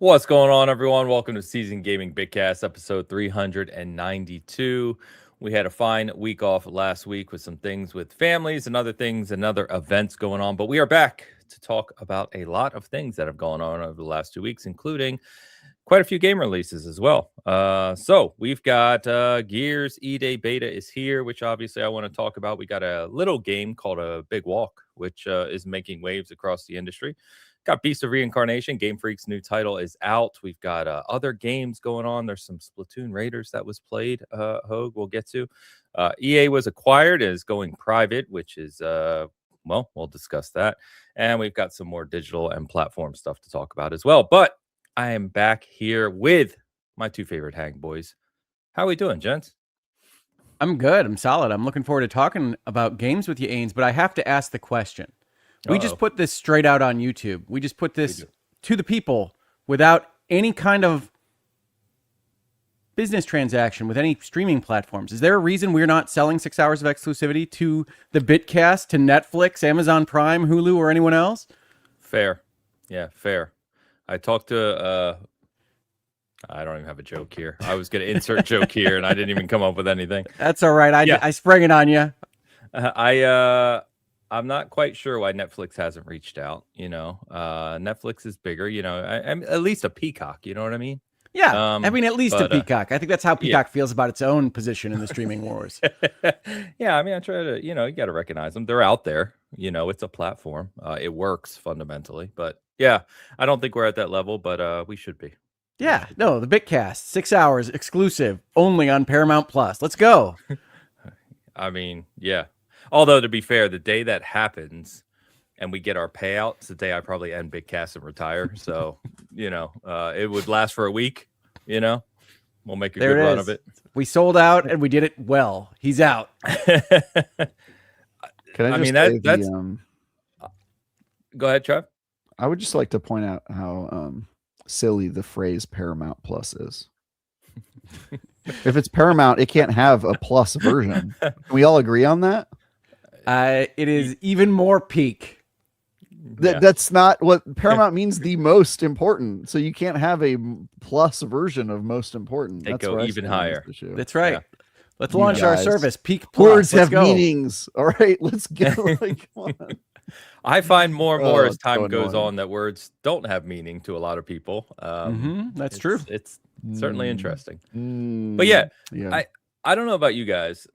What's going on, everyone? Welcome to Season Gaming Bitcast, episode 392. We had a fine week off last week with some things with families and other things and other events going on, but we are back to talk about a lot of things that have gone on over the last 2 weeks, including quite a few game releases as well. So we've got Gears E-Day Beta is here, which obviously I want to talk about. We got a little game called a Big Walk, which is making waves across the industry. Got Beast of Reincarnation. Game Freak's new title is out. We've got other games going on. There's some Splatoon Raiders that was played, Hogue, we'll get to. EA was acquired and is going private, which is, well, we'll discuss that. And we've got some more digital and platform stuff to talk about as well. But I am back here with my two favorite hang boys. How are we doing, gents? I'm good. I'm solid. I'm looking forward to talking about games with you, Ains, but I have to ask the question. We just put this straight out on YouTube. We just put this to the people without any kind of business transaction with any streaming platforms. Is there a reason we're not selling 6 hours of exclusivity to the Bitcast, to Netflix, Amazon Prime, Hulu, or anyone else? Fair. Yeah, fair. I talked to, I don't even have a joke here. I was going to insert joke here, and I didn't even come up with anything. That's all right. I sprang it on you. I'm not quite sure why Netflix hasn't reached out. You know, Netflix is bigger. You know, I'm at least a Peacock. You know what I mean? Yeah, I mean, at least a Peacock. I think that's how Peacock feels about its own position in the streaming wars. Yeah, I mean, I try to, you got to recognize them. They're out there. You know, it's a platform. It works fundamentally. But yeah, I don't think we're at that level, but we should be. Yeah, no, the Bitcast, 6 hours exclusive, only on Paramount Plus. Let's go. I mean, yeah. Although, to be fair, the day that happens and we get our payouts, the day I probably end Bitcast and retire. So, it would last for a week. We'll make a good run of it. We sold out and we did it well. He's out. Can I mean, that's... Go ahead, Trev. I would just like to point out how silly the phrase Paramount Plus is. If it's Paramount, it can't have a plus version. Can we all agree on that? It is even more peak. That's not what Paramount means. The most important. So you can't have a plus version of most important. They go even higher. That's right. Yeah. Let's launch our service. Peak Plus. Words have meanings. All right, let's go. Like, come on. I find more and more as time goes on that words don't have meaning to a lot of people. That's true. It's certainly interesting. But yeah, I don't know about you guys.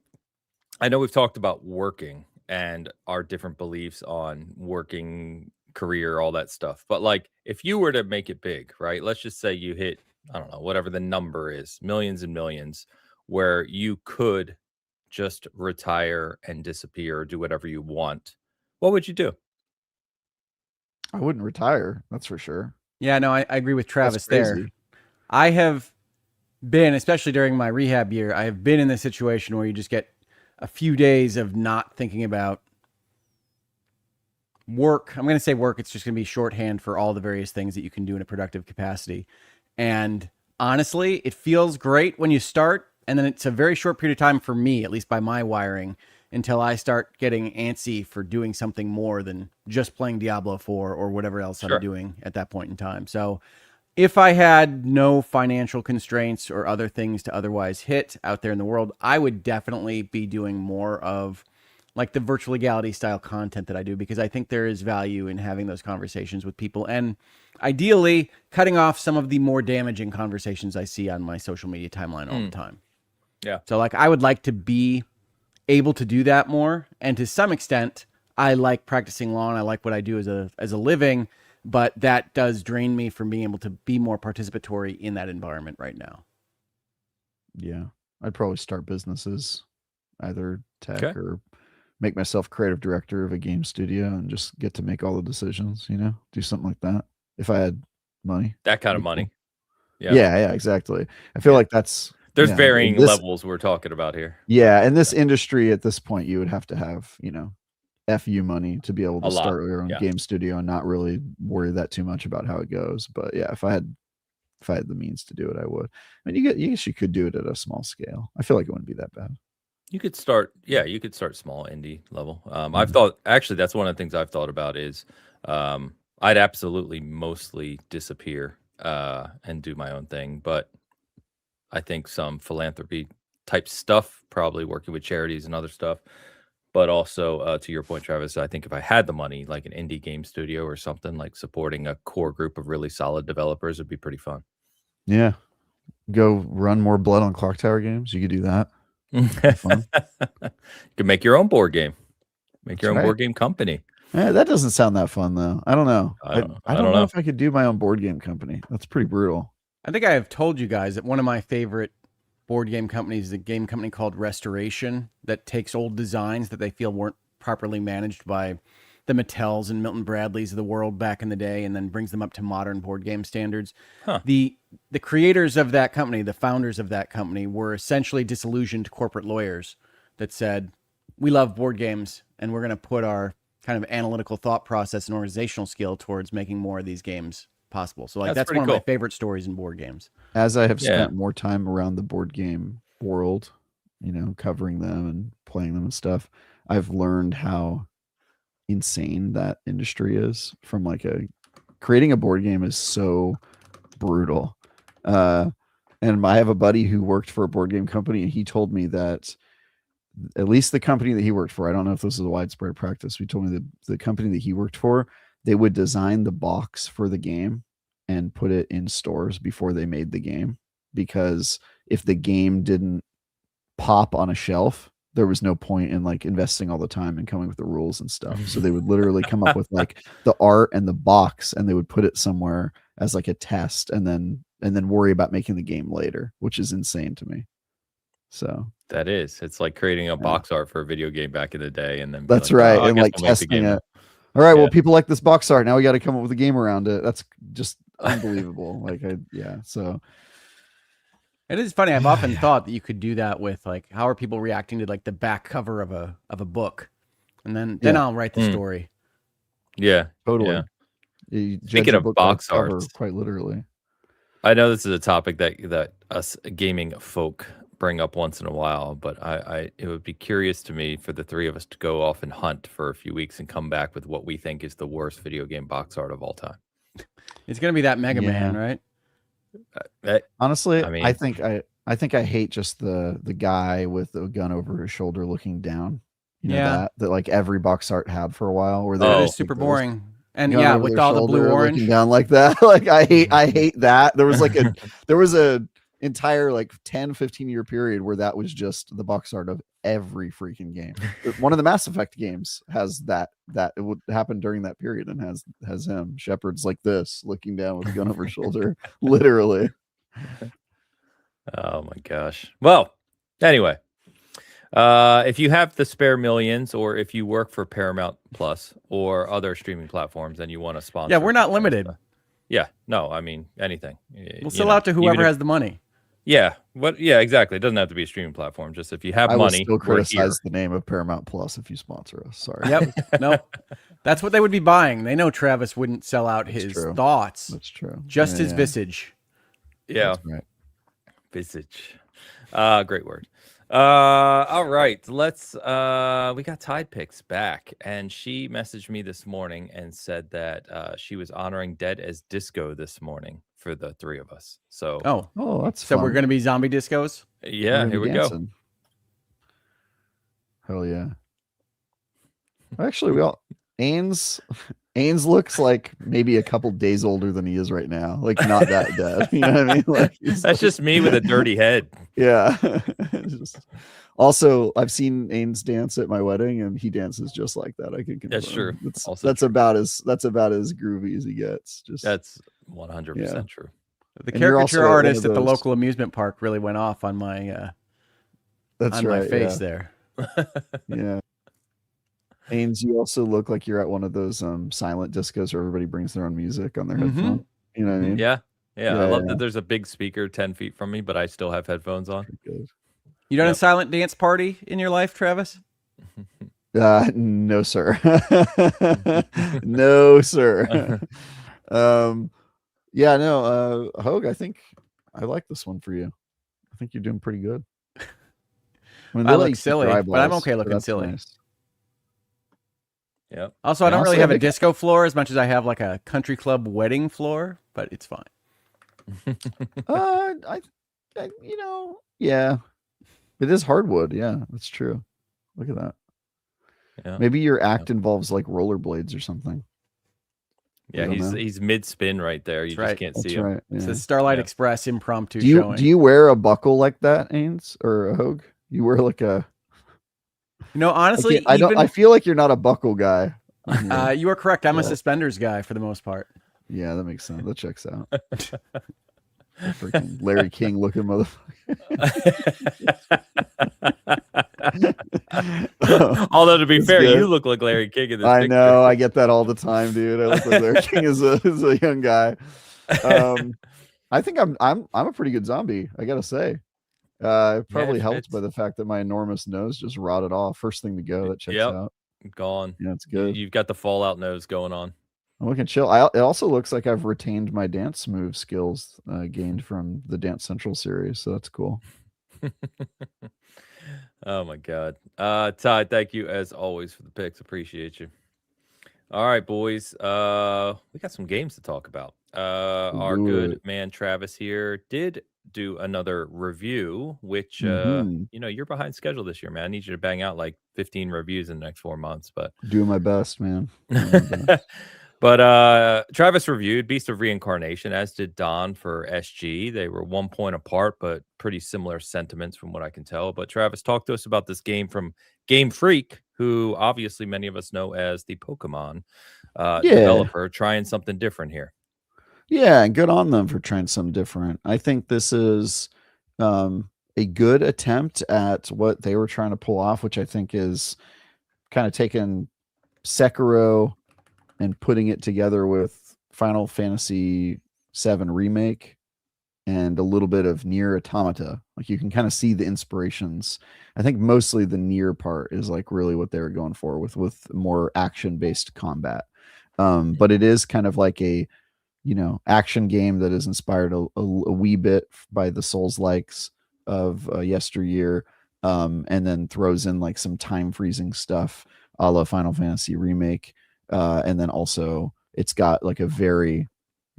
I know we've talked about working and our different beliefs on working, career, all that stuff. But like, if you were to make it big, right? Let's just say you hit, I don't know, whatever the number is, millions and millions, where you could just retire and disappear or do whatever you want. What would you do? I wouldn't retire. That's for sure. Yeah, no, I agree with Travis there. I have been, especially during my rehab year, I have been in this situation where you just get a few days of not thinking about work. I'm going to say work. It's just going to be shorthand for all the various things that you can do in a productive capacity. And honestly, it feels great when you start. And then it's a very short period of time for me, at least by my wiring, until I start getting antsy for doing something more than just playing Diablo 4 or whatever else I'm doing at that point in time. So if I had no financial constraints or other things to otherwise hit out there in the world, I would definitely be doing more of like the virtual legality style content that I do, because I think there is value in having those conversations with people and ideally cutting off some of the more damaging conversations I see on my social media timeline all the time. Yeah. So like, I would like to be able to do that more. And to some extent, I like practicing law and I like what I do as a living, but that does drain me from being able to be more participatory in that environment right now. Yeah. I'd probably start businesses, either tech or make myself creative director of a game studio and just get to make all the decisions, do something like that. If I had money, that kind of money. Yeah, exactly. I feel like there's varying levels we're talking about here. Yeah. In this industry at this point, you would have to have, FU money to be able to start your own game studio and not really worry that too much about how it goes. But yeah, if I had the means to do it, I would. I mean, you could do it at a small scale. I feel like it wouldn't be that bad. You could start small indie level. I've thought, actually, that's one of the things I've thought about is I'd absolutely mostly disappear and do my own thing. But I think some philanthropy type stuff, probably working with charities and other stuff. But also, to your point, Travis, I think if I had the money, like an indie game studio or something, like supporting a core group of really solid developers would be pretty fun. Yeah. Go run more Blood on Clock Tower games. You could do that. Fun. You can make your own board game. Make your own board game company. That doesn't sound that fun, though. I don't know. I don't know if I could do my own board game company. That's pretty brutal. I think I have told you guys that one of my favorite board game companies is a game company called Restoration that takes old designs that they feel weren't properly managed by the Mattels and Milton Bradleys of the world back in the day, and then brings them up to modern board game standards. The creators of that company, the founders of that company, were essentially disillusioned corporate lawyers that said, we love board games, and we're going to put our kind of analytical thought process and organizational skill towards making more of these games possible. So that's one of my favorite stories in board games. As I have spent more time around the board game world, covering them and playing them and stuff, I've learned how insane that industry is. From creating a board game is so brutal. And I have a buddy who worked for a board game company, and he told me that at least the company that he worked for, I don't know if this is a widespread practice. He told me that the company that he worked for, they would design the box for the game and put it in stores before they made the game, because if the game didn't pop on a shelf, there was no point in investing all the time and coming with the rules and stuff. So they would literally come up with the art and the box, and they would put it somewhere as a test, and then worry about making the game later, which is insane to me. So it's like creating a box art for a video game back in the day, and then that's right. And testing it. All right, well, people like this box art. Now we got to come up with a game around it. That's just unbelievable. So it is funny. I've often thought that you could do that with how are people reacting to the back cover of a book, and then I'll write the story. Yeah, totally. Yeah. Speaking of box art, quite literally. I know this is a topic that us gaming folk bring up once in a while, but it would be curious to me for the three of us to go off and hunt for a few weeks and come back with what we think is the worst video game box art of all time. It's gonna be that Mega Man, right? Honestly, I think I hate just the guy with the gun over his shoulder looking down. That every box art had for a while, where that is super boring. And with all the blue orange looking down like that. I hate that. There was a entire 10-15 year period where that was just the box art of every freaking game. One of the Mass Effect games has that it would happen during that period, and has him Shepard's like this looking down with a gun over his shoulder, literally. Oh my gosh. Well, anyway, if you have the spare millions, or if you work for Paramount Plus or other streaming platforms and you want to sponsor, we're not limited. Anything. We'll sell out to whoever has the money. Yeah, exactly. It doesn't have to be a streaming platform. Just if you have money, I will still criticize the name of Paramount Plus if you sponsor us. Sorry. Yep. No, that's what they would be buying. They know Travis wouldn't sell out his thoughts. That's true. Just his visage. Yeah. That's right. Visage. Great word. All right, let's we got Tide Picks back, and she messaged me this morning and said that she was honoring Dead as Disco this morning for the three of us. So that's so fun. We're gonna be zombie discos. Yeah, here we go. Hell yeah. Actually, Ains looks like maybe a couple days older than he is right now. Not that dead. You know what I mean? That's just me with a dirty head. Yeah. Also, I've seen Ains dance at my wedding, and he dances just like that. I can confirm. That's true. That's about as groovy as he gets. That's 100% true. The caricature artist at the local amusement park really went off on my my face there. Yeah. Ains, you also look like you're at one of those silent discos where everybody brings their own music on their headphones. You know what I mean? Yeah. I love that there's a big speaker 10 feet from me, but I still have headphones on. You done a silent dance party in your life, Travis? No, sir. No, sir. Hogue, I think I like this one for you. I think you're doing pretty good. I look silly, but I'm okay looking silly. Nice. Yeah. Also, I don't really have a disco floor as much as I have a country club wedding floor, but it's fine. I yeah, it is hardwood. Yeah, that's true. Look at that. Yeah. Maybe your act involves like rollerblades or something. Yeah, he's mid spin right there. You just can't see him. Right. Yeah. It's the Starlight Express impromptu do showing. you wear a buckle like that, Ains or a Hogue? You wear like a honestly, I feel like you're not a buckle guy. You are correct. I'm a suspenders guy for the most part. Yeah, that makes sense. That checks out. Freaking Larry King looking motherfucker. Although to be fair, you look like Larry King in this picture. I know, I get that all the time, dude. I look like Larry King as a young guy. I think I'm a pretty good zombie, I gotta say. It probably helped by the fact that my enormous nose just rotted off. First thing to go, that checks out. Gone. Yeah, it's good. You've got the Fallout nose going on. I'm looking chill. It also looks like I've retained my dance move skills gained from the Dance Central series, so that's cool. Oh my God. Ty, thank you as always for the picks. Appreciate you. All right, boys. We got some games to talk about. Our good man Travis here did do another review, which you're behind schedule this year, man. I need you to bang out like 15 reviews in the next 4 months, but doing my best, man. But Travis reviewed Beast of Reincarnation, as did Don for SG. They were 1 point apart, but pretty similar sentiments from what I can tell. But Travis, talk to us about this game from Game Freak, who obviously many of us know as the Pokemon developer, trying something different here. Yeah, and good on them for trying something different. I think this is a good attempt at what they were trying to pull off, which I think is kind of taking Sekiro and putting it together with Final Fantasy VII Remake and a little bit of Nier Automata. Like you can kind of see the inspirations. I think mostly the Nier part is like really what they were going for with more action-based combat. But it is kind of like a action game that is inspired a wee bit by the Souls-likes of yesteryear, and then throws in like some time freezing stuff a la Final Fantasy Remake. And then also it's got like a very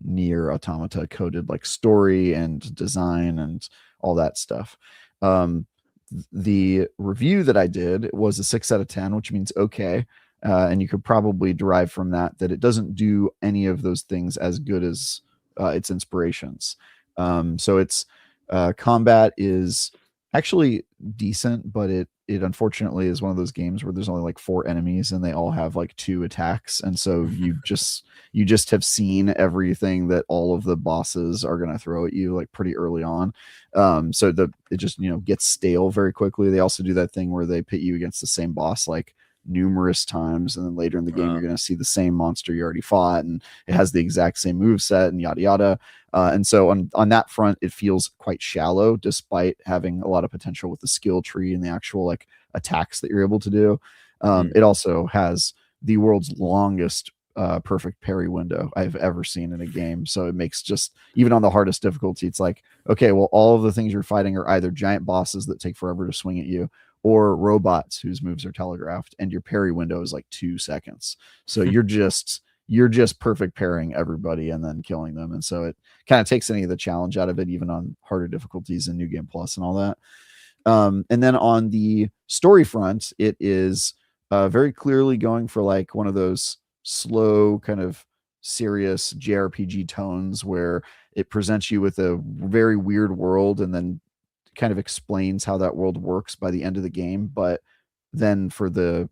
Nier Automata coded like story and design and all that stuff. The review that I did was a 6 out of 10, which means okay. And you could probably derive from that it doesn't do any of those things as good as its inspirations. So its combat is actually decent, but it unfortunately is one of those games where there's only like 4 enemies and they all have like 2 attacks, and so you just have seen everything that all of the bosses are going to throw at you like pretty early on. So it just gets stale very quickly. They also do that thing where they pit you against the same boss like numerous times, and then later in the game you're going to see the same monster you already fought, and it has the exact same move set and yada yada. And so on that front, it feels quite shallow, despite having a lot of potential with the skill tree and the actual like attacks that you're able to do. It also has the world's longest perfect parry window I've ever seen in a game. So it makes just, even on the hardest difficulty, it's like, okay, well, all of the things you're fighting are either giant bosses that take forever to swing at you, or robots whose moves are telegraphed, and your parry window is like 2 seconds. So you're just perfect parrying everybody and then killing them. And so it kind of takes any of the challenge out of it, even on harder difficulties in New Game Plus and all that. And then on the story front, it is very clearly going for like one of those slow kind of serious JRPG tones where it presents you with a very weird world and then kind of explains how that world works by the end of the game. But then for the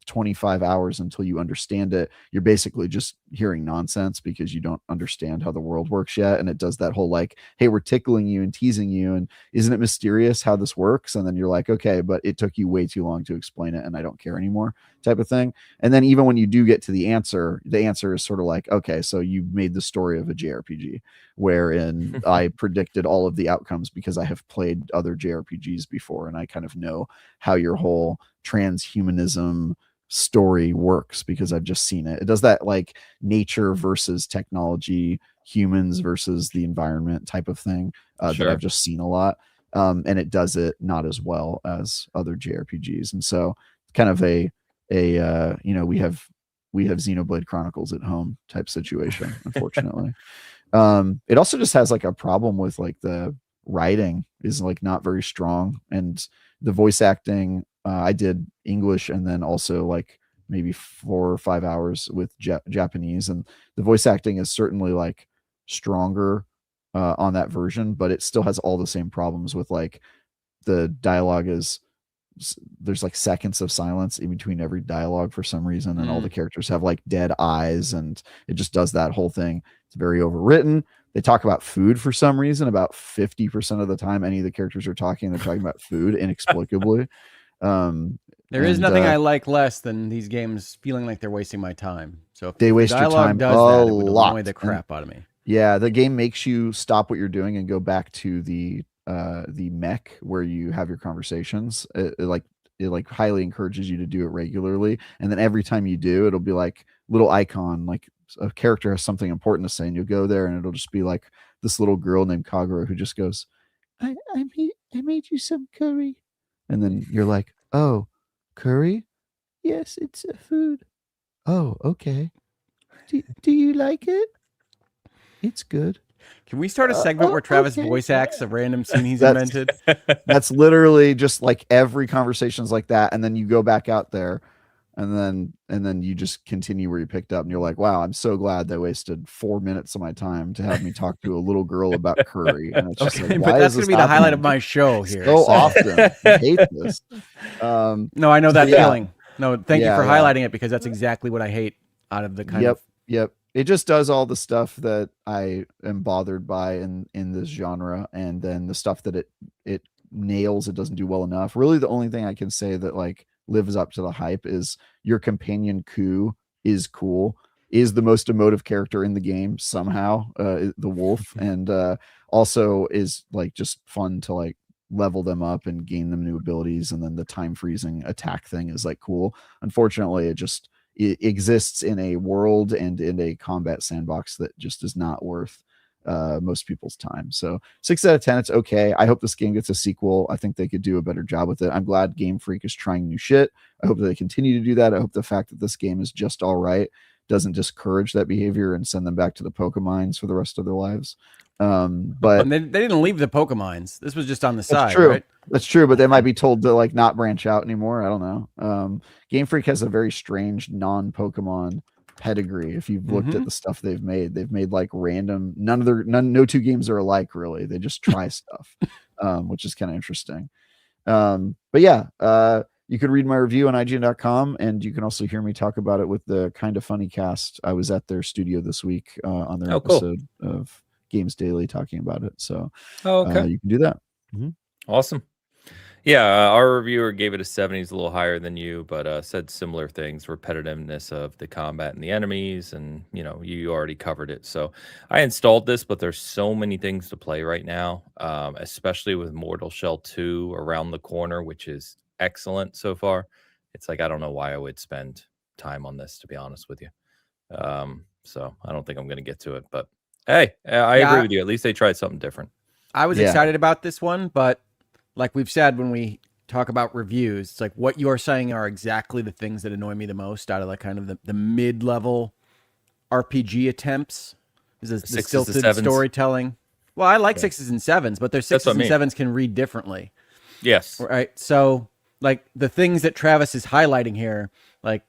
25 hours until you understand it, you're basically just hearing nonsense because you don't understand how the world works yet. And it does that whole like, hey, we're tickling you and teasing you, and isn't it mysterious how this works? And then you're like, okay, but it took you way too long to explain it and I don't care anymore, type of thing. And then even when you do get to the answer is sort of like, okay, so you made the story of a JRPG wherein I predicted all of the outcomes because I have played other JRPGs before and I kind of know how your whole transhumanism story works because I've just seen it. It does that like nature versus technology, humans versus the environment type of thing that I've just seen a lot. And it does it not as well as other JRPGs. And so kind of a we have Xenoblade Chronicles at home type situation, unfortunately. It also just has like a problem with like the writing is like not very strong, and the voice acting. I did English and then also like maybe 4 or 5 hours with Japanese, and the voice acting is certainly like stronger on that version, but it still has all the same problems with like the dialogue is there's like seconds of silence in between every dialogue for some reason, and all the characters have like dead eyes, and it just does that whole thing. It's very overwritten. They talk about food for some reason. About 50% of the time any of the characters are talking, they're talking about food inexplicably. There is nothing I like less than these games feeling like they're wasting my time. So if they the waste your dialogue time does a that, it would lot. annoy the crap out of me. Yeah, the game makes you stop what you're doing and go back to the mech where you have your conversations. It like highly encourages you to do it regularly, and then every time you do, it'll be like little icon, like a character has something important to say, and you'll go there, and it'll just be like this little girl named Kagura who just goes, I made you some curry," and then you're like, "Oh, curry? Yes, it's a food. Oh, okay. Do you like it? It's good." Can we start a segment where Travis voice acts a random scene he's invented? That's literally just like every conversation's like that, and then you go back out there, and then you just continue where you picked up, and you're like, wow, I'm so glad they wasted 4 minutes of my time to have me talk to a little girl about curry. And it's just Okay, like, but why that's is going to this be the highlight of happening my show here. so often? I hate this. No, I know that feeling. No, thank you for yeah. highlighting it, because that's exactly what I hate out of the kind of. Yep. It just does all the stuff that I am bothered by in this genre, and then the stuff that it nails, it doesn't do well enough. Really, the only thing I can say that like lives up to the hype is your companion Ku is cool, is the most emotive character in the game somehow, the wolf, and also is like just fun to like level them up and gain them new abilities, and then the time freezing attack thing is like cool. Unfortunately, it exists in a world and in a combat sandbox that just is not worth most people's time. So 6 out of 10, it's okay. I hope this game gets a sequel. I think they could do a better job with it. I'm glad Game Freak is trying new shit. I hope that they continue to do that. I hope the fact that this game is just all right doesn't discourage that behavior and send them back to the Pokemons for the rest of their lives. But and they didn't leave the Pokemons. This was just on the side, true. right? That's true, but they might be told to like not branch out anymore. I don't know. Game Freak has a very strange non-Pokemon pedigree. If you've looked at the stuff they've made like random. No two games are alike, really. They just try stuff, which is kind of interesting. But yeah, you could read my review on IGN.com, and you can also hear me talk about it with the Kind of Funny cast. I was at their studio this week on their episode of Games Daily talking about it. So you can do that. Awesome. Yeah, our reviewer gave it a 7. He's a little higher than you, but said similar things: repetitiveness of the combat and the enemies, and you already covered it. So I installed this, but there's so many things to play right now, especially with Mortal Shell 2 around the corner, which is excellent so far. It's like I don't know why I would spend time on this, to be honest with you. So I don't think I'm going to get to it, but hey, I agree with you. At least they tried something different. I was excited about this one, but like we've said when we talk about reviews, it's like what you're saying are exactly the things that annoy me the most out of like kind of the mid-level RPG attempts. Is the stilted storytelling. Well, I like 6s and 7s, but their 6s and 7s can read differently. Yes. Right. So like the things that Travis is highlighting here, like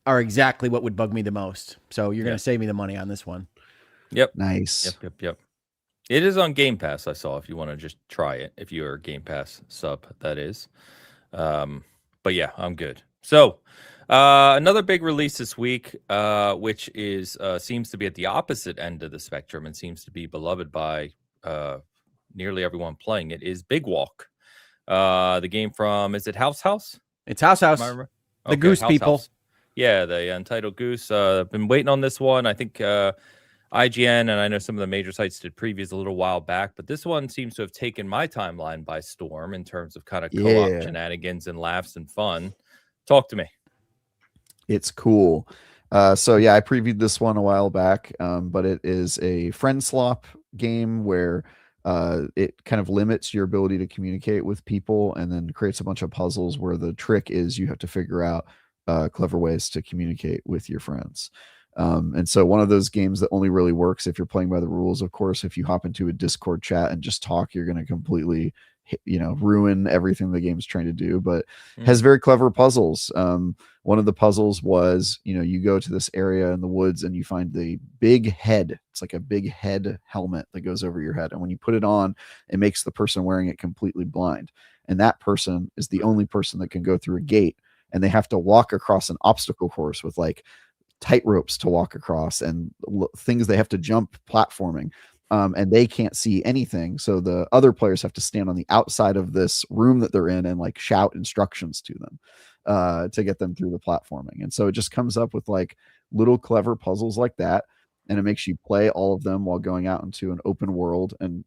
are exactly what would bug me the most. So you're going to save me the money on this one. Yep. Nice. Yep. It is on Game Pass, I saw, if you want to just try it, if you're a Game Pass sub, that is. But yeah, I'm good. So another big release this week, which is seems to be at the opposite end of the spectrum and seems to be beloved by nearly everyone playing it, is Big Walk. The game from, is it House? It's House. The Goose people. House. Yeah, the Untitled Goose. I've been waiting on this one. I think IGN, and I know some of the major sites did previews a little while back, but this one seems to have taken my timeline by storm in terms of kind of co-op shenanigans and laughs and fun. Talk to me. It's cool. So yeah, I previewed this one a while back, but it is a friend slop game where it kind of limits your ability to communicate with people, and then creates a bunch of puzzles where the trick is you have to figure out clever ways to communicate with your friends. And so one of those games that only really works if you're playing by the rules. Of course, if you hop into a Discord chat and just talk, you're going to completely, ruin everything the game's trying to do, but has very clever puzzles. One of the puzzles was, you go to this area in the woods and you find the big head. It's like a big head helmet that goes over your head. And when you put it on, it makes the person wearing it completely blind. And that person is the only person that can go through a gate, and they have to walk across an obstacle course with like tight ropes to walk across and things they have to jump platforming. And they can't see anything. So the other players have to stand on the outside of this room that they're in and like shout instructions to them to get them through the platforming. And so it just comes up with like little clever puzzles like that. And it makes you play all of them while going out into an open world and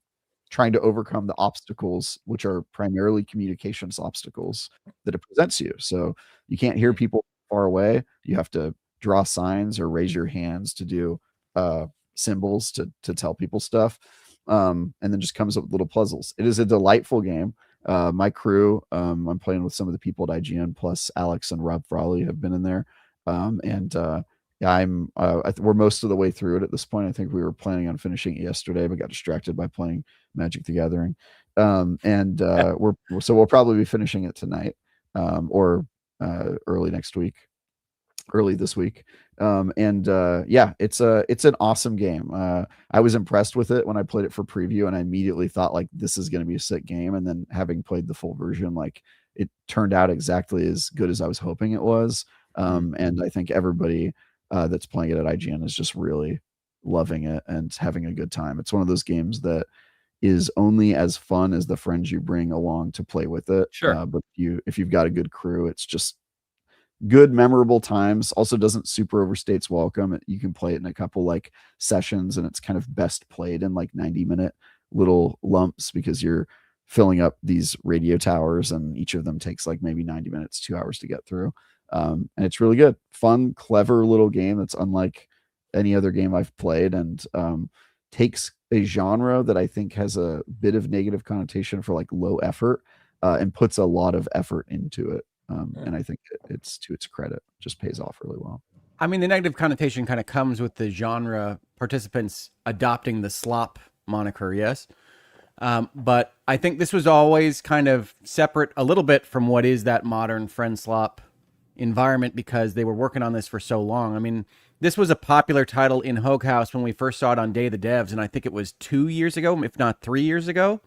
trying to overcome the obstacles, which are primarily communications obstacles that it presents you. So you can't hear people far away. You have to draw signs or raise your hands to do symbols to tell people stuff, and then just comes up with little puzzles. It is a delightful game. My crew, I'm playing with some of the people at IGN, plus Alex and Rob Frawley have been in there, and we're most of the way through it at this point. I think we were planning on finishing it yesterday, but got distracted by playing Magic the Gathering, and we'll probably be finishing it tonight, or early this week. It's an awesome game. I was impressed with it when I played it for preview, and I immediately thought like this is going to be a sick game. And then having played the full version, like it turned out exactly as good as I was hoping it was. And I think everybody that's playing it at IGN is just really loving it and having a good time. It's one of those games that is only as fun as the friends you bring along to play with it. Sure. But if you've got a good crew, it's just good, memorable times. Also doesn't super overstay its welcome. You can play it in a couple like sessions, and it's kind of best played in like 90-minute little lumps because you're filling up these radio towers, and each of them takes like maybe 90 minutes, 2 hours to get through. And it's really good, fun, clever little game that's unlike any other game I've played, and takes a genre that I think has a bit of negative connotation for like low effort, and puts a lot of effort into it. And I think it's to its credit, just pays off really well. I mean, the negative connotation kind of comes with the genre participants adopting the slop moniker, yes. But I think this was always kind of separate a little bit from what is that modern friend slop environment, because they were working on this for so long. I mean, this was a popular title in Hogue House when we first saw it on Day of the Devs, and I think it was 2 years ago, if not 3 years ago.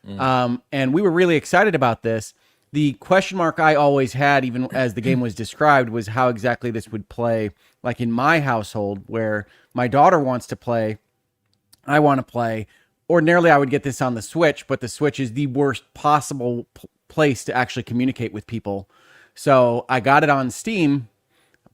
And we were really excited about this. The question mark I always had, even as the game was described, was how exactly this would play, like in my household, where my daughter wants to play, I want to play. Ordinarily, I would get this on the Switch, but the Switch is the worst possible place to actually communicate with people. So I got it on Steam,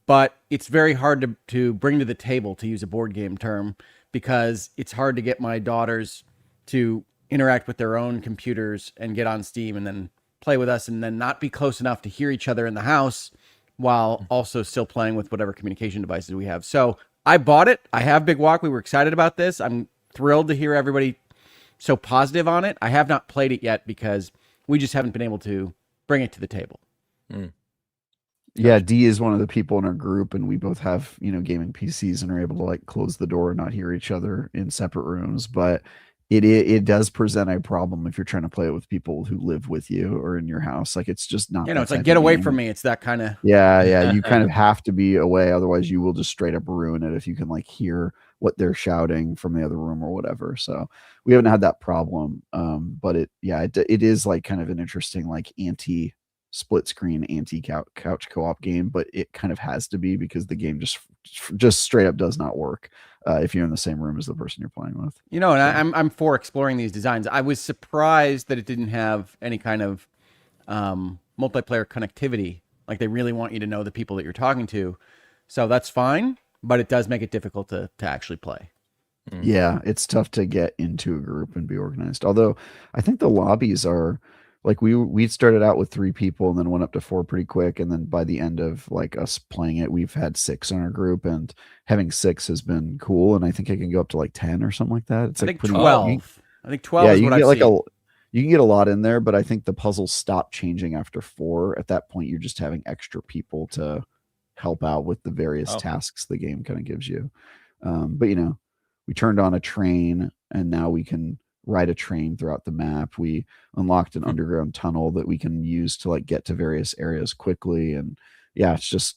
but it's very hard to bring to the table, to use a board game term, because it's hard to get my daughters to interact with their own computers and get on Steam and then play with us, and then not be close enough to hear each other in the house while also still playing with whatever communication devices we have. So I bought it. I have Big Walk. We were excited about this. I'm thrilled to hear everybody so positive on it. I have not played it yet because we just haven't been able to bring it to the table. Yeah, D is one of the people in our group, and we both have, gaming PCs and are able to like close the door and not hear each other in separate rooms. But it does present a problem if you're trying to play it with people who live with you or in your house. Like it's just not. It's like get away from me. It's that kind of. Yeah. You kind of have to be away, otherwise you will just straight up ruin it if you can like hear what they're shouting from the other room or whatever. So we haven't had that problem. But it is like kind of an interesting like split screen anti-couch co-op game, but it kind of has to be because the game just straight up does not work if you're in the same room as the person you're playing with. I'm for exploring these designs. I was surprised that it didn't have any kind of multiplayer connectivity. Like they really want you to know the people that you're talking to. So that's fine, but it does make it difficult to actually play. Yeah, it's tough to get into a group and be organized. Although I think the lobbies are like we started out with 3 people and then went up to 4 pretty quick, and then by the end of like us playing it, we've had 6 in our group, and having 6 has been cool. And I think I can go up to like 10 or something like that. It's like pretty 12. I think 12 is you what can I've get seen. you can get a lot in there, but I think the puzzles stop changing after 4. At that point, you're just having extra people to help out with the various tasks the game kind of gives you. But you know, we turned on a train, and now we can ride a train throughout the map. We unlocked an underground tunnel that we can use to like get to various areas quickly. And yeah, it's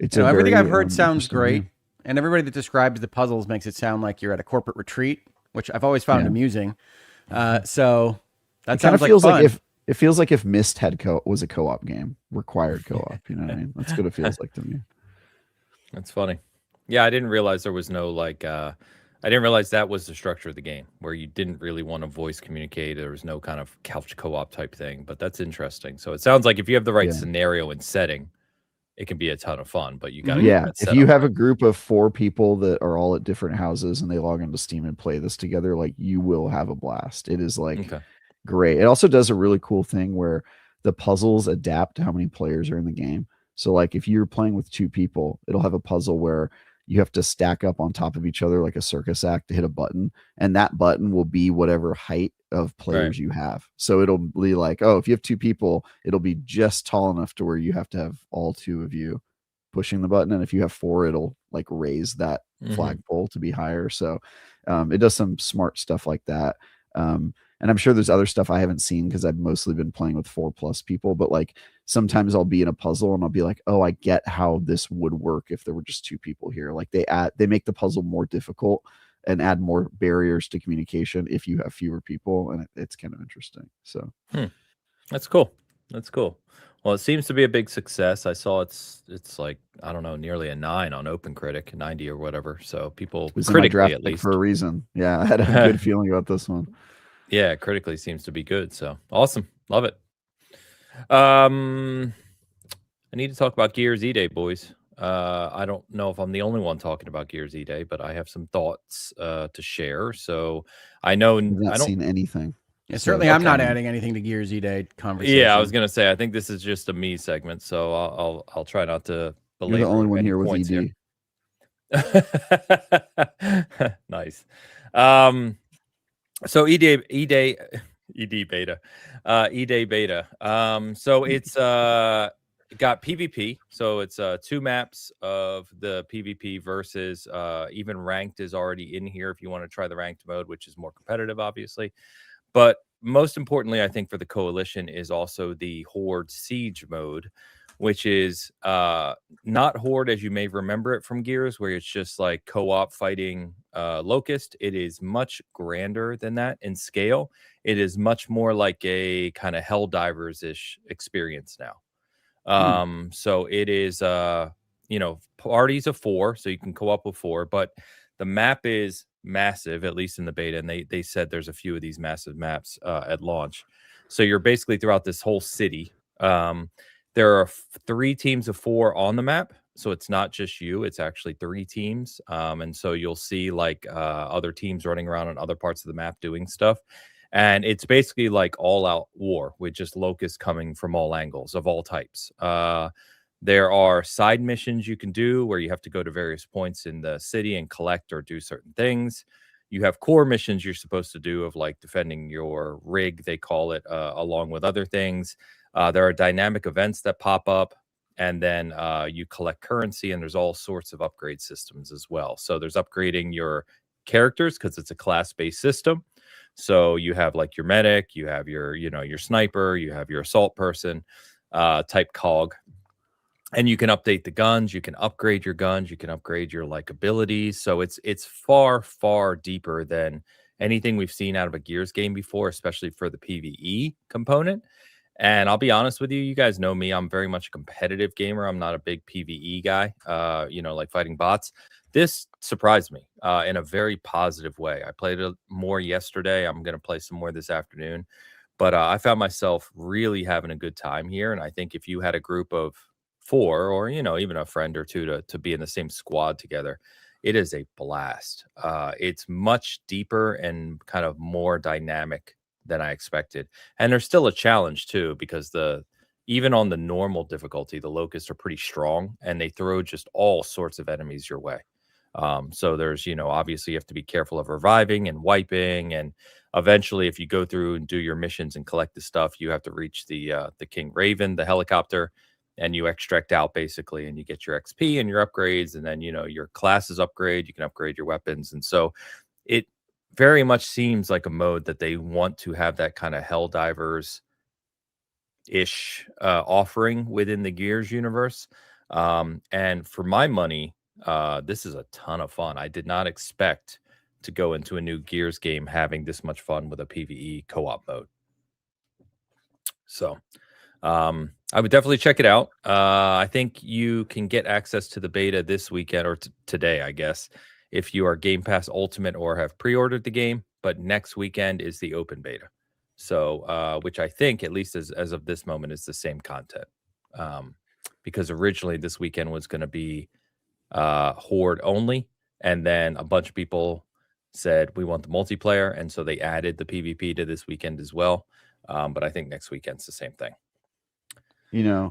everything I've heard sounds interesting great, game. and everybody that describes the puzzles makes it sound like you're at a corporate retreat, which I've always found amusing. So that sounds like fun. It feels like if Myst was a co-op game, required co-op. You know what I mean? That's what it feels like to me. That's funny. Yeah, I didn't realize there was no I didn't realize that was the structure of the game, where you didn't really want to voice communicate. There was no kind of couch co-op type thing, but that's interesting. So it sounds like if you have the right scenario and setting, it can be a ton of fun, but you got to if you have a group of 4 people that are all at different houses and they log into Steam and play this together, like you will have a blast. It is like great. It also does a really cool thing where the puzzles adapt to how many players are in the game. So like if you're playing with 2 people, it'll have a puzzle where you have to stack up on top of each other like a circus act to hit a button, and that button will be whatever height of players you have. So it'll be like, oh, if you have 2 people, it'll be just tall enough to where you have to have all 2 of you pushing the button, and if you have 4, it'll like raise that flagpole to be higher. So it does some smart stuff like that. And I'm sure there's other stuff I haven't seen because I've mostly been playing with 4+ people, but like sometimes I'll be in a puzzle and I'll be like, oh, I get how this would work if there were just 2 people here. Like they make the puzzle more difficult and add more barriers to communication if you have fewer people, and it's kind of interesting. So that's cool. That's cool. Well, it seems to be a big success. I saw it's like, I don't know, nearly a 9 on OpenCritic, 90 or whatever. So people critically at least for a reason. Yeah, I had a good feeling about this one. Yeah, critically seems to be good. So awesome. Love it. I need to talk about Gears E-Day, boys. I don't know if I'm the only one talking about Gears E-Day, but I have some thoughts to share. So I know I've not seen anything. Yeah, certainly I'm not adding anything to Gears E-Day conversation. Yeah, I was gonna say I think this is just a me segment, so I'll try not to belabor. You're the only one here with ED. Nice. So E-Day beta. E-Day beta. So it's got PvP. So it's 2 maps of the PvP versus even ranked is already in here if you want to try the ranked mode, which is more competitive, obviously. But most importantly, I think for the Coalition is also the Horde Siege mode, which is not Horde as you may remember it from Gears, where it's just like co-op fighting Locust. It is much grander than that in scale. It is much more like a kind of Helldivers-ish experience now. So it is, parties of 4, so you can co-op with 4, but the map is massive, at least in the beta, and they said there's a few of these massive maps at launch. So you're basically throughout this whole city. There are 3 teams of 4 on the map, so it's not just you, it's actually 3 teams. And so you'll see like other teams running around on other parts of the map doing stuff. And it's basically like all out war with just locusts coming from all angles of all types. There are side missions you can do where you have to go to various points in the city and collect or do certain things. You have core missions you're supposed to do of like defending your rig, they call it, along with other things. There are dynamic events that pop up, and then you collect currency, and there's all sorts of upgrade systems as well. So there's upgrading your characters because it's a class-based system. So you have like your medic, you have your, your sniper, you have your assault person type cog. And you can update the guns, you can upgrade your guns, you can upgrade your like abilities. So it's far, far deeper than anything we've seen out of a Gears game before, especially for the PvE component. And I'll be honest with you, you guys know me. I'm very much a competitive gamer. I'm not a big PvE guy, like fighting bots. This surprised me in a very positive way. I played it more yesterday. I'm going to play some more this afternoon. But I found myself really having a good time here. And I think if you had a group of 4 or, even a friend or 2 to be in the same squad together, it is a blast. It's much deeper and kind of more dynamic than I expected. And there's still a challenge too, because even on the normal difficulty, the locusts are pretty strong and they throw just all sorts of enemies your way. So there's, obviously you have to be careful of reviving and wiping. And eventually, if you go through and do your missions and collect the stuff, you have to reach the King Raven, the helicopter. and you extract out basically, and you get your XP and your upgrades, and then your classes upgrade. You can upgrade your weapons, and so it very much seems like a mode that they want to have that kind of Helldivers ish offering within the Gears universe. And for my money, this is a ton of fun. I did not expect to go into a new Gears game having this much fun with a PvE co-op mode. So I would definitely check it out. I think you can get access to the beta this weekend or today, I guess, if you are Game Pass Ultimate or have pre-ordered the game. But next weekend is the open beta. So, which I think, at least as of this moment, is the same content. Because originally this weekend was going to be Horde only, and then a bunch of people said we want the multiplayer, and so they added the PvP to this weekend as well. But I think next weekend's the same thing.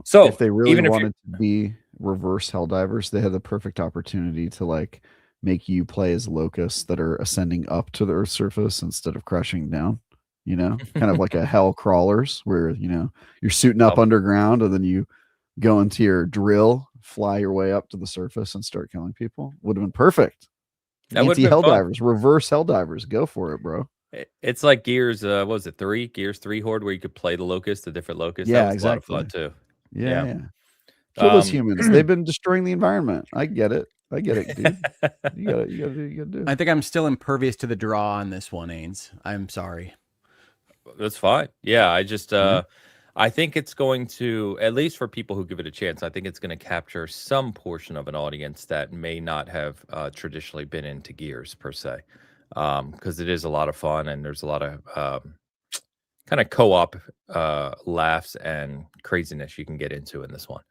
So if they really wanted to be reverse Helldivers, they had the perfect opportunity to like make you play as locusts that are ascending up to the Earth's surface instead of crashing down. Kind of like a hell crawlers where you're suiting up underground and then you go into your drill, fly your way up to the surface and start killing people. Would have been perfect. Anti-Helldivers, reverse Helldivers. Go for it, bro. It's like Gears, what was it, 3? Gears 3 Horde, where you could play the different locusts. Yeah, that was exactly. a lot of fun, too. Yeah. Kill those humans. They've been destroying the environment. I get it, dude. You gotta do. I think I'm still impervious to the draw on this one, Ains. I'm sorry. That's fine. Yeah, I just, I think it's going to, at least for people who give it a chance, I think it's going to capture some portion of an audience that may not have traditionally been into Gears, per se. Because it is a lot of fun, and there's a lot of kind of co-op laughs and craziness you can get into in this one.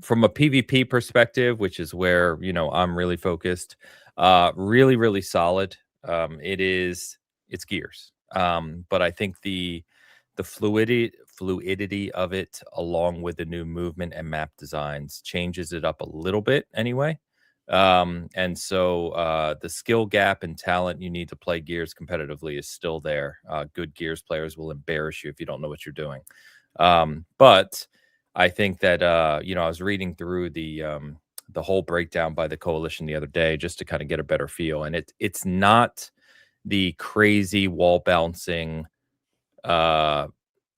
From a PvP perspective, which is where I'm really focused, really, really solid. It's Gears, but I think the fluidity of it, along with the new movement and map designs, changes it up a little bit anyway. And so the skill gap and talent you need to play Gears competitively is still there. Good Gears players will embarrass you if you don't know what you're doing. But I think that I was reading through the whole breakdown by the coalition the other day just to kind of get a better feel, and it's not the crazy wall bouncing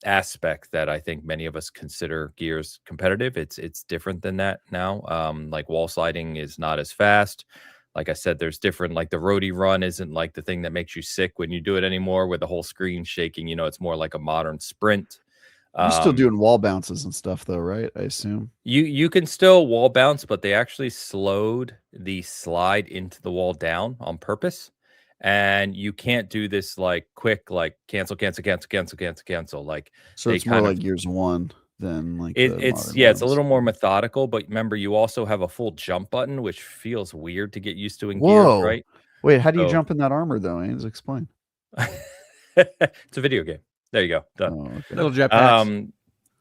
aspect that I think many of us consider Gears competitive. It's different than that now. Like wall sliding is not as fast. Like I said, there's different, like the roadie run isn't like the thing that makes you sick when you do it anymore with the whole screen shaking. It's more like a modern sprint. You're still doing wall bounces and stuff though, right? I assume. You can still wall bounce, but they actually slowed the slide into the wall down on purpose. And you can't do this like quick, like cancel. Like, so it's more like Gears 1 than like it's a little more methodical. But remember, you also have a full jump button, which feels weird to get used to in Gears, right? Wait, how do you jump in that armor though? Ains, explain. It's a video game. There you go. Done. Oh, okay. Little jetpacks.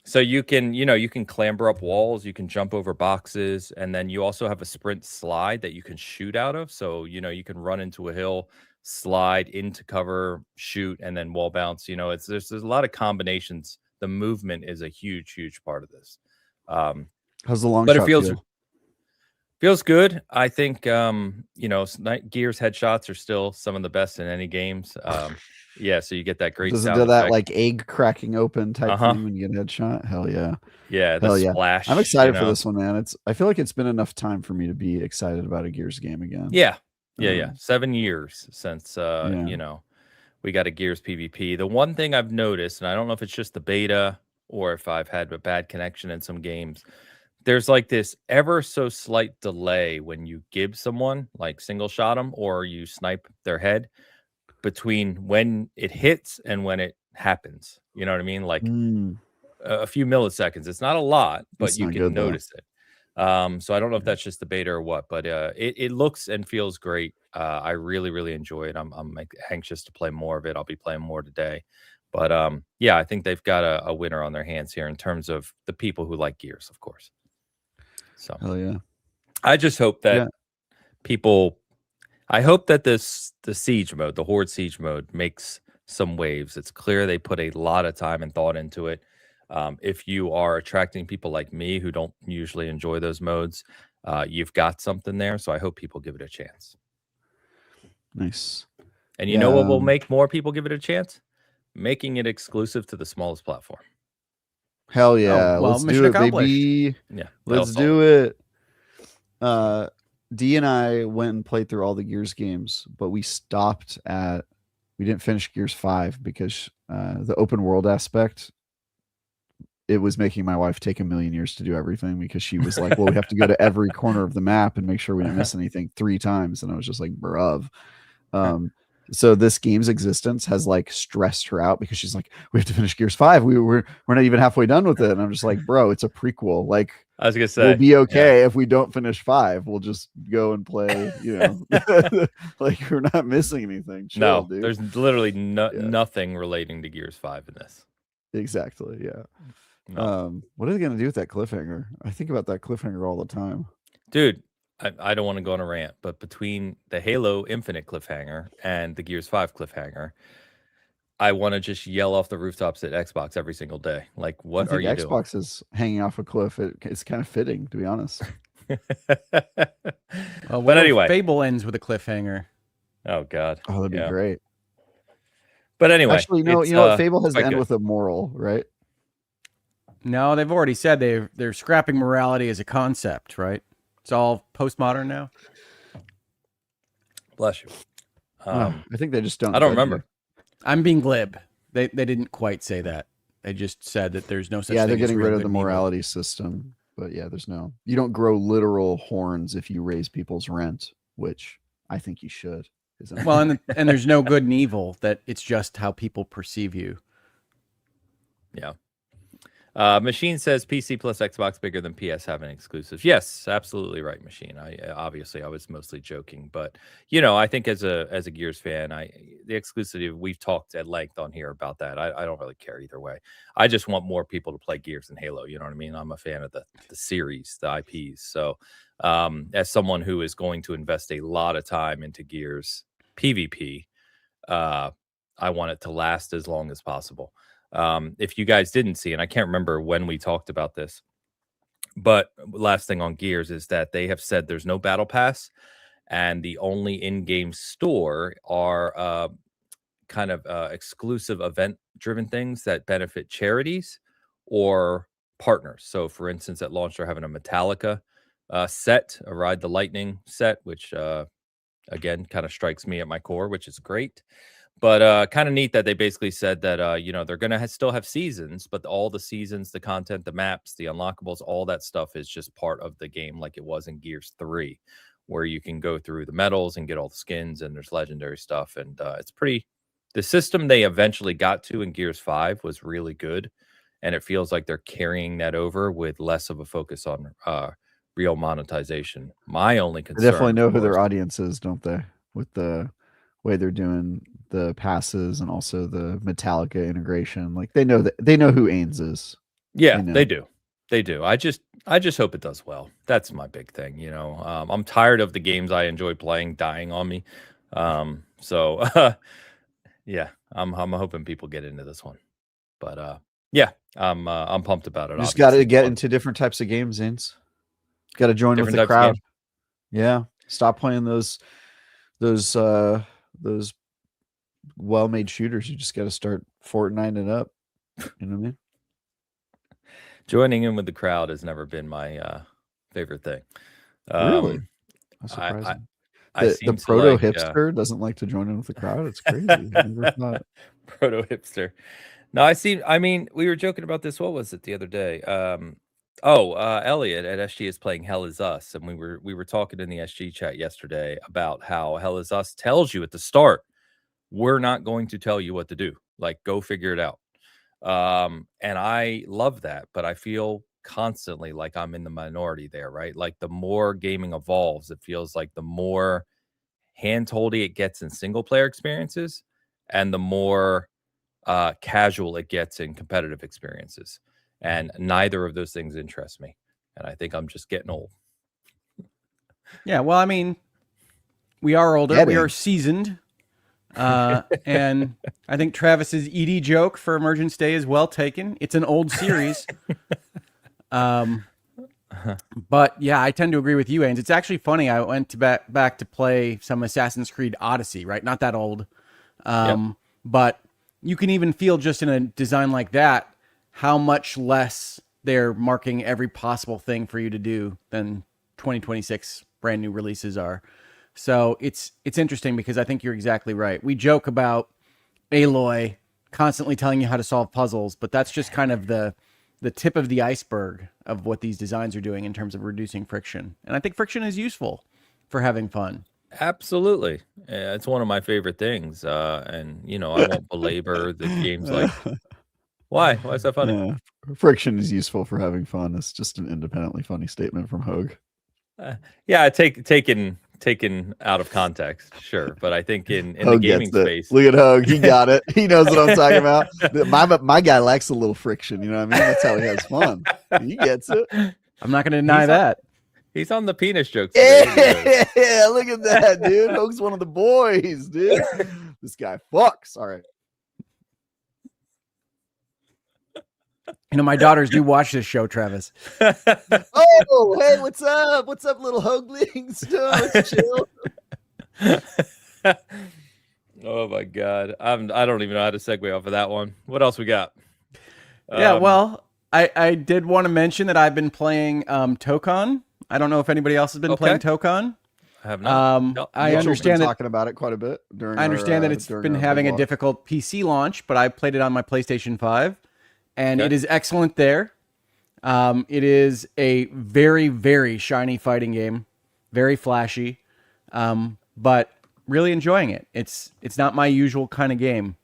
So you can clamber up walls, you can jump over boxes, and then you also have a sprint slide that you can shoot out of. So you can run into a hill, slide into cover, shoot, and then wall bounce. There's a lot of combinations. The movement is a huge part of this. How's the long shot feel? Feels good. I think Gears headshots are still some of the best in any games. Yeah, so you get that great sound effect. That like egg cracking open type thing when you get a headshot. Hell yeah. Yeah, the splash. I'm excited for this one, man. I feel like it's been enough time for me to be excited about a Gears game again. Yeah. 7 years since we got a Gears PvP. The one thing I've noticed, and I don't know if it's just the beta or if I've had a bad connection in some games, there's like this ever so slight delay when you give someone, like single shot them or you snipe their head, between when it hits and when it happens. You know what I mean? Like a few milliseconds. It's not a lot, but you can notice it. So I don't know if that's just the beta or what, but it looks and feels great. I really enjoy it. I'm anxious to play more of it. I'll be playing more today. But I think they've got a winner on their hands here in terms of the people who like Gears, of course. So hell yeah. I just hope that I hope that the siege mode, the Horde siege mode, makes some waves. It's clear they put a lot of time and thought into it. If you are attracting people like me who don't usually enjoy those modes, you've got something there. So I hope people give it a chance. Nice. And you know what will make more people give it a chance? Making it exclusive to the smallest platform. Hell yeah. Oh, well, let's mission do it, accomplished. baby. Yeah. Let's do it. D and I went and played through all the Gears games, but we didn't finish Gears 5 because the open world aspect, it was making my wife take a million years to do everything because she was like, well, we have to go to every corner of the map and make sure we didn't miss anything 3 times. And I was just like, bruv. So this game's existence has like stressed her out because she's like, we have to finish Gears 5. We're not even halfway done with it. And I'm just like, bro, it's a prequel. Like, I was gonna say we'll be okay if we don't finish 5. We'll just go and play, like we're not missing anything. Chill, dude. There's literally nothing relating to Gears 5 in this. Exactly. Yeah. No. What are they gonna do with that cliffhanger? I think about that cliffhanger all the time. Dude, I don't want to go on a rant, but between the Halo Infinite cliffhanger and the Gears 5 cliffhanger, I want to just yell off the rooftops at Xbox every single day. Like, what are you doing? Xbox is hanging off a cliff. It's kind of fitting, to be honest. But anyway, Fable ends with a cliffhanger. Oh God. Oh, that'd be great. But anyway, actually, no. You know what? Fable has to end with a moral, right? No, they've already said they're scrapping morality as a concept, right? It's all postmodern now. Bless you. I think they just don't. I don't remember. I'm being glib. They didn't quite say that. They just said that there's no such thing. Yeah, they're getting rid of the morality system. But yeah, you don't grow literal horns if you raise people's rent, which I think you should. Well, and there's no good and evil. That it's just how people perceive you. Yeah. Machine says PC plus Xbox bigger than PS having exclusives. Yes, absolutely right, Machine. I was mostly joking, but I think as a Gears fan, the exclusivity, we've talked at length on here about that. I don't really care either way. I just want more people to play Gears and Halo. You know what I mean? I'm a fan of the series, the IPs. So as someone who is going to invest a lot of time into Gears PvP, I want it to last as long as possible. If you guys didn't see, and I can't remember when we talked about this, but last thing on Gears is that they have said there's no battle pass, and the only in-game store are kind of exclusive event-driven things that benefit charities or partners. So, for instance, at launch, they're having a Metallica set, a Ride the Lightning set, which again kind of strikes me at my core, which is great. But kind of neat that they basically said that, they're going to still have seasons, but all the seasons, the content, the maps, the unlockables, all that stuff is just part of the game like it was in Gears 3, where you can go through the medals and get all the skins and there's legendary stuff. And it's pretty – the system they eventually got to in Gears 5 was really good, and it feels like they're carrying that over with less of a focus on real monetization. My only concern – they definitely know who their audience is, don't they, with the – way they're doing the passes and also the Metallica integration. Like they know who Ains is. Yeah, they do. I just hope it does well. That's my big thing. I'm tired of the games I enjoy playing dying on me. So yeah, I'm hoping people get into this one. But yeah, I'm pumped about it. You just got to get into different types of games, Ains. Got to join with the crowd. Yeah, stop playing those well-made shooters. You just got to start Fortnite it up. You know what I mean? Joining in with the crowd has never been my favorite thing. Really? That's surprising. The proto hipster doesn't like to join in with the crowd. It's crazy. Proto hipster. No, I mean, we were joking about this. What was it the other day? Elliot at SG is playing Hell Is Us, and we were talking in the SG chat yesterday about how Hell Is Us tells you at the start, we're not going to tell you what to do. Like, go figure it out. And I love that, but I feel constantly like I'm in the minority there, right? Like the more gaming evolves, it feels like the more hand-holdy it gets in single player experiences and the more casual it gets in competitive experiences. And neither of those things interest me. And I think I'm just getting old. Yeah, well, I mean, we are older. We are seasoned. And I think Travis's ED joke for Emergence Day is well taken. It's an old series. But yeah, I tend to agree with you, Ains. It's actually funny. I went to back to play some Assassin's Creed Odyssey, right? Not that old. But you can even feel just in a design like that how much less they're marking every possible thing for you to do than 2026 brand new releases are. So it's interesting because I think you're exactly right. We joke about Aloy constantly telling you how to solve puzzles, but that's just kind of the tip of the iceberg of what these designs are doing in terms of reducing friction. And I think friction is useful for having fun. Absolutely. Yeah, it's one of my favorite things. And I won't belabor the games like why? Why is that funny? Friction is useful for having fun. It's just an independently funny statement from Hogue. Yeah, taken out of context, sure. But I think in the gaming space. Look at Hogue. He got it. He knows what I'm talking about. My guy likes a little friction. You know what I mean? That's how he has fun. He gets it. I'm not going to deny that. He's on the penis jokes. Yeah, look at that, dude. Hogue's one of the boys, dude. This guy fucks. All right. My daughters do watch this show, Travis. Oh, hey, what's up? What's up, little Hoaglings? Let's chill. Oh my god, I don't even know how to segue off of that one. What else we got? Yeah, well, I did want to mention that I've been playing Tokon. I don't know if anybody else has been playing Tokon. I have not. No. I understand that talking about it quite a bit during. I understand that it's been having a difficult PC launch, but I played it on my PlayStation 5. And it is excellent there. It is a very, very shiny fighting game, very flashy, but really enjoying it. It's not my usual kind of game.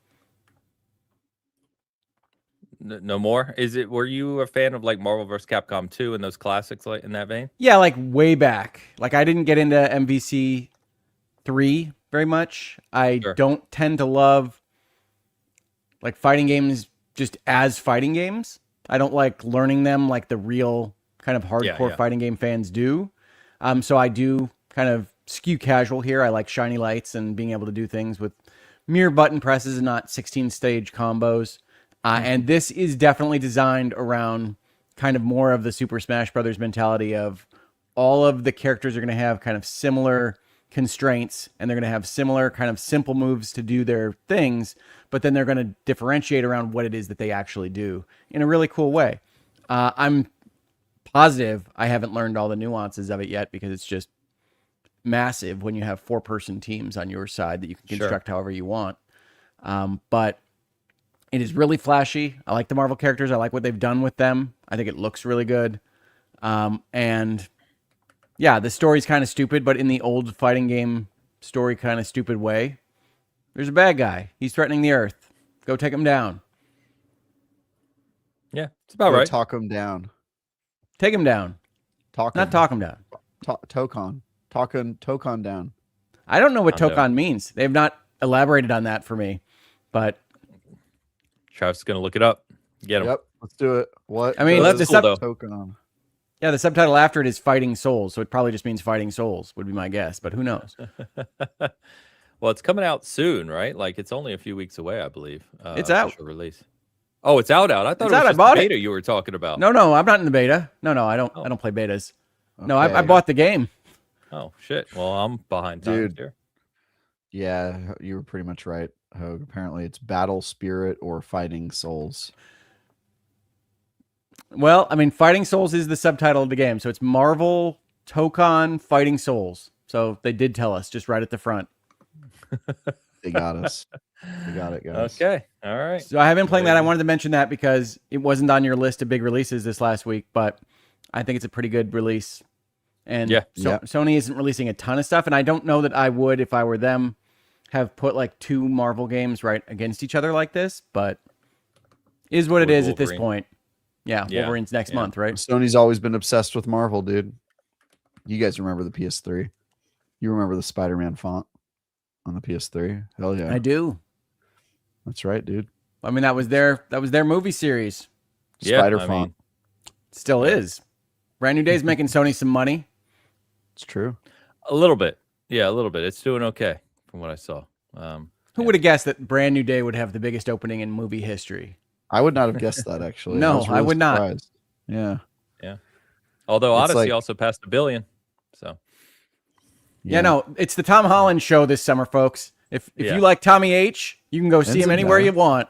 No more? Were you a fan of like Marvel vs. Capcom 2 and those classics like in that vein? Yeah, like way back. Like I didn't get into MVC 3 very much. I don't tend to love like fighting games just as fighting games. I don't like learning them like the real kind of hardcore fighting game fans do. So I do kind of skew casual here. I like shiny lights and being able to do things with mere button presses and not 16 stage combos. And this is definitely designed around kind of more of the Super Smash Brothers mentality of all of the characters are going to have kind of similar constraints and they're going to have similar kind of simple moves to do their things, but then they're going to differentiate around what it is that they actually do in a really cool way. I'm positive I haven't learned all the nuances of it yet because it's just massive when you have 4-person teams on your side that you can construct however you want. But it is really flashy. I like the Marvel characters. I like what they've done with them. I think it looks really good. And yeah, the story's kind of stupid, but in the old fighting game story kind of stupid way. There's a bad guy. He's threatening the Earth. Go take him down. Yeah, it's about right. Talk him down. Take him down. Not talk him down. Tokon. Tokon down. I don't know what Tokon means. They've not elaborated on that for me, but Travis is going to look it up. Get him. Yep, let's do it. What? I mean, Tokon. Yeah, the subtitle after it is Fighting Souls, so it probably just means Fighting Souls, would be my guess, but who knows? Well, it's coming out soon, right? Like it's only a few weeks away, I believe. It's out. Release. Oh, it's out. I thought it was just the beta you were talking about. No, I'm not in the beta. No, I don't. I don't play betas. Okay. No, I bought the game. Oh shit! Well, I'm behind times here. Yeah, you were pretty much right, Hogue. Apparently, it's Battle Spirit or Fighting Souls. Well, I mean, Fighting Souls is the subtitle of the game, so it's Marvel Tokon Fighting Souls. So they did tell us just right at the front. They got us. We got it, guys. Okay, all right. So I have been playing that. I wanted to mention that because it wasn't on your list of big releases this last week, but I think it's a pretty good release. And Sony isn't releasing a ton of stuff, and I don't know that I would, if I were them, have put like 2 Marvel games right against each other like this, but is what it is at this point. Yeah, Wolverine's next month, right? Sony's always been obsessed with Marvel, dude. You guys remember the PS3? You remember the Spider-Man font on the PS3? Hell yeah. I do. That's right, dude. I mean, that was their movie series. Spider font. Still is. Brand New Day's making Sony some money. It's true. A little bit. Yeah, a little bit. It's doing okay from what I saw. Who would have guessed that Brand New Day would have the biggest opening in movie history? I would not have guessed that, actually. No, I was really would surprised. not. Yeah. Yeah. Although It's Odyssey like- also passed $1 billion. So Yeah, no, it's the Tom Holland show this summer, folks. If you like Tommy H, you can go see him anywhere you want.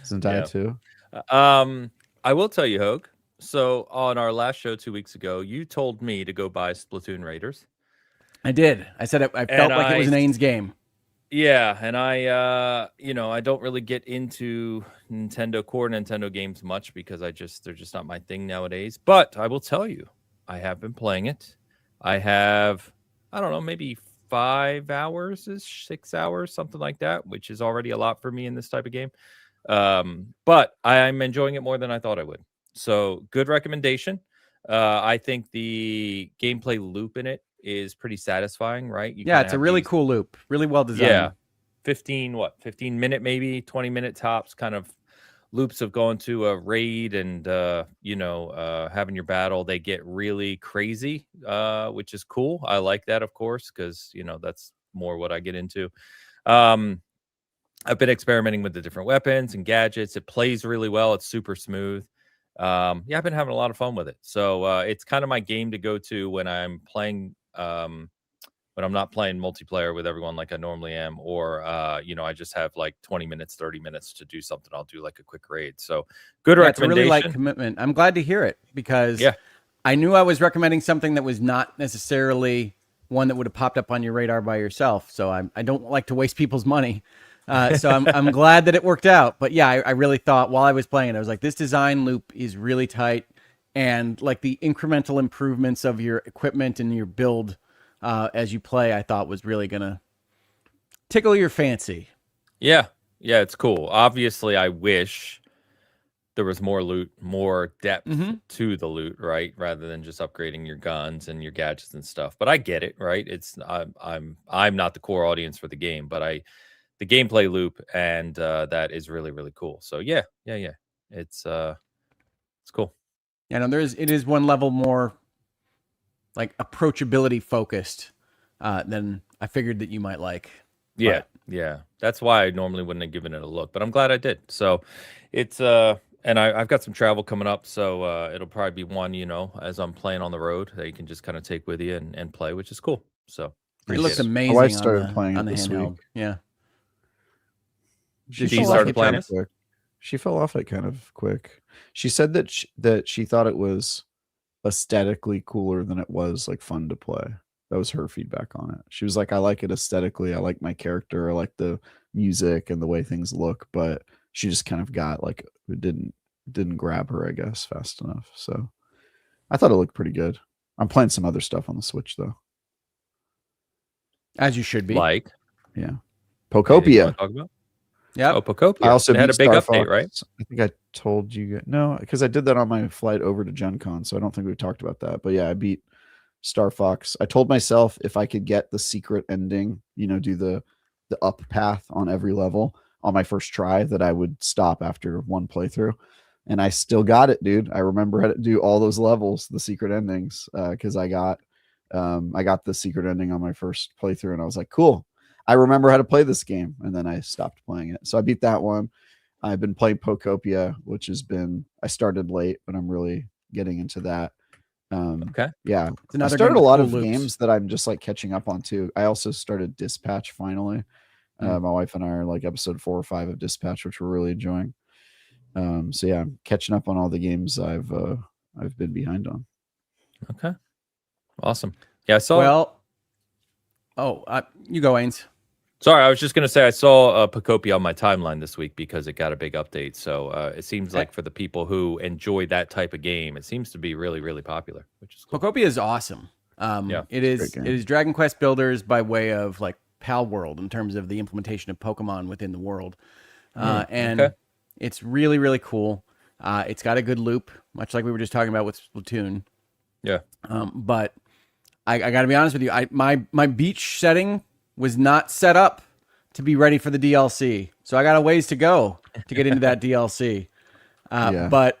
Zendaya too. I will tell you, Hogue. So on our last show 2 weeks ago, you told me to go buy Splatoon Raiders. I did. I said I felt like it was an Ains game. Yeah, and I I don't really get into core Nintendo games much because they're just not my thing nowadays. But I will tell you, I have been playing it. I have, I don't know, maybe 5 hours, 6 hours, something like that, which is already a lot for me in this type of game. But I'm enjoying it more than I thought I would. So good recommendation. I think the gameplay loop in it is pretty satisfying, right? It's a really cool loop, really well designed. Yeah, 15 minute, maybe 20 minute tops kind of loops of going to a raid and having your battle. They get really crazy, which is cool. I like that, of course, because that's more what I get into. I've been experimenting with the different weapons and gadgets. It plays really well. It's super smooth. I've been having a lot of fun with it. So it's kind of my game to go to when I'm playing, when I'm not playing multiplayer with everyone like I normally am, or I just have like 20 minutes, 30 minutes to do something. I'll do like a quick raid. So good recommendation. It's a really light commitment. I'm glad to hear it because I knew I was recommending something that was not necessarily one that would have popped up on your radar by yourself. So I don't like to waste people's money. So I'm glad that it worked out. But yeah, I really thought while I was playing it, I was like, this design loop is really tight. And like the incremental improvements of your equipment and your build as you play, I thought was really going to tickle your fancy. Yeah, it's cool. Obviously, I wish there was more loot, more depth to the loot, right? Rather than just upgrading your guns and your gadgets and stuff. But I get it, right? I'm not the core audience for the game, but the gameplay loop and that is really, really cool. So yeah. It's cool. Yeah, no, it is one level more like approachability focused than I figured that you might like. Yeah. That's why I normally wouldn't have given it a look, but I'm glad I did. So it's and I've got some travel coming up, so it'll probably be one, as I'm playing on the road that you can just kind of take with you and play, which is cool. So it looks amazing. My wife started playing on the handheld. Week. Yeah. She started playing it quick. She fell off it kind of quick. She said that she thought it was aesthetically cooler than it was like fun to play. That was her feedback on it. She was like, I like it aesthetically. I like my character. I like the music and the way things look, but she just kind of got like, it didn't grab her, I guess, fast enough. So I thought it looked pretty good. I'm playing some other stuff on the Switch though. As you should be. Like, Pokopia. Yeah. Oh, Pokopia. I also had a big Star update, Fox. right? I think I told you. No, because I did that on my flight over to Gen Con, so I don't think we talked about that. But yeah, I beat Star Fox. I told myself if I could get the secret ending, do the up path on every level on my first try, that I would stop after one playthrough. And I still got it, dude. I remember how to do all those levels, the secret endings, because I got the secret ending on my first playthrough, and I was like, cool. I remember how to play this game, and then I stopped playing it. So I beat that one. I've been playing Pokopia, which I started late, but I'm really getting into that. Okay. Yeah. I started a lot of games that I'm just like catching up on too. I also started Dispatch finally. My wife and I are like episode 4 or 5 of Dispatch, which we're really enjoying. So yeah, I'm catching up on all the games I've been behind on. Okay. Awesome. Yeah, I saw. You go, Ains. Sorry, I was just going to say I saw Pokopia on my timeline this week because it got a big update. So it seems like for the people who enjoy that type of game, it seems to be really, really popular, which is cool. Pokopia is awesome. It is Dragon Quest Builders by way of like Pal World in terms of the implementation of Pokemon within the world. It's really, really cool. It's got a good loop, much like we were just talking about with Splatoon. Yeah. But I got to be honest with you. My beach setting was not set up to be ready for the DLC. So I got a ways to go to get into that DLC. But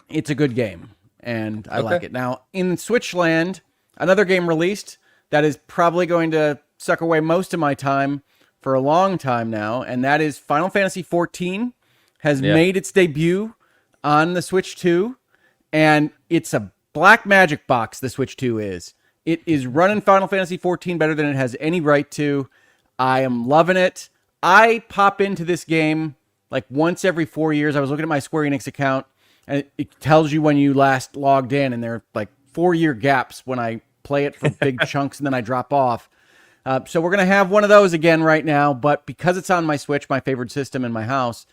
it's a good game, and I like it. Now, in Switchland, another game released that is probably going to suck away most of my time for a long time now, and that is Final Fantasy XIV has made its debut on the Switch 2, and it's a black magic box, the Switch 2 is. It is running Final Fantasy XIV better than it has any right to. I am loving it. I pop into this game like once every 4 years. I was looking at my Square Enix account, and it tells you when you last logged in, and there are like 4-year gaps when I play it for big chunks and then I drop off. So we're going to have one of those again right now, but because it's on my Switch, my favorite system in my house,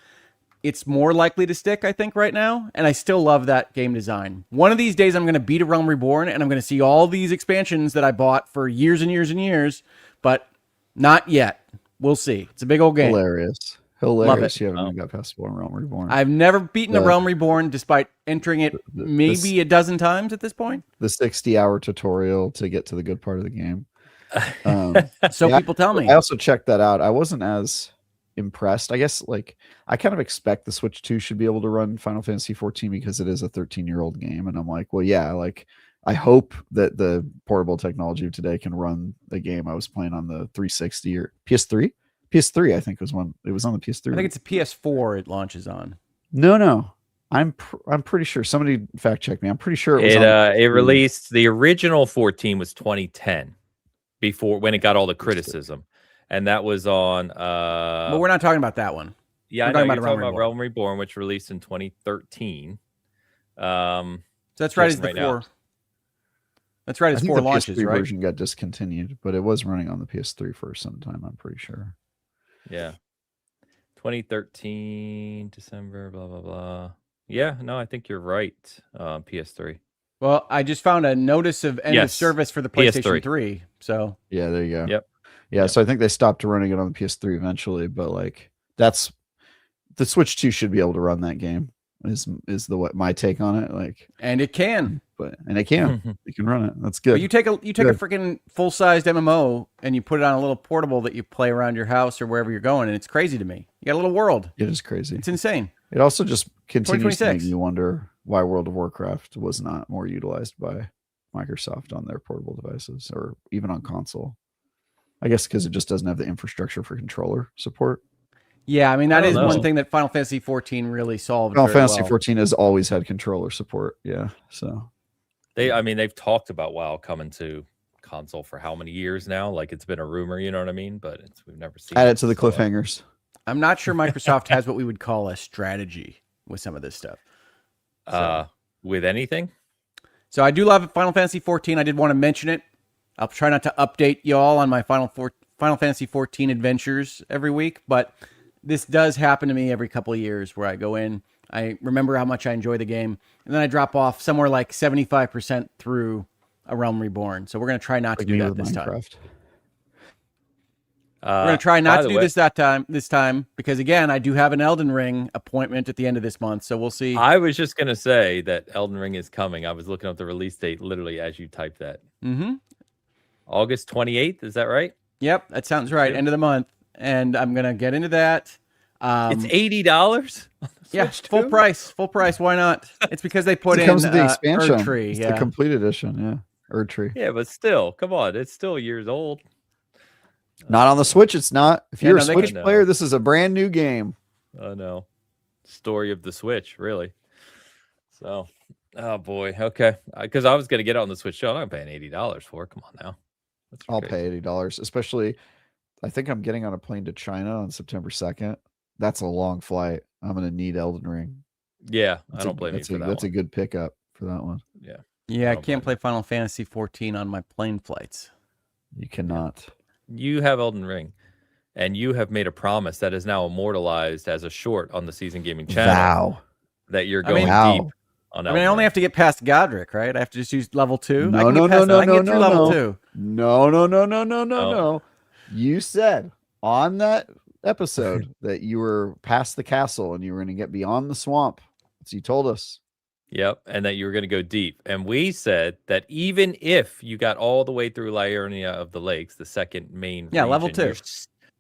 it's more likely to stick, I think, right now, and I still love that game design. One of these days, I'm going to beat A Realm Reborn, and I'm going to see all these expansions that I bought for years and years and years, but not yet. We'll see. It's a big old game. Hilarious. You haven't even got past Realm Reborn. I've never beaten A Realm Reborn, despite entering it maybe a dozen times at this point. The 60-hour tutorial to get to the good part of the game. People tell me. I also checked that out. I wasn't as impressed. I guess like I kind of expect the Switch 2 should be able to run Final Fantasy 14 because it is a 13-year-old game, and I'm like, well, yeah, like I hope that the portable technology of today can run the game I was playing on the 360 or PS3. PS3, I think was one. It was on the PS3. I think it's a PS4 it launches on. No. I'm pretty sure. Somebody fact check me. I'm pretty sure it released. The original 14 was 2010, before when it got all the criticism, and that was on. But we're not talking about that one. Yeah, I know you're talking about Realm Reborn, which released in 2013. So that's right as the four. That's right as 4 launches, PS3 right? Version got discontinued, but it was running on the PS3 for some time. I'm pretty sure. Yeah, 2013 December, blah blah blah. Yeah, no, I think you're right. PS3. Well, I just found a notice of end of service for the PlayStation 3. So yeah, there you go. Yep. So I think they stopped running it on the PS3 eventually, but like that's the Switch 2 should be able to run that game. Is my take on it? Like, and it can, it can run it. That's good. But you take a freaking full sized MMO and you put it on a little portable that you play around your house or wherever you're going, and it's crazy to me. You got a little world. It is crazy. It's insane. It also just continues to make you wonder why World of Warcraft was not more utilized by Microsoft on their portable devices or even on console. I guess because it just doesn't have the infrastructure for controller support. Yeah, I mean, that is one thing that Final Fantasy XIV really solved. Final Fantasy XIV has always had controller support. Yeah, so they've talked about WoW coming to console for how many years now? Like it's been a rumor, you know what I mean? But we've never seen. Add it to the cliffhangers. I'm not sure Microsoft has what we would call a strategy with some of this stuff. With anything. So I do love Final Fantasy XIV. I did want to mention it. I'll try not to update y'all on my Final Fantasy XIV adventures every week, but this does happen to me every couple of years where I go in, I remember how much I enjoy the game, and then I drop off somewhere like 75% through A Realm Reborn. So we're going to try not to do that this time. We're going to try not to do this time, because again, I do have an Elden Ring appointment at the end of this month, so we'll see. I was just going to say that Elden Ring is coming. I was looking up the release date literally as you typed that. Mm-hmm. August 28th, is that right? Yep, that sounds right. End of the month. And I'm going to get into that. It's $80? Yeah, full price. Why not? It's because they put in comes with the expansion. Erdtree. It's the complete edition, yeah. Erdtree. Yeah, but still, come on. It's still years old. Not on the Switch, it's not. If you're a Switch player, this is a brand new game. Oh, no. Story of the Switch, really. So, oh, boy. Okay. Because I was going to get it on the Switch. I'm not paying $80 for it. Come on now. I'll pay $80, especially... I think I'm getting on a plane to China on September 2nd. That's a long flight. I'm going to need Elden Ring. Yeah, I don't blame you for that. That's a good pickup for that one. Yeah. Yeah, I can't play Final Fantasy 14 on my plane flights. You cannot. You have Elden Ring, and you have made a promise that is now immortalized as a short on the Season Gaming channel. Wow. That you're going deep on Elden I only have to get past Godric, right? I have to just use level 2? No. Level 2. No. You said on that episode that you were past the castle and you were going to get beyond the swamp. So you told us. Yep, and that you were going to go deep. And we said that even if you got all the way through Liurnia of the Lakes, the second main region, level 2,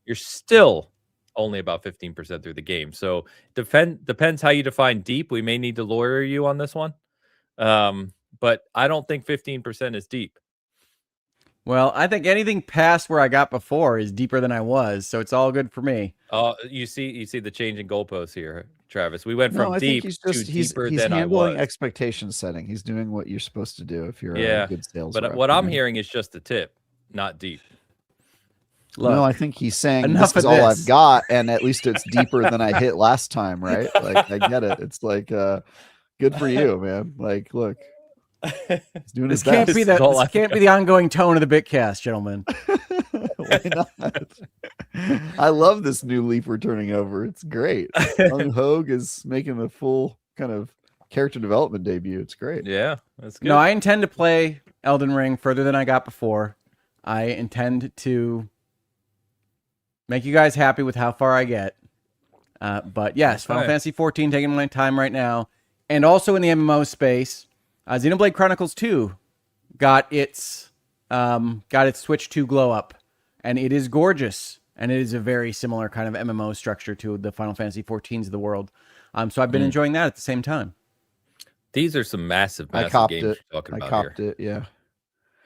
you're still only about 15% through the game. So depends how you define deep. We may need to lawyer you on this one. But I don't think 15% is deep. Well, I think anything past where I got before is deeper than I was, so it's all good for me. Oh, you see the change in goalposts here, Travis. We went No, from I think deep he's to just deeper he's than I handling was. expectation setting. He's doing what you're supposed to do if you're a Yeah, good sales but rep. what You I'm know? hearing is just the tip, not deep. No, I Look, think he's saying this enough is of all I've this. got, and at least it's deeper than I hit last time, right? Like I get it. It's like good for you, man. Like, look, he's doing his This can't be best. This is all this I've can't got. be the ongoing tone of the Bitcast, gentlemen. Why not? I love this new leaf we're turning over. It's great. Young Hogue is making a full kind of character development debut. It's great. Yeah, that's good. No, I intend to play Elden Ring further than I got before. I intend to make you guys happy with how far I get. But yes, Final Okay. Fantasy 14 taking my time right now. And also in the MMO space, Xenoblade Chronicles 2 got its Switch 2 glow up. And it is gorgeous. And it is a very similar kind of MMO structure to the Final Fantasy 14s of the world. So I've been enjoying that at the same time. These are some massive I copped games it. you're talking I about copped here. it. Yeah.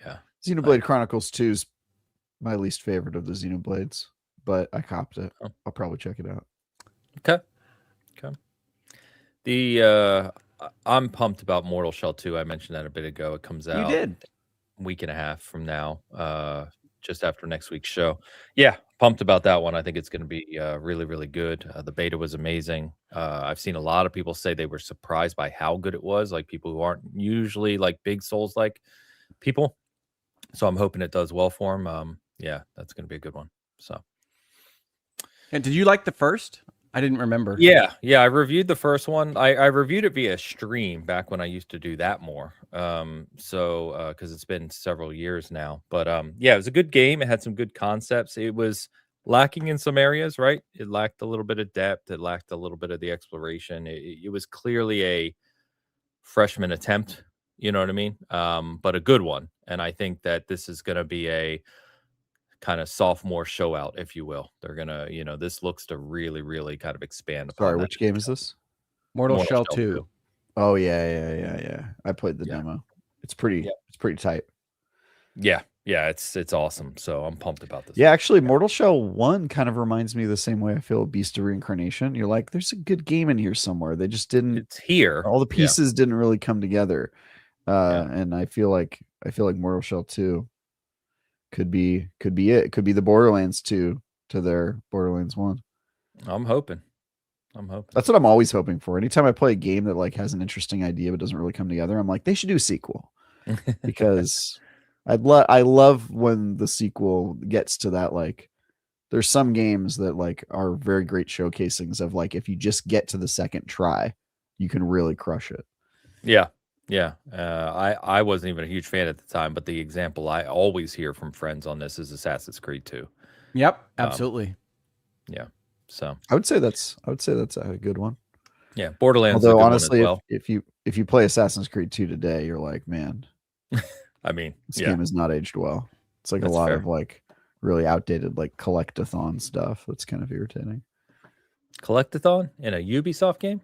Yeah. Xenoblade Chronicles 2 is my least favorite of the Xenoblades, but I copped it. Oh. I'll probably check it out. Okay. The I'm pumped about Mortal Shell 2. I mentioned that a bit ago. It comes out You did. a week and a half from now, just after next week's show. Yeah, pumped about that one. I think it's going to be really, really good. The beta was amazing. I've seen a lot of people say they were surprised by how good it was, like people who aren't usually like big Souls like people. So I'm hoping it does well for them. Yeah, that's going to be a good one. So. And did you like the first? I didn't remember. Yeah, I reviewed the first one. I reviewed it via stream back when I used to do that more. So because it's been several years now. But yeah, it was a good game. It had some good concepts. It was lacking in some areas, right? It lacked a little bit of depth. It lacked a little bit of the exploration. It was clearly a freshman attempt, you know what I mean? But a good one. And I think that this is going to be a kind of sophomore show out, if you will. They're gonna, this looks to really, really kind of expand upon Sorry, that. which game is this? Mortal Shell 2. Oh yeah. I played the demo. It's pretty tight. Yeah, it's awesome. So I'm pumped about this. Yeah, actually, Mortal Shell 1 kind of reminds me the same way I feel Beast of Reincarnation. You're like, there's a good game in here somewhere. They just didn't. It's here. All the pieces didn't really come together. And I feel like Mortal Shell 2 could be it. It could be the Borderlands 2 to their Borderlands 1. I'm hoping. That's what I'm always hoping for. Anytime I play a game that like has an interesting idea but doesn't really come together, I'm like, they should do a sequel. Because I love when the sequel gets to that, like there's some games that like are very great showcasings of like if you just get to the second try, you can really crush it. Yeah. I wasn't even a huge fan at the time, but the example I always hear from friends on this is Assassin's Creed 2. Yep, absolutely. Yeah. So I would say that's a good one. Yeah, Borderlands. Although is a good honestly, one as well. if you play Assassin's Creed 2 today, you're like, man, I mean, this game has not aged well. It's like That's a lot fair. of like really outdated like collectathon stuff. That's kind of irritating. Collectathon in a Ubisoft game?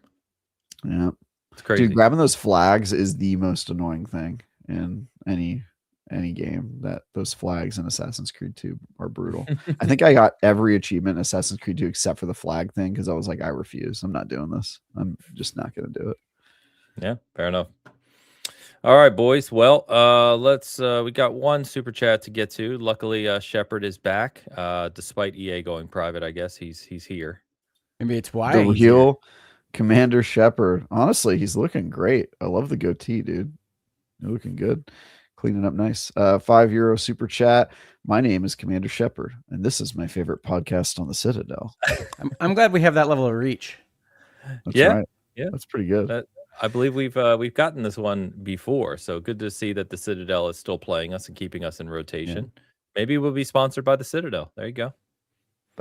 Yeah. It's crazy. Dude, grabbing those flags is the most annoying thing in any game. That those flags in Assassin's Creed 2 are brutal. I think I got every achievement in Assassin's Creed 2 except for the flag thing because I was like, I refuse. I'm not doing this. I'm just not going to do it. Yeah, fair enough. All right, boys. Well, let's we got one super chat to get to. Luckily, Shepard is back. Despite EA going private, I guess he's here. Maybe it's why The he's here. real Commander Shepard. Honestly, he's looking great. I love the goatee, dude. You're looking good. Cleaning up nice. €5 super chat. My name is Commander Shepard, and this is my favorite podcast on the Citadel. I'm glad we have that level of reach. That's Yeah, right. yeah. That's pretty good. I believe we've gotten this one before, so good to see that the Citadel is still playing us and keeping us in rotation. Yeah. Maybe we'll be sponsored by the Citadel. There you go.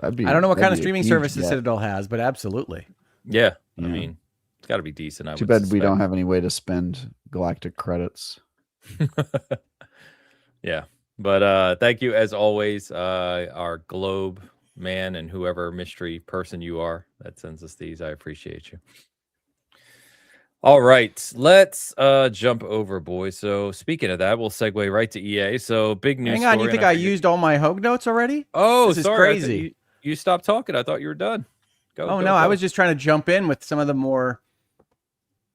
I don't know what kind of streaming service the Citadel has, but absolutely. Yeah. I mean, it's got to be decent. Too bad we don't have any way to spend galactic credits. Yeah. But thank you as always, our globe man and whoever mystery person you are that sends us these. I appreciate you. All right, let's jump over, boys. So speaking of that, we'll segue right to EA. So big news Hang on, you story, and think I I figured. used all my Hogue notes already? Oh, This is sorry, I thought crazy. you stopped talking. I thought you were done. Go, Oh go, no, I go. was just trying to jump in with some of the more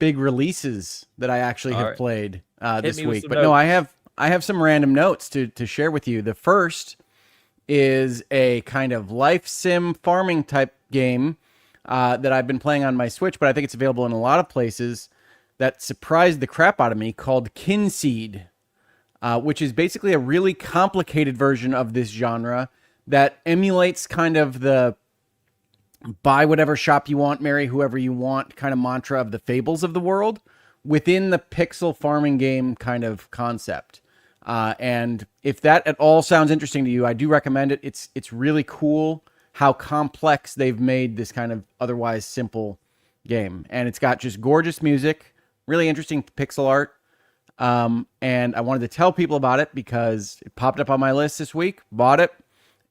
big releases that I actually All have right, played hit this me with week. some But no, notes. I have some random notes to share with you. The first is a kind of life sim farming type game that I've been playing on my Switch, but I think it's available in a lot of places. That surprised the crap out of me, called Kinseed, which is basically a really complicated version of this genre that emulates kind of the buy whatever shop you want, marry whoever you want kind of mantra of the Fables of the world within the pixel farming game kind of concept. And if that at all sounds interesting to you, I do recommend it. It's really cool how complex they've made this kind of otherwise simple game, and it's got just gorgeous music, really interesting pixel art. And I wanted to tell people about it because it popped up on my list this week. Bought it,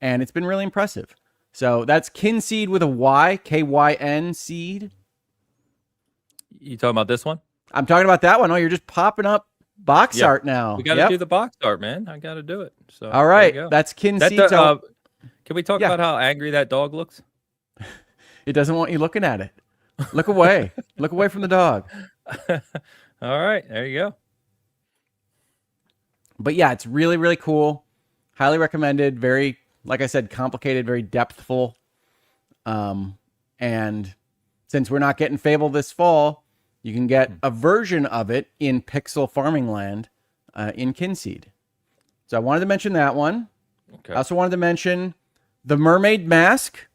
and it's been really impressive. So that's Kinseed with a Y, Kyn seed. You talking about this one? I'm talking about that one. Oh, you're just popping up box Yeah, art we now. got to do Yep. the box art, man. I got to do it. So All there you right. go. That's That Kinseed. So can we talk yeah, about how angry that dog looks? it doesn't want you looking at it. Look away. Look away from the dog. All right, there you go. But yeah, it's really, really cool. Highly recommended. Very, like I said, complicated, very depthful. And since we're not getting Fable this fall, you can get a version of it in Pixel Farming Land in Kinseed. So I wanted to mention that one. Okay. I also wanted to mention The Mermaid Mask.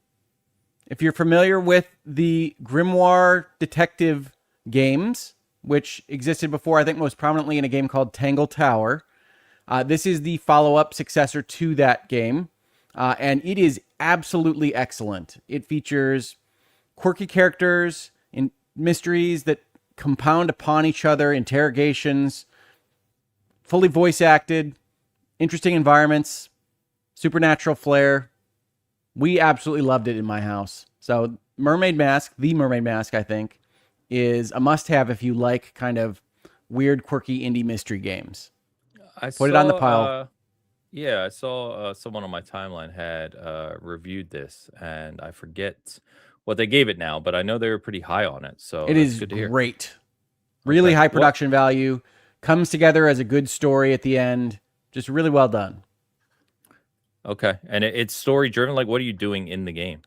If you're familiar with the Grimoire detective games, which existed before, I think most prominently in a game called Tangle Tower, this is the follow-up successor to that game, and it is absolutely excellent. It features quirky characters and mysteries that compound upon each other, interrogations, fully voice acted, interesting environments, supernatural flair. We absolutely loved it in my house. So Mermaid Mask, the Mermaid Mask, I think, is a must-have if you like kind of weird, quirky indie mystery games. I Put it on the saw, pile. yeah, I saw someone on my timeline had reviewed this, and I forget what they gave it now, but I know they were pretty high on it. So It that's is good to hear. great. Really Okay. high What? production value. Comes together as a good story at the end. Just really well done. Okay, and it's story driven. Like, what are you doing in the game?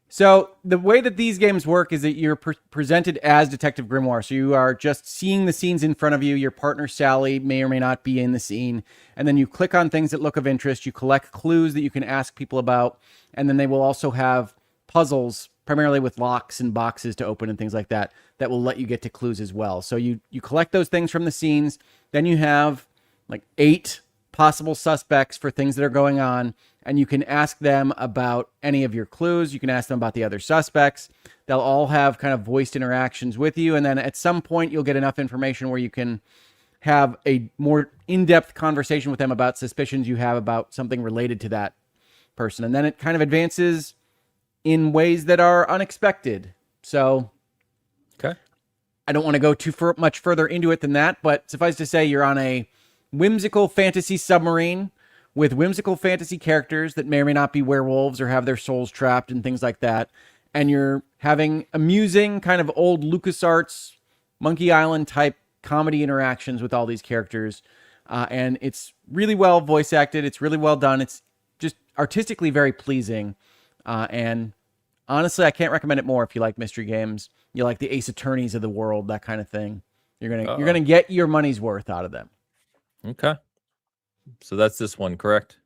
So the way that these games work is that you're presented as Detective Grimoire. So you are just seeing the scenes in front of you. Your partner, Sally, may or may not be in the scene. And then you click on things that look of interest. You collect clues that you can ask people about. And then they will also have puzzles, primarily with locks and boxes to open and things like that, that will let you get to clues as well. So you collect those things from the scenes. Then you have like 8 possible suspects for things that are going on, and you can ask them about any of your clues. You can ask them about the other suspects. They'll all have kind of voiced interactions with you, and then at some point you'll get enough information where you can have a more in-depth conversation with them about suspicions you have about something related to that person, and then it kind of advances in ways that are unexpected. So Okay. I don't want to go too much further into it than that, but suffice to say, you're on a whimsical fantasy submarine with whimsical fantasy characters that may or may not be werewolves or have their souls trapped and things like that. And you're having amusing kind of old LucasArts, Monkey Island type comedy interactions with all these characters. And it's really well voice acted. It's really well done. It's just artistically very pleasing. And honestly, I can't recommend it more if you like mystery games. You like the Ace Attorneys of the world, that kind of thing. You're gonna get your money's worth out of them. Okay. So that's this one, correct?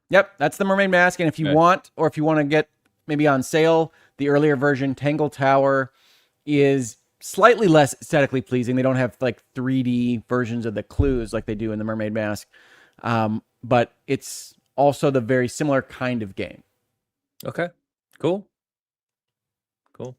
Yep, that's the Mermaid Mask. And if you want, or if you want to get maybe on sale, the earlier version, Tangle Tower, is slightly less aesthetically pleasing. They don't have like 3D versions of the clues like they do in the Mermaid Mask. But it's also the very similar kind of game. Okay. Cool. Cool.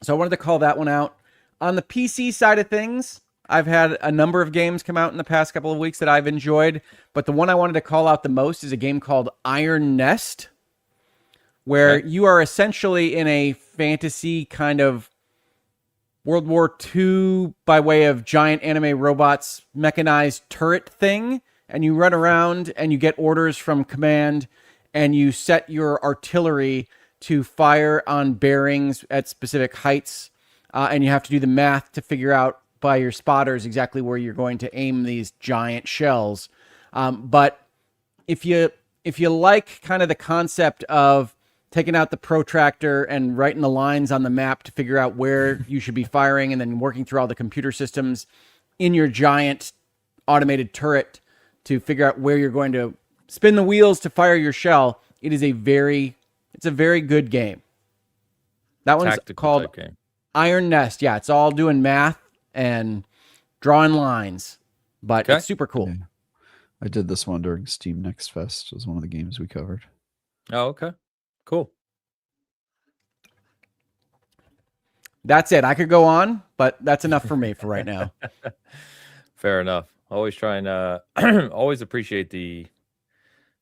So I wanted to call that one out. On the PC side of things, I've had a number of games come out in the past couple of weeks that I've enjoyed, but the one I wanted to call out the most is a game called Iron Nest, where you are essentially in a fantasy kind of World War II by way of giant anime robots, mechanized turret thing, and you run around and you get orders from command, and you set your artillery to fire on bearings at specific heights, and you have to do the math to figure out by your spotters exactly where you're going to aim these giant shells. But if you like kind of the concept of taking out the protractor and writing the lines on the map to figure out where you should be firing, and then working through all the computer systems in your giant automated turret to figure out where you're going to spin the wheels to fire your shell, it's a very good game. That one's called Iron Nest. Yeah, it's all doing math and drawing lines, but it's super cool. Yeah. I did this one during Steam Next Fest. It was one of the games we covered. Oh, okay. Cool. That's it. I could go on, but that's enough for me for right now. Fair enough. Always trying to always appreciate the,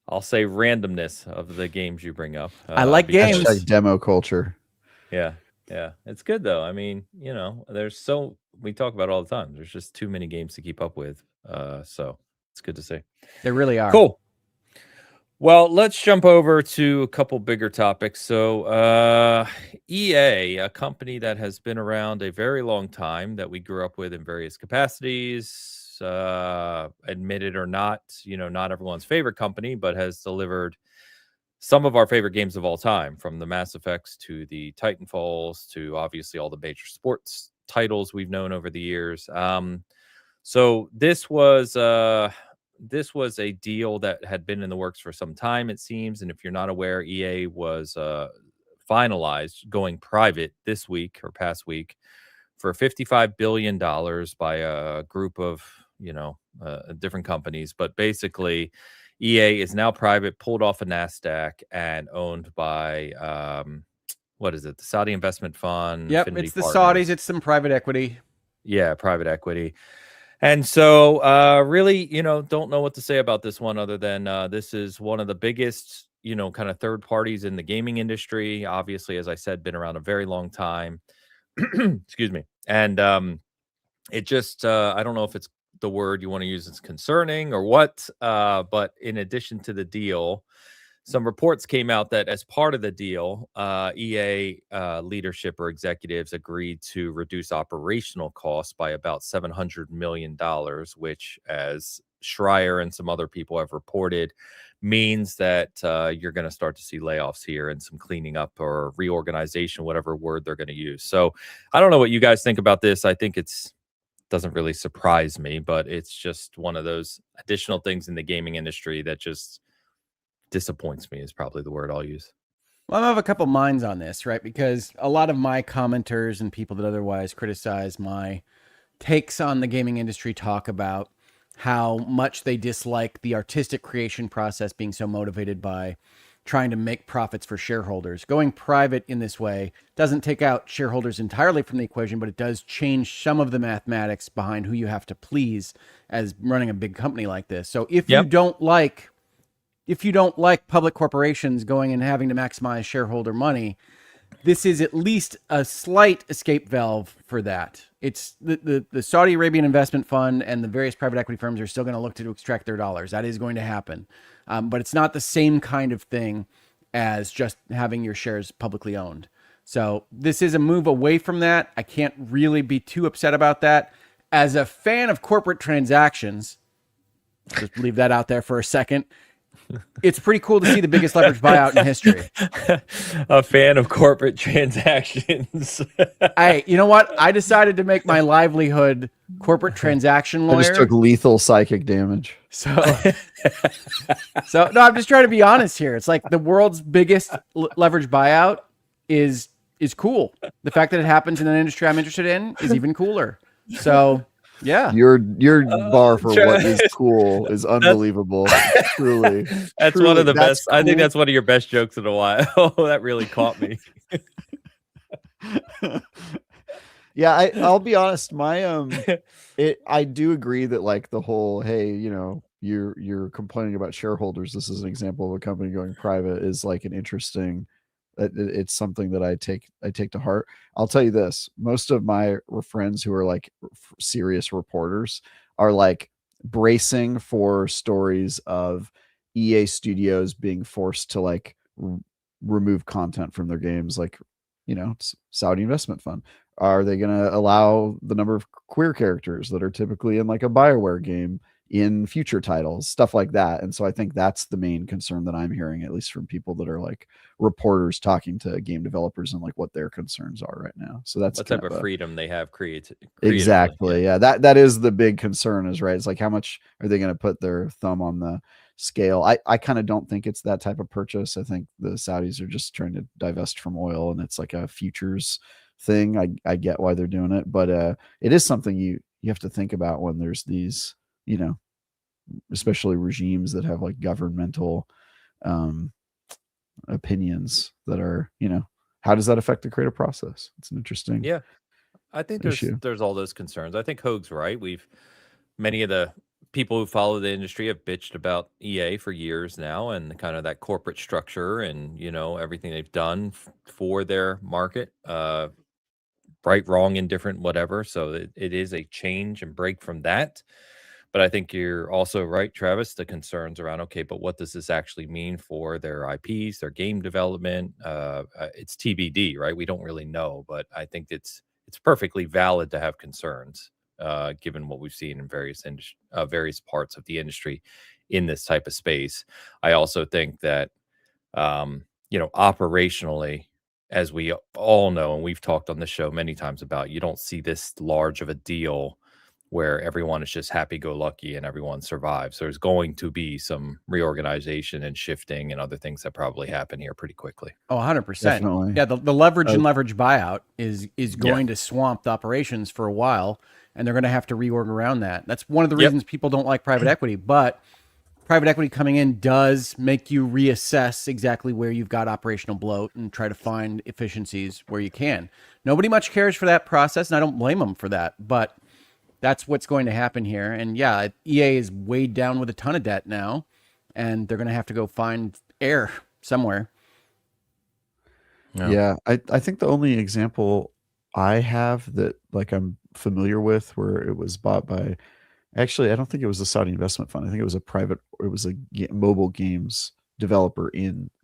I'll say, randomness of the games you bring up. I like games. Like demo culture. Yeah. Yeah. It's good though. I mean, we talk about it all the time. There's just too many games to keep up with. So it's good to see. They really are. Cool. Well, let's jump over to a couple bigger topics. So EA, a company that has been around a very long time, that we grew up with in various capacities, admit it or not, not everyone's favorite company, but has delivered some of our favorite games of all time, from the Mass Effects to the Titanfalls to obviously all the major sports titles we've known over the years. So this was a deal that had been in the works for some time, it seems. And if you're not aware, EA was finalized going private this week or past week for $55 billion by a group of, different companies. But basically, EA is now private, pulled off a NASDAQ, and owned by, what is it? The Saudi Investment Fund. Yep, Infinity it's the Partners. Saudis. It's some private equity. Yeah, private equity. And so really, don't know what to say about this one other than this is one of the biggest, kind of third parties in the gaming industry. Obviously, as I said, been around a very long time. Excuse me. And it just, I don't know if it's the word you want to use is concerning or what, but in addition to the deal, some reports came out that as part of the deal, EA leadership or executives agreed to reduce operational costs by about $700 million, which, as Schreier and some other people have reported, means that you're going to start to see layoffs here and some cleaning up or reorganization, whatever word they're going to use. So I don't know what you guys think about this. I think doesn't really surprise me, but it's just one of those additional things in the gaming industry that just disappoints me, is probably the word I'll use. Well, I have a couple minds on this, right? Because a lot of my commenters and people that otherwise criticize my takes on the gaming industry talk about how much they dislike the artistic creation process being so motivated by trying to make profits for shareholders. Going private in this way doesn't take out shareholders entirely from the equation, but it does change some of the mathematics behind who you have to please as running a big company like this. So if you don't like public corporations going and having to maximize shareholder money, this is at least a slight escape valve for that. It's the Saudi Arabian investment fund and the various private equity firms are still going to look to extract their dollars. That is going to happen. But it's not the same kind of thing as just having your shares publicly owned. So this is a move away from that. I can't really be too upset about that. As a fan of corporate transactions, just leave that out there for a second. It's pretty cool to see the biggest leverage buyout in history. A fan of corporate transactions. Hey, you know what? I decided to make my livelihood corporate transaction lawyer. I just took lethal psychic damage. So no, I'm just trying to be honest here. It's like the world's biggest leverage buyout is cool. The fact that it happens in an industry I'm interested in is even cooler. So yeah, your bar for what is cool is unbelievable. Truly, that's one of the best. Cool. I think that's one of your best jokes in a while. That really caught me. Yeah, I'll be honest. I do agree that, like, the whole, hey, you're complaining about shareholders. This is an example of a company going private, is like an interesting It's something that I take to heart. I'll tell you this: most of my friends who are like serious reporters are like bracing for stories of EA Studios being forced to like remove content from their games, like Saudi investment fund. Are they going to allow the number of queer characters that are typically in like a BioWare game in future titles, stuff like that? And so I think that's the main concern that I'm hearing, at least from people that are like reporters talking to game developers and like what their concerns are right now. So that's what type of freedom they have creatively. exactly. Yeah. That is the big concern, is right. It's like, how much are they going to put their thumb on the scale? I kind of don't think it's that type of purchase. I think the Saudis are just trying to divest from oil, and it's like a futures thing. I get why they're doing it, but it is something you have to think about when there's these, especially regimes that have like governmental opinions that are, how does that affect the creative process? It's an interesting I think issue. there's all those concerns. I think Hoag's right. Many of the people who follow the industry have bitched about EA for years now, and kind of that corporate structure and everything they've done for their market, right, wrong, indifferent, whatever. So it is a change and break from that. But I think you're also right, Travis, the concerns around, okay, but what does this actually mean for their IPs, their game development? It's TBD, right? We don't really know, but I think it's perfectly valid to have concerns, given what we've seen in various parts of the industry in this type of space. I also think that, operationally, as we all know, and we've talked on this show many times about, you don't see this large of a deal where everyone is just happy-go-lucky and everyone survives. There's going to be some reorganization and shifting and other things that probably happen here pretty quickly. Oh, 100%. Definitely. Yeah, the leverage and leverage buyout is going to swamp the operations for a while, and they're going to have to reorg around that. That's one of the reasons people don't like private equity, but private equity coming in does make you reassess exactly where you've got operational bloat and try to find efficiencies where you can. Nobody much cares for that process, and I don't blame them for that, but that's what's going to happen here. And yeah, EA is weighed down with a ton of debt now, and they're going to have to go find air somewhere. Yeah, I think the only example I have that like I'm familiar with where it was bought by, actually I don't think it was a Saudi investment fund. I think it was a mobile games developer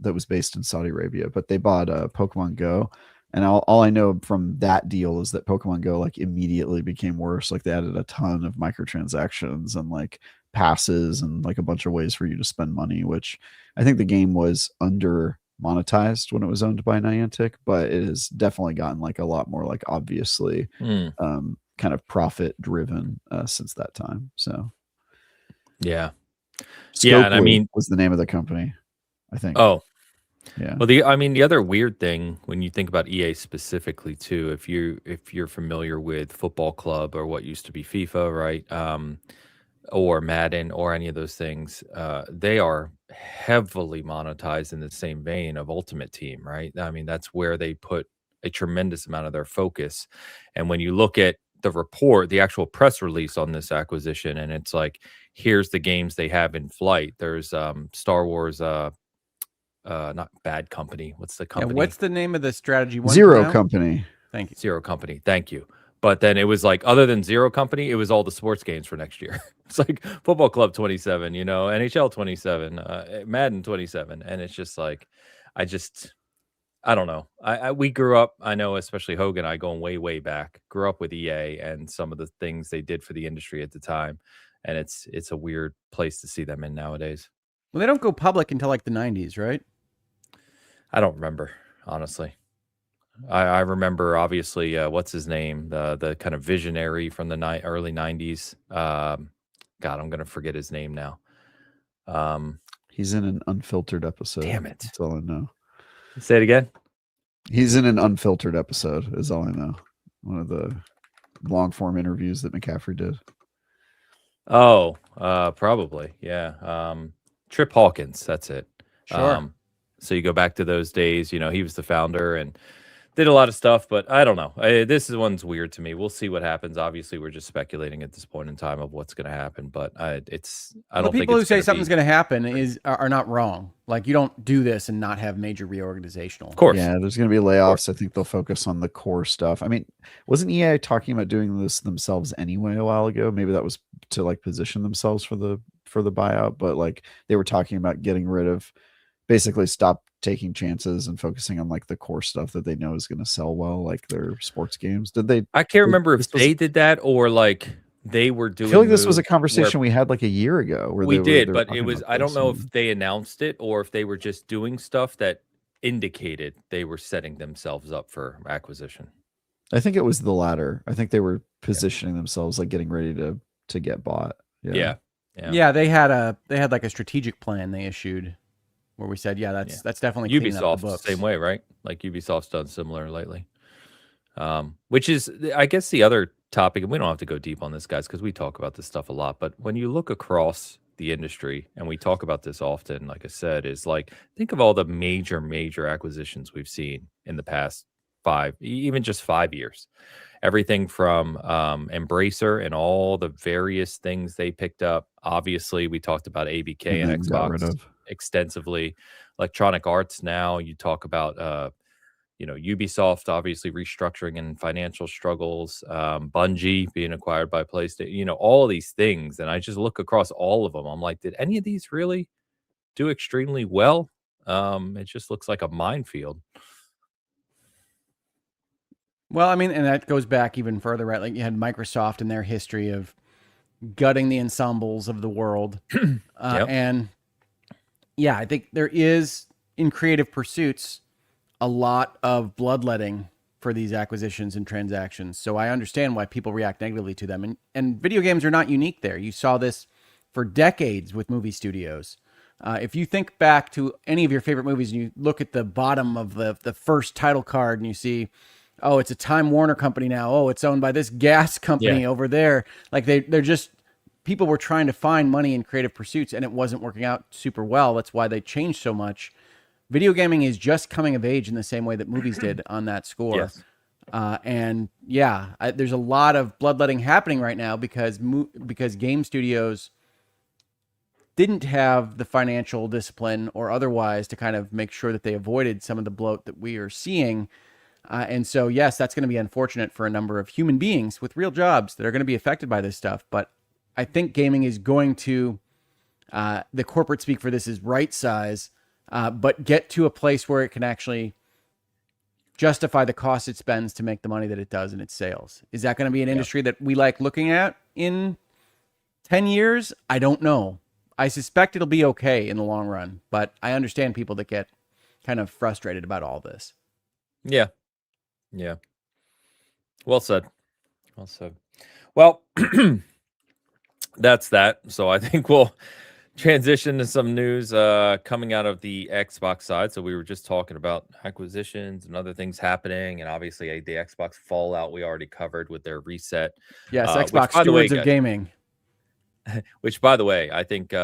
that was based in Saudi Arabia, but they bought Pokemon Go. And all I know from that deal is that Pokemon Go like immediately became worse. Like they added a ton of microtransactions and like passes and like a bunch of ways for you to spend money, which I think the game was under monetized when it was owned by Niantic, but it has definitely gotten like a lot more like obviously kind of profit driven since that time. So yeah, Scopely and I mean was the name of the company, I think. Oh, yeah. Well, the other weird thing when you think about EA specifically too, if you're familiar with Football Club or what used to be FIFA, right? Or Madden or any of those things, they are heavily monetized in the same vein of Ultimate Team, right? I mean, that's where they put a tremendous amount of their focus. And when you look at the report, the actual press release on this acquisition, and it's like, here's the games they have in flight. There's Star Wars, not Bad Company. What's the company? Yeah, what's the name of the strategy one? Zero Company. Thank you. Zero Company. Thank you. But then it was like, other than Zero Company, it was all the sports games for next year. It's like Football Club 27, NHL 27, Madden 27. And it's just like, I don't know. We grew up, I know, especially Hogan and I going way, way back, grew up with EA and some of the things they did for the industry at the time. And it's a weird place to see them in nowadays. Well, they don't go public until like the 90s, right? I don't remember, honestly. I remember, obviously, what's his name? The kind of visionary from the early 90s. God, I'm going to forget his name now. He's in an Unfiltered episode. Damn it. That's all I know. Say it again. He's in an Unfiltered episode, is all I know. One of the long form interviews that McCaffrey did. Oh, probably. Yeah. Trip Hawkins. That's it. Sure. So you go back to those days, he was the founder, and did a lot of stuff, but I don't know. This one's weird to me. We'll see what happens. Obviously, we're just speculating at this point in time of what's going to happen, but I don't the think people it's who say gonna something's be. going to happen are not wrong. Like, you don't do this and not have major reorganizational. Of course. Yeah, there's going to be layoffs. I think they'll focus on the core stuff. I mean, wasn't EA talking about doing this themselves anyway a while ago? Maybe that was to like position themselves for the buyout, but like they were talking about getting rid of, basically stop taking chances and focusing on like the core stuff that they know is going to sell well, like their sports games. Did they? I can't remember if This was, they did that or like they were I doing. feel like this was a moves where conversation we had like a year ago where we did, they were but it talking was. about I don't this, know and if they announced it or if they were just doing stuff that indicated they were setting themselves up for acquisition. I think it was the latter. I think they were positioning themselves like getting ready to get bought. Yeah. Yeah, they had like a strategic plan they issued where we said, that's definitely cleaning up the Ubisoft books. same way, right? Like Ubisoft's done similar lately. Which is, I guess, the other topic, and we don't have to go deep on this, guys, because we talk about this stuff a lot. But when you look across the industry, and we talk about this often, like I said, is like think of all the major acquisitions we've seen in the past even just 5 years. Everything from Embracer and all the various things they picked up. Obviously, we talked about ABK and then got rid Xbox of extensively. Electronic Arts now, you talk about Ubisoft obviously restructuring and financial struggles, Bungie being acquired by PlayStation, all these things. And I just look across all of them. I'm like, did any of these really do extremely well? It just looks like a minefield. Well, I mean, and that goes back even further, right? Like you had Microsoft and their history of gutting the ensembles of the world. Yep. And yeah, I think there is in creative pursuits a lot of bloodletting for these acquisitions and transactions. So I understand why people react negatively to them. And video games are not unique there. You saw this for decades with movie studios. If you think back to any of your favorite movies and you look at the bottom of the first title card and you see, oh, it's a Time Warner company now. Oh, it's owned by this gas company over there. Like they're just, people were trying to find money in creative pursuits and it wasn't working out super well. That's why they changed so much. Video gaming is just coming of age in the same way that movies did on that score. Yes. And there's a lot of bloodletting happening right now because game studios didn't have the financial discipline or otherwise to kind of make sure that they avoided some of the bloat that we are seeing. And so, yes, that's going to be unfortunate for a number of human beings with real jobs that are going to be affected by this stuff. But I think gaming is going to, the corporate speak for this is right size, but get to a place where it can actually justify the cost it spends to make the money that it does in its sales. Is that going to be an industry that we like looking at in 10 years? I don't know. I suspect it'll be okay in the long run, but I understand people that get kind of frustrated about all this. Yeah. Yeah. Well said. Well said. Well, that's that. So I think we'll transition to some news coming out of the Xbox side. So we were just talking about acquisitions and other things happening, and obviously the Xbox fallout we already covered with their reset. Yes, Xbox stewards of gaming. Which, by the way, I think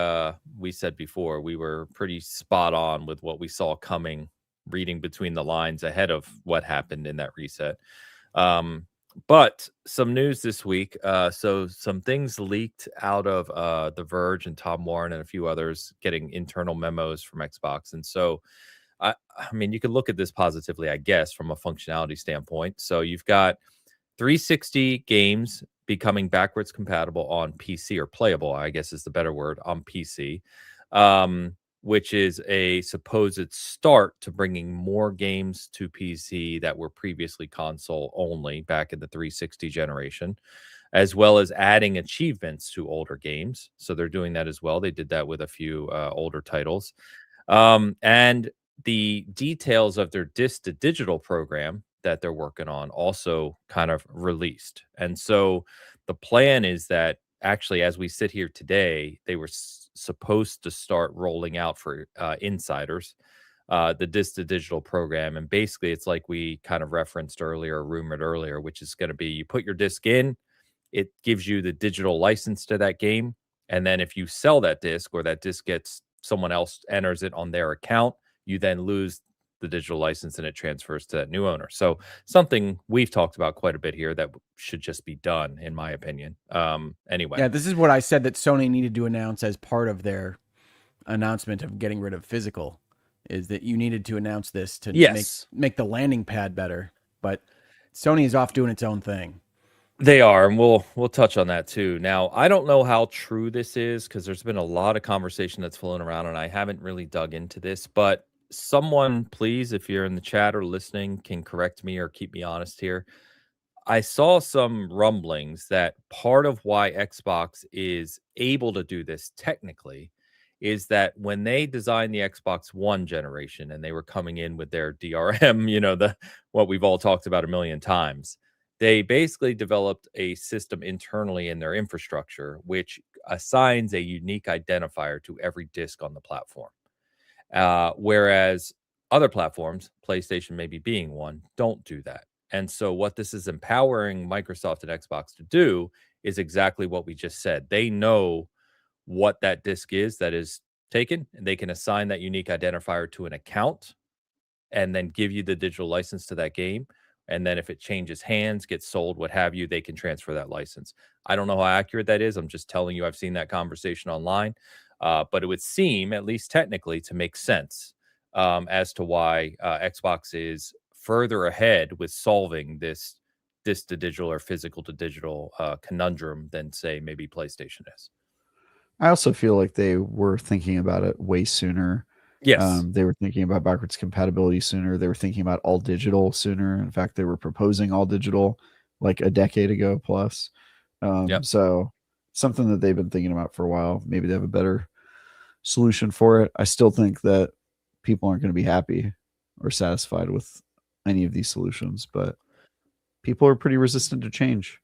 we said before we were pretty spot on with what we saw coming, reading between the lines ahead of what happened in that reset. But some news this week. So some things leaked out of The Verge and Tom Warren and a few others getting internal memos from Xbox. And so, I mean, you could look at this positively, I guess, from a functionality standpoint. So you've got 360 games becoming backwards compatible on PC, or playable, I guess is the better word, on PC. Which is a supposed start to bringing more games to PC that were previously console only back in the 360 generation, as well as adding achievements to older games. So they're doing that as well. They did that with a few older titles. And the details of their disc to digital program that they're working on also kind of released. And so the plan is that actually, as we sit here today, they were supposed to start rolling out for insiders the disc to digital program. And basically, it's like we kind of referenced earlier, rumored earlier, which is going to be you put your disc in, it gives you the digital license to that game. And then if you sell that disc, or that disc gets someone else enters it on their account, you then lose the digital license and it transfers to that new owner. So something we've talked about quite a bit here that should just be done, in my opinion. Anyway. Yeah, this is what I said that Sony needed to announce as part of their announcement of getting rid of physical, is that you needed to announce this to make the landing pad better. But Sony is off doing its own thing. They are, and we'll touch on that too. Now, I don't know how true this is because there's been a lot of conversation that's flown around, and I haven't really dug into this. But someone, please, if you're in the chat or listening, can correct me or keep me honest here. I saw some rumblings that part of why Xbox is able to do this technically is that when they designed the Xbox One generation and they were coming in with their DRM, the what we've all talked about a million times, they basically developed a system internally in their infrastructure which assigns a unique identifier to every disk on the platform. Whereas other platforms, PlayStation maybe being one, don't do that. And so what this is empowering Microsoft and Xbox to do is exactly what we just said. They know what that disk is that is taken, and they can assign that unique identifier to an account and then give you the digital license to that game. And then if it changes hands, gets sold, what have you, they can transfer that license. I don't know how accurate that is. I'm just telling you, I've seen that conversation online. But it would seem, at least technically, to make sense as to why Xbox is further ahead with solving this to digital or physical to digital conundrum than, say, maybe PlayStation is. I also feel like they were thinking about it way sooner. Yes. They were thinking about backwards compatibility sooner. They were thinking about all digital sooner. In fact, they were proposing all digital like a decade ago plus. So something that they've been thinking about for a while. Maybe they have a better solution for it. I still think that people aren't going to be happy or satisfied with any of these solutions, but people are pretty resistant to change.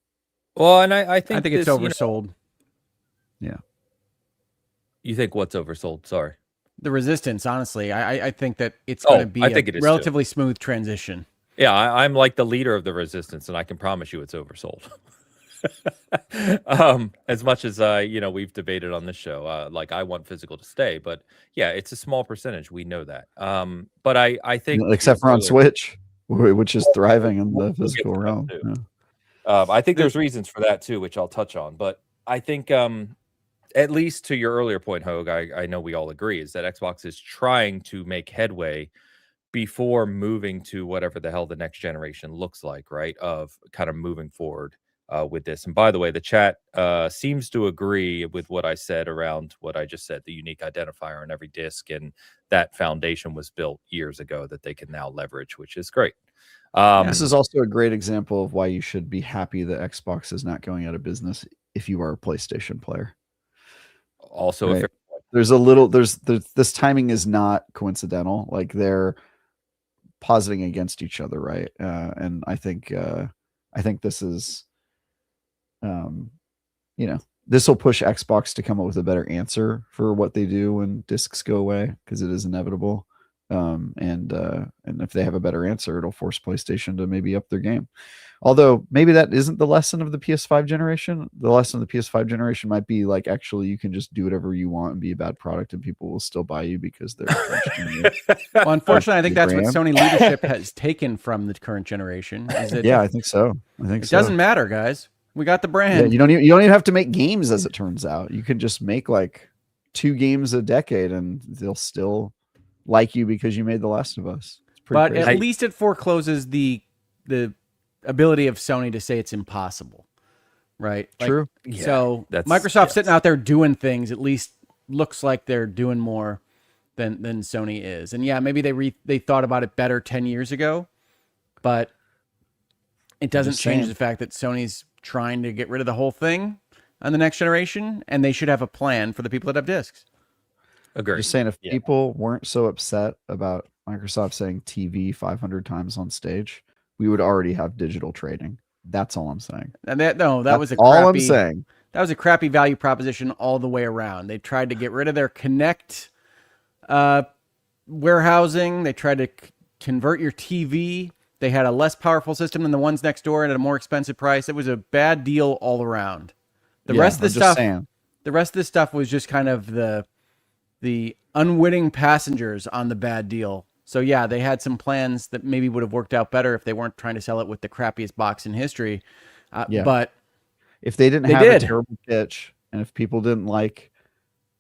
Well, and I think it's oversold. Yeah. You think what's oversold? Sorry. The resistance, honestly. I think that it's going to be a relatively smooth transition. Yeah, I'm like the leader of the resistance, and I can promise you it's oversold. As much as we've debated on this show, like I want physical to stay, but yeah, it's a small percentage. We know that. But I think except for on Switch, which is thriving in the physical realm. Yeah. I think there's reasons for that too, which I'll touch on. But I think at least to your earlier point, Hogue, I know we all agree is that Xbox is trying to make headway before moving to whatever the hell the next generation looks like, right? Of kind of moving forward with this. And by the way, the chat seems to agree with what I said around what I just said, the unique identifier on every disc. And that foundation was built years ago that they can now leverage, which is great. This is also a great example of why you should be happy that Xbox is not going out of business if you are a PlayStation player. Also, right. This timing is not coincidental. Like they're positing against each other, right? And I think this is, this will push Xbox to come up with a better answer for what they do when discs go away, because it is inevitable. And if they have a better answer, it'll force PlayStation to maybe up their game. Although maybe that isn't the lesson of the PS5 generation. The lesson of the PS5 generation might be like, actually, you can just do whatever you want and be a bad product and people will still buy you because they're well, unfortunately, I think that's what Sony leadership has taken from the current generation. Yeah, I think so. It doesn't matter, guys. We got the brand. Yeah, you don't even have to make games, as it turns out. You can just make like 2 games a decade and they'll still like you because you made The Last of Us. But crazy. At least it forecloses the ability of Sony to say it's impossible, right? True. So Microsoft sitting out there doing things at least looks like they're doing more than Sony is. And yeah, maybe they thought about it better 10 years ago, but it doesn't change the fact that Sony's trying to get rid of the whole thing on the next generation, and they should have a plan for the people that have discs. Agreed. Just saying, if people weren't so upset about Microsoft saying TV 500 times on stage, we would already have digital trading. That's all I'm saying. And that was all I'm saying. That was a crappy value proposition all the way around. They tried to get rid of their Connect warehousing. They tried to convert your TV. They had a less powerful system than the ones next door and at a more expensive price. It was a bad deal all around. The rest of this stuff was just kind of the unwitting passengers on the bad deal So yeah, they had some plans that maybe would have worked out better if they weren't trying to sell it with the crappiest box in history. But if they didn't they have a did. terrible pitch, and if people didn't like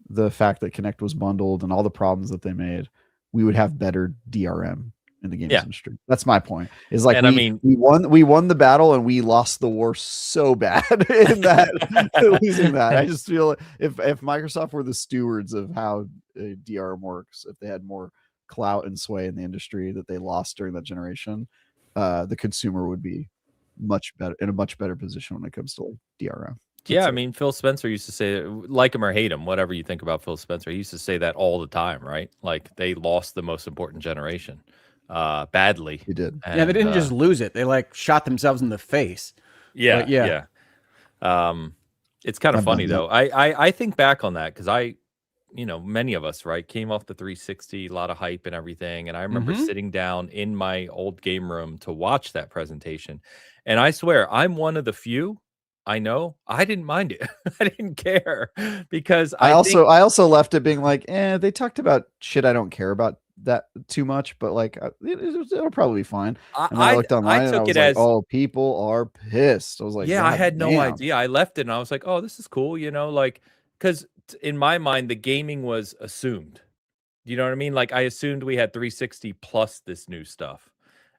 the fact that Kinect was bundled and all the problems that they made, we would have better DRM in the games industry. That's my point. Is like and we won the battle and we lost the war so bad in that losing that. I just feel if Microsoft were the stewards of how DRM works, if they had more clout and sway in the industry that they lost during that generation, the consumer would be much better in a much better position when it comes to like DRM. Yeah, I mean, Phil Spencer used to say, like him or hate him, whatever you think about Phil Spencer, he used to say that all the time, right? Like they lost the most important generation badly. He did. And, they didn't just lose it; they like shot themselves in the face. Yeah, it's kind of funny though. I think back on that because many of us, right, came off the 360, a lot of hype and everything, and I remember sitting down in my old game room to watch that presentation, and I swear I'm one of the few. I know. I didn't mind it. I didn't care because I also left it being like, they talked about shit I don't care about that too much, but like it'll probably be fine. And then I looked online and I was like, oh, people are pissed. I was like, yeah, I had no idea. I left it and I was like, oh, this is cool, like because in my mind the gaming was assumed. You know what I mean? Like I assumed we had 360 plus this new stuff.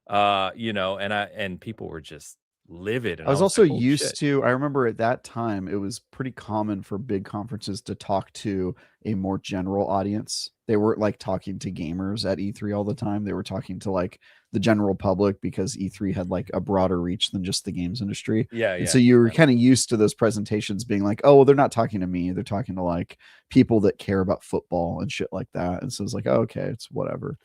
And people were just livid. And I was also like, used to, I remember at that time, it was pretty common for big conferences to talk to a more general audience. They weren't like talking to gamers at E3 all the time. They were talking to like the general public because E3 had like a broader reach than just the games industry. And so you were kind of used to those presentations being like, oh, well, they're not talking to me. They're talking to like people that care about football and shit like that. And so it's like, oh, okay, it's whatever.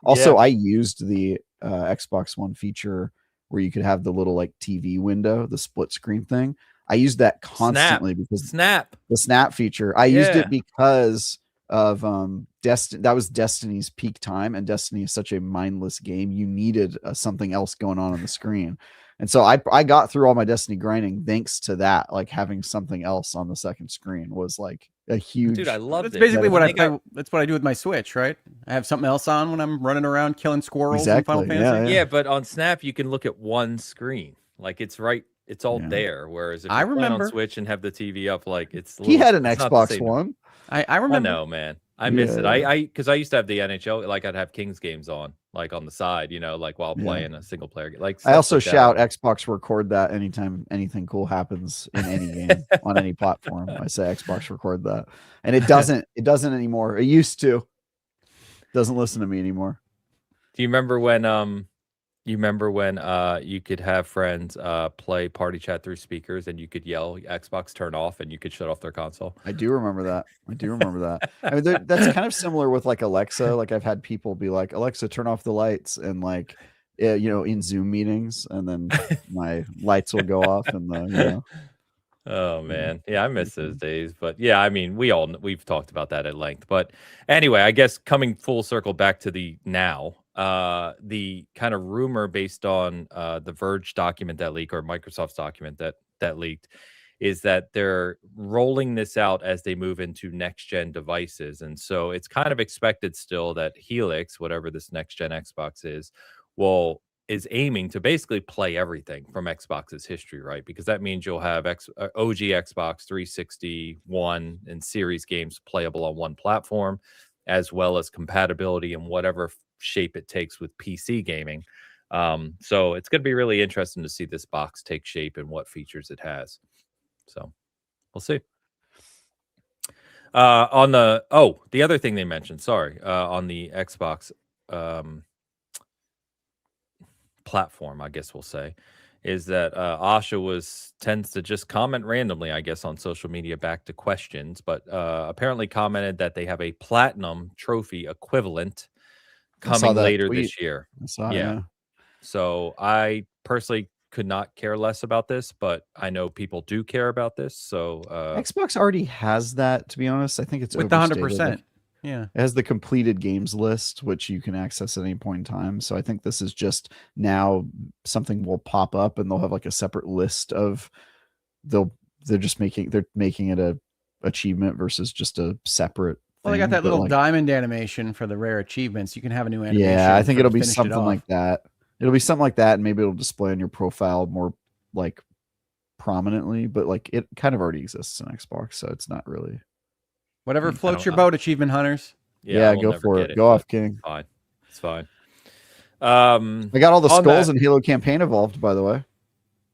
Also, I used the Xbox One feature where you could have the little like TV window, the split screen thing. I used that constantly because the snap feature. I used it because of that was Destiny's peak time, and Destiny is such a mindless game. You needed something else going on the screen. And so I got through all my Destiny grinding thanks to that. Like having something else on the second screen was like a huge. Dude, I love it. That's basically what I play. That's what I do with my Switch, right? I have something else on when I'm running around killing squirrels in Final Fantasy. Yeah, but on Snap you can look at one screen. Like it's all there. Whereas if you play on Switch and have the TV up, like it's. He had an Xbox One. I remember. I know, man. I miss it. Because I used to have the NHL, like I'd have Kings games on, like on the side, like while playing a single player game. Like I also shout Xbox record that anytime anything cool happens in any game on any platform. I say Xbox record that, and it doesn't anymore. It used to. Doesn't listen to me anymore. Do you remember when you could have friends play party chat through speakers and you could yell Xbox turn off and you could shut off their console? I do remember that. I mean, that's kind of similar with like Alexa. Like I've had people be like, Alexa, turn off the lights, and like, in Zoom meetings, and then my lights will go off, and Oh man, yeah, I miss those days. But yeah, I mean, we've talked about that at length. But anyway, I guess coming full circle back to the now. The kind of rumor based on the Verge document that leaked, or Microsoft's document that leaked, is that they're rolling this out as they move into next gen devices, and so it's kind of expected still that Helix, whatever this next gen Xbox is aiming to basically play everything from Xbox's history, right? Because that means you'll have OG Xbox 360, One, and Series games playable on one platform, as well as compatibility in whatever shape it takes with PC gaming. So it's going to be really interesting to see this box take shape and what features it has. So we'll see. The other thing they mentioned, on the Xbox platform, I guess we'll say, is that Asha tends to just comment randomly, I guess, on social media back to questions, but apparently commented that they have a platinum trophy equivalent coming later this year. So I personally could not care less about this, but I know people do care about this. So Xbox already has that, to be honest. I think it's with the 100%. Yeah, it has the completed games list, which you can access at any point in time. So I think this is just now something will pop up, and they'll have like a separate list of they're making it a achievement versus just a separate Well, they got that little diamond animation for the rare achievements. You can have a new animation. Yeah, I think it'll be finish it something off. like that. It'll be something like that, and maybe it'll display on your profile more like prominently. But like it kind of already exists in Xbox, so it's not really. Whatever floats your boat, achievement hunters. Yeah, go for it. Go off, King. Fine, it's fine. I got all the skulls in Halo Campaign evolved, by the way.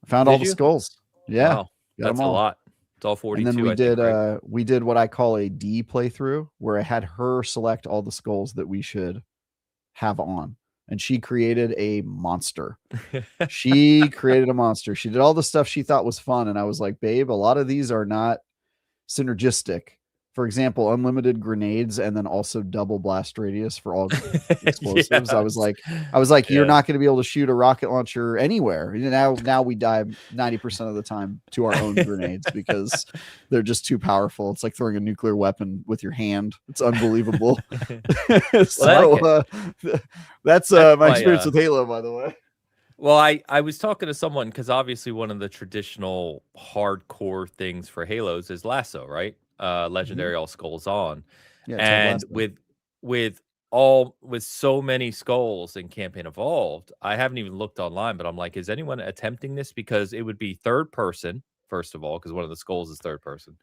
I found all the skulls. Yeah, wow, that's a lot. It's all 42. And then we did what I call a D playthrough, where I had her select all the skulls that we should have on, and she created a monster. She created a monster. She did all the stuff she thought was fun, and I was like, babe, a lot of these are not synergistic. For example, unlimited grenades and then also double blast radius for all explosives. Yes. I was like, you're not going to be able to shoot a rocket launcher anywhere. Now we die 90% of the time to our own grenades because they're just too powerful. It's like throwing a nuclear weapon with your hand. It's unbelievable. So that's my experience with Halo, by the way. Well, I was talking to someone because obviously one of the traditional hardcore things for Halos is lasso, right? Legendary all skulls on, and with so many skulls in Campaign Evolved, I haven't even looked online, but I'm like, is anyone attempting this? Because it would be third person, first of all, because one of the skulls is third person,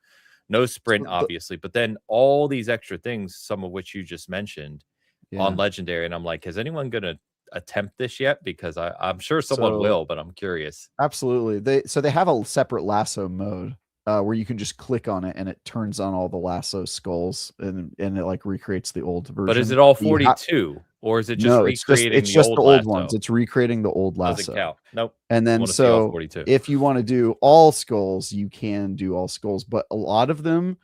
no sprint, obviously, but then all these extra things, some of which you just mentioned on Legendary, and I'm like, is anyone gonna attempt this yet? Because I'm sure someone will, but I'm curious. Absolutely. They have a separate lasso mode where you can just click on it and it turns on all the lasso skulls and it like recreates the old version. But is it all 42 or is it just recreating it's just the old ones? It's recreating the old lasso. Doesn't count. Nope. And then so if you want to do all skulls, you can do all skulls, but a lot of them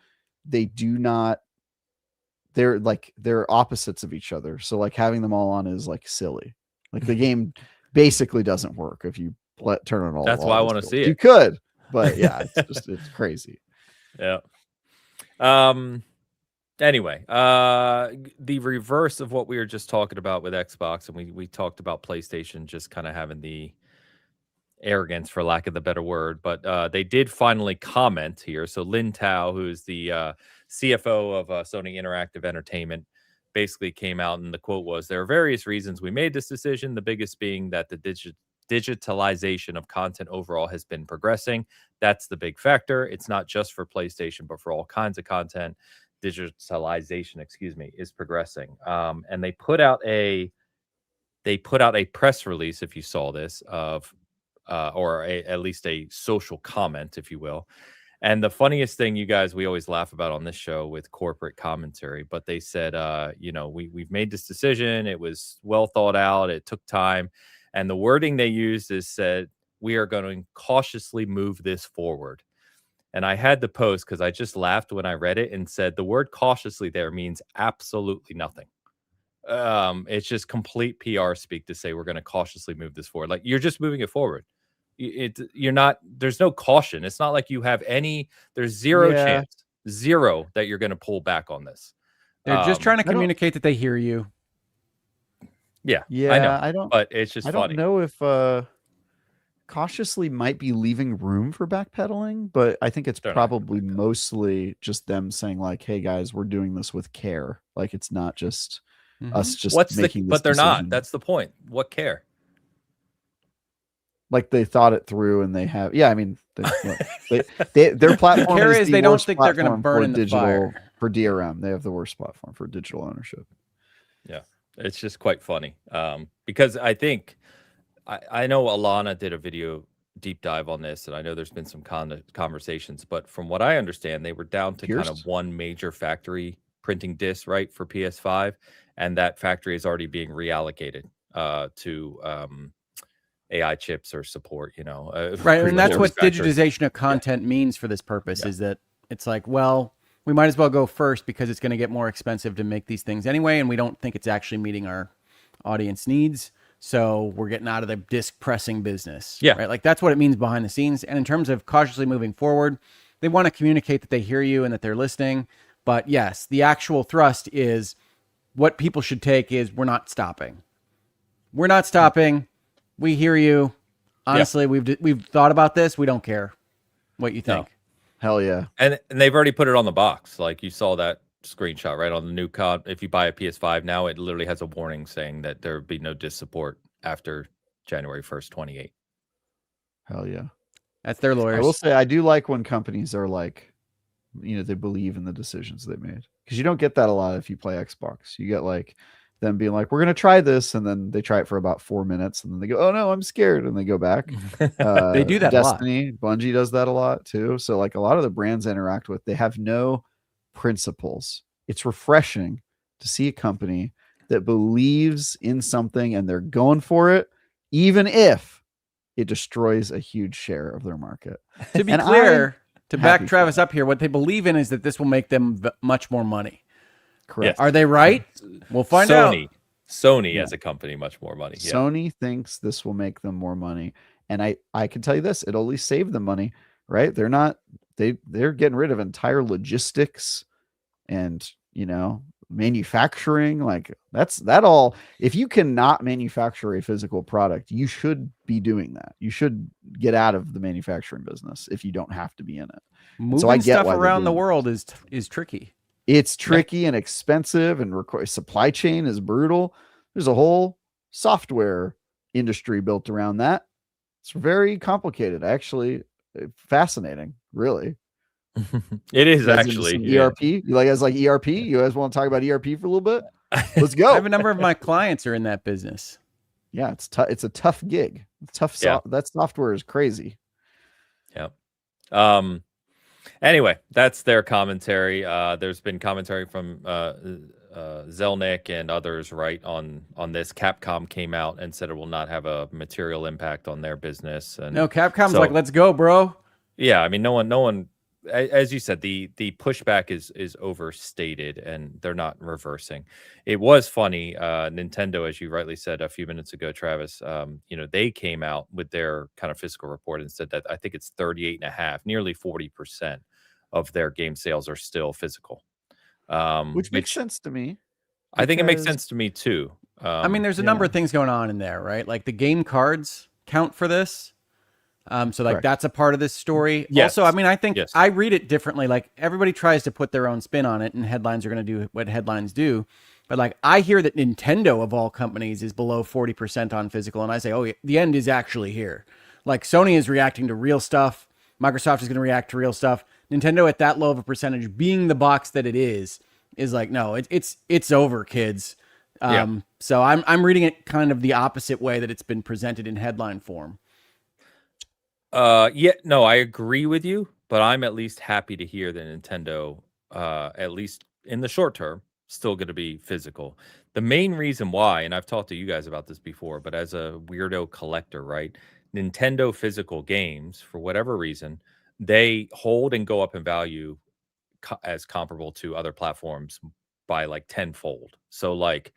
they do not. They're opposites of each other. So like having them all on is like silly. Like the game basically doesn't work if you turn on all. That's why I want to see it. You could, but yeah, it's crazy. Yeah. Anyway, the reverse of what we were just talking about with Xbox, and we talked about PlayStation just kind of having the arrogance, for lack of the better word, but they did finally comment here. So Lin Tao, who's the CFO of Sony Interactive Entertainment, basically came out and the quote was, "There are various reasons we made this decision, the biggest being that the digitalization of content overall has been progressing. That's the big factor. It's not just for PlayStation, but for all kinds of content. Digitalization, is progressing." And they put out a press release, if you saw this, of at least a social comment, if you will. And the funniest thing, you guys, we always laugh about on this show with corporate commentary, but they said, we've made this decision. It was well thought out. It took time. And the wording they used is said, "We are going to cautiously move this forward." And I had to post because I just laughed when I read it and said the word cautiously there means absolutely nothing. It's just complete PR speak to say we're going to cautiously move this forward. Like, you're just moving it forward. You're not, there's no caution. It's not like you have there's zero chance that you're going to pull back on this. They're just trying to communicate that they hear you. Yeah, I know. But it's just funny. I don't know if cautiously might be leaving room for backpedaling, but I think it's probably mostly just them saying like, "Hey guys, we're doing this with care." Like it's not just us just making this but they're decision. not. That's the point. What care? Like they thought it through and they have. Yeah, I mean, their platform is they don't think they're going to burn in the fire. For DRM. They have the worst platform for digital ownership. Yeah, it's just quite funny because I think I know Alana did a video deep dive on this, and I know there's been some conversations, but from what I understand, they were down to kind of one major factory printing discs, right, for PS5, and that factory is already being reallocated to AI chips or support, right. And that's what digitization of content means for this purpose, is that it's like, well, we might as well go first because it's going to get more expensive to make these things anyway, and we don't think it's actually meeting our audience needs. So we're getting out of the disc pressing business. Yeah. Right. Like that's what it means behind the scenes. And in terms of cautiously moving forward, they want to communicate that they hear you and that they're listening. But yes, the actual thrust is what people should take is we're not stopping. We're not stopping. We hear you. Honestly, we've thought about this. We don't care what you think. No. Hell yeah. And they've already put it on the box. Like you saw that screenshot right on the new COD. If you buy a PS5 now, it literally has a warning saying that there would be no disc support after January 1st, 28. Hell yeah. That's their lawyers. I will say I do like when companies are like, they believe in the decisions they made, because you don't get that a lot if you play Xbox. You get like them being like, we're going to try this, and then they try it for about 4 minutes, and then they go, oh no, I'm scared, and they go back. They do that Destiny, a lot. Bungie does that a lot too. So like a lot of the brands I interact with, they have no principles. It's refreshing to see a company that believes in something and they're going for it, even if it destroys a huge share of their market. To be clear, to back Travis up here, what they believe in is that this will make them much more money. Correct. Yes. Are they right? We'll find out. Sony as a company, much more money. Yeah. Sony thinks this will make them more money. And I can tell you this, it'll at least save them money, right? They're getting rid of entire logistics and, manufacturing. Like that all. If you cannot manufacture a physical product, you should be doing that. You should get out of the manufacturing business if you don't have to be in it. Moving so I get stuff around the world is tricky. It's tricky and expensive, and supply chain is brutal. There's a whole software industry built around that. It's very complicated, actually. Fascinating, really. It is actually ERP. You guys like ERP? You guys want to talk about ERP for a little bit? Let's go. I have a number of my clients are in that business. Yeah, it's tough. It's a tough gig. That software is crazy. Yeah. Anyway, that's their commentary. There's been commentary from Zelnick and others, right, on this. Capcom came out and said it will not have a material impact on their business. And no, Capcom's like, let's go, bro. Yeah, I mean, no one. As you said, the pushback is overstated, and they're not reversing. It was funny. Nintendo, as you rightly said a few minutes ago, Travis, they came out with their kind of fiscal report and said that I think it's 38.5, nearly 40% of their game sales are still physical. Which makes sense to me. I think it makes sense to me too. I mean, there's a number of things going on in there, right? Like the game cards count for this. So like that's a part of this story. Yes. Also, I mean, I think I read it differently. Like everybody tries to put their own spin on it, and headlines are going to do what headlines do. But like I hear that Nintendo of all companies is below 40% on physical, and I say, oh, the end is actually here. Like Sony is reacting to real stuff. Microsoft is going to react to real stuff. Nintendo at that low of a percentage, being the box that it is like, no, it's over, kids. So I'm reading it kind of the opposite way that it's been presented in headline form. I agree with you, but I'm at least happy to hear that Nintendo, at least in the short term, still going to be physical. The main reason why, and I've talked to you guys about this before, but as a weirdo collector, right? Nintendo physical games, for whatever reason, they hold and go up in value as comparable to other platforms by like tenfold. So like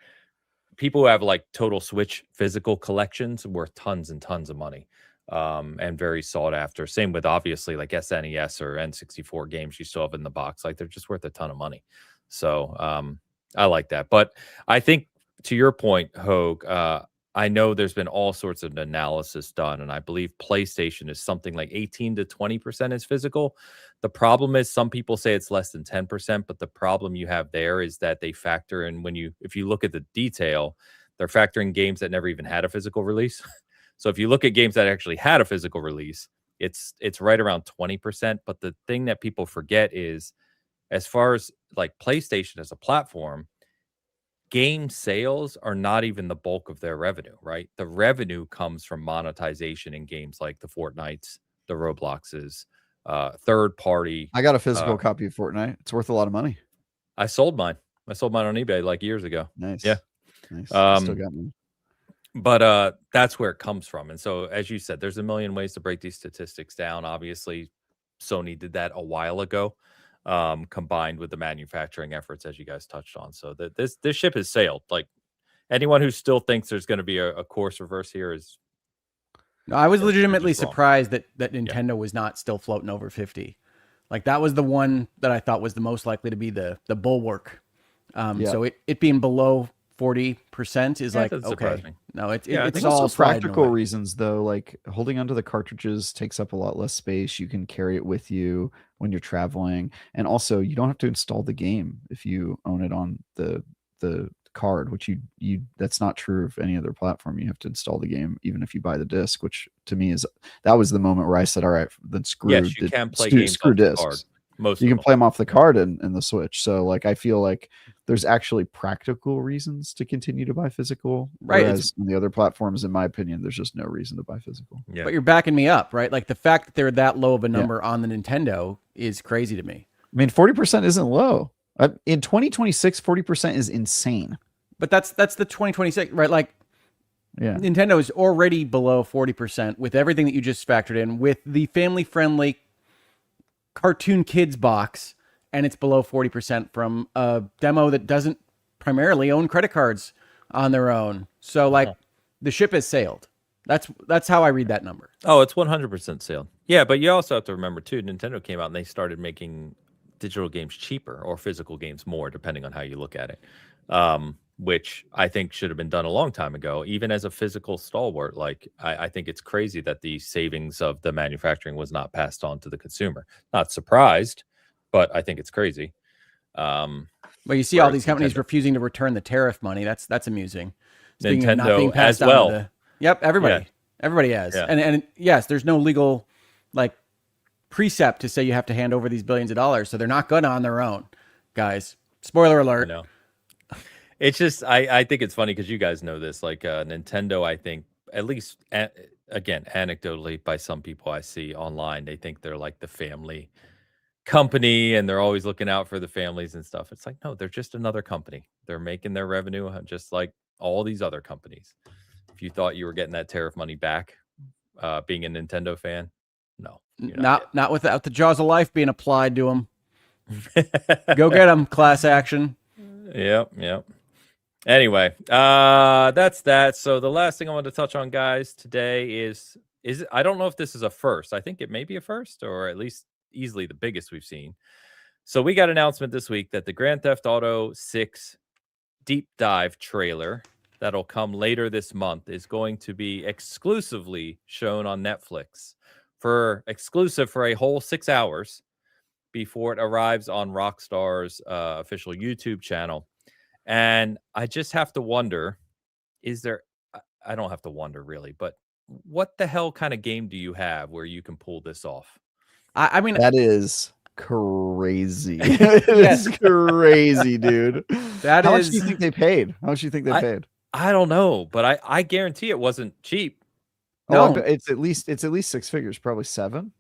people who have like total Switch physical collections worth tons and tons of money. And very sought after. Same with obviously like SNES or N64 games you still have in the box. Like they're just worth a ton of money. So I like that. But I think to your point, Hogue, I know there's been all sorts of analysis done, and I believe PlayStation is something like 18 to 20% is physical. The problem is some people say it's less than 10%, but the problem you have there is that they factor in if you look at the detail, they're factoring games that never even had a physical release. So if you look at games that actually had a physical release, it's right around 20%. But the thing that people forget is, as far as like PlayStation as a platform, game sales are not even the bulk of their revenue, right? The revenue comes from monetization in games like the Fortnites, the Robloxes, third party. I got a physical copy of Fortnite. It's worth a lot of money. I sold mine on eBay like years ago. Nice. Yeah. Nice. I still got mine. But that's where it comes from. And so, as you said, there's a million ways to break these statistics down. Obviously, Sony did that a while ago, combined with the manufacturing efforts, as you guys touched on. So this ship has sailed. Like anyone who still thinks there's going to be a course reverse here is. No, I was legitimately surprised that Nintendo was not still floating over 50. Like that was the one that I thought was the most likely to be the bulwark. So it being below 40% is Yeah, it like, doesn't okay, surprise me. no, it's it's all also pride and practical away. reasons though, like holding onto the cartridges takes up a lot less space. You can carry it with you when you're traveling, and also you don't have to install the game if you own it on the card, which you that's not true of any other platform. You have to install the game even if you buy the disc, which to me is that was the moment where I said, all right, then Yes, you can play games screw off the card. discs. Most You of can them. play them off the card and the Switch. So like I feel like there's actually practical reasons to continue to buy physical, Right. whereas on the other platforms, in my opinion, there's just no reason to buy physical. Yeah. But you're backing me up, right? Like the fact that they're that low of a number on the Nintendo is crazy to me. I mean, 40% isn't low. In 2026, 40% is insane. But that's the 2026, right? Like Yeah. Nintendo is already below 40% with everything that you just factored in, with the family-friendly Cartoon Kids box, and it's below 40% from a demo that doesn't primarily own credit cards on their own. So like the ship has sailed. That's how I read that number. Oh, it's 100% sale. Yeah, but you also have to remember too, Nintendo came out and they started making digital games cheaper or physical games more, depending on how you look at it. Which I think should have been done a long time ago, even as a physical stalwart. Like I think it's crazy that the savings of the manufacturing was not passed on to the consumer. Not surprised, but I think it's crazy. Well, you see all these companies refusing to return the tariff money. That's amusing. Speaking Nintendo of not being passed as well. on to yep, everybody. Everybody has. Yeah. And yes, there's no legal like precept to say you have to hand over these billions of dollars, so they're not gonna on their own, guys. Spoiler alert. No. It's just I think it's funny because you guys know this. Like Nintendo, I think at least again anecdotally by some people I see online, they think they're like the family company and they're always looking out for the families and stuff. It's like no, they're just another company. They're making their revenue just like all these other companies. If you thought you were getting that tariff money back, being a Nintendo fan, no, not without the jaws of life being applied to them. Go get them, class action. Yep. Anyway, that's that. So the last thing I want to touch on, guys, today is I don't know if this is a first. I think it may be a first, or at least easily the biggest we've seen. So we got an announcement this week that the Grand Theft Auto 6 deep dive trailer that'll come later this month is going to be exclusively shown on Netflix exclusive for a whole 6 hours before it arrives on Rockstar's official YouTube channel. And I just have to wonder, I don't have to wonder really, but what the hell kind of game do you have where you can pull this off? I mean, that is crazy. It's crazy, dude. How much do you think they paid? How much do you think they paid? I don't know, but I guarantee it wasn't cheap. No, it's at least 6 figures, probably 7.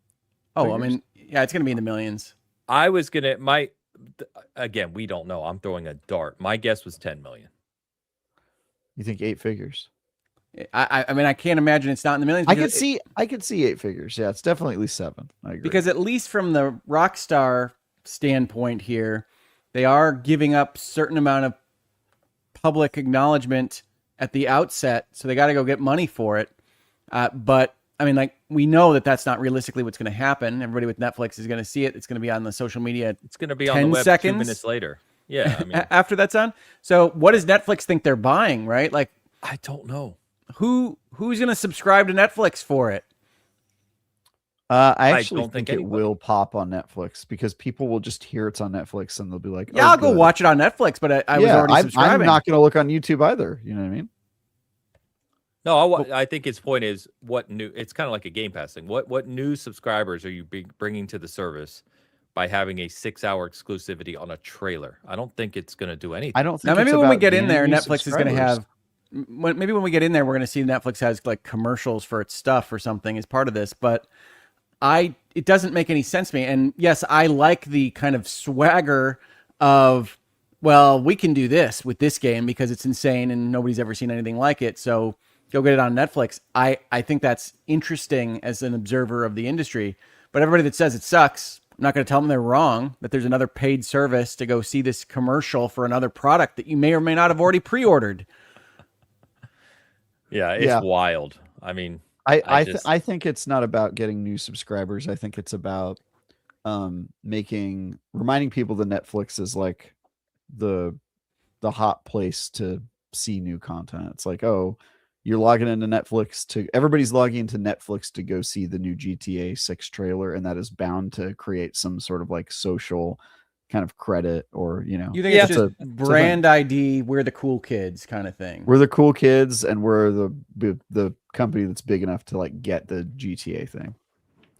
Oh, I mean, yeah, it's gonna be in the millions. I was gonna again, we don't know. I'm throwing a dart. My guess was 10 million. You think 8 figures? I mean, I can't imagine it's not in the millions. I could see 8 figures. Yeah, it's definitely at least 7. I agree. Because at least from the Rockstar standpoint here, they are giving up certain amount of public acknowledgement at the outset, so they got to go get money for it. But I mean, like, we know that that's not realistically what's going to happen. Everybody with Netflix is going to see it. It's going to be on the social media. It's going to be on the web 2 minutes later. Yeah. I mean, after that's on. So what does Netflix think they're buying, right? Like, I don't know. Who's going to subscribe to Netflix for it? I actually think it will pop on Netflix because people will just hear it's on Netflix and they'll be like, yeah, I'll go watch it on Netflix, but I was already subscribing. I'm not going to look on YouTube either. You know what I mean? No, I think his point is it's kind of like a Game Pass thing. What new subscribers are you bringing to the service by having a 6-hour exclusivity on a trailer? I don't think it's going to do anything. I don't think now, maybe when we get in there, Netflix is going to have, maybe when we get in there, we're going to see Netflix has like commercials for its stuff or something as part of this, but it doesn't make any sense to me. And yes, I like the kind of swagger of, well, we can do this with this game because it's insane and nobody's ever seen anything like it. So go get it on Netflix. I think that's interesting as an observer of the industry, but everybody that says it sucks, I'm not going to tell them they're wrong, that there's another paid service to go see this commercial for another product that you may or may not have already pre-ordered. Yeah, it's wild. I mean, I think it's not about getting new subscribers. I think it's about reminding people that Netflix is like the hot place to see new content. It's like, oh, you're logging into Netflix everybody's logging into Netflix to go see the new GTA 6 trailer, and that is bound to create some sort of like social kind of credit, or you think it's just brand ID, we're the cool kids kind of thing. We're the cool kids, and we're the company that's big enough to like get the GTA thing.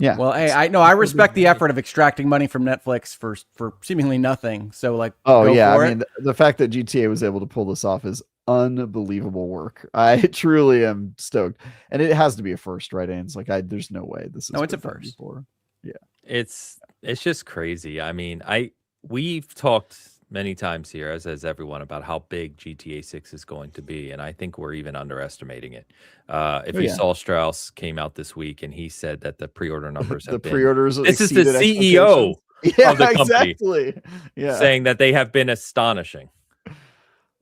Yeah. Well, hey, I respect the effort of extracting money from Netflix for seemingly nothing. So like, oh yeah, I mean the fact that GTA was able to pull this off is unbelievable work. I truly am stoked, and it has to be a first, right, Ains? Like, there's no way this is. No, it's a first. Before. Yeah, it's just crazy. I mean, we've talked many times here, as has everyone, about how big GTA 6 is going to be, and I think we're even underestimating it. If you saw, Strauss came out this week and he said that the pre-order numbers have pre-orders. This is the CEO of the company, exactly. Yeah, saying that they have been astonishing.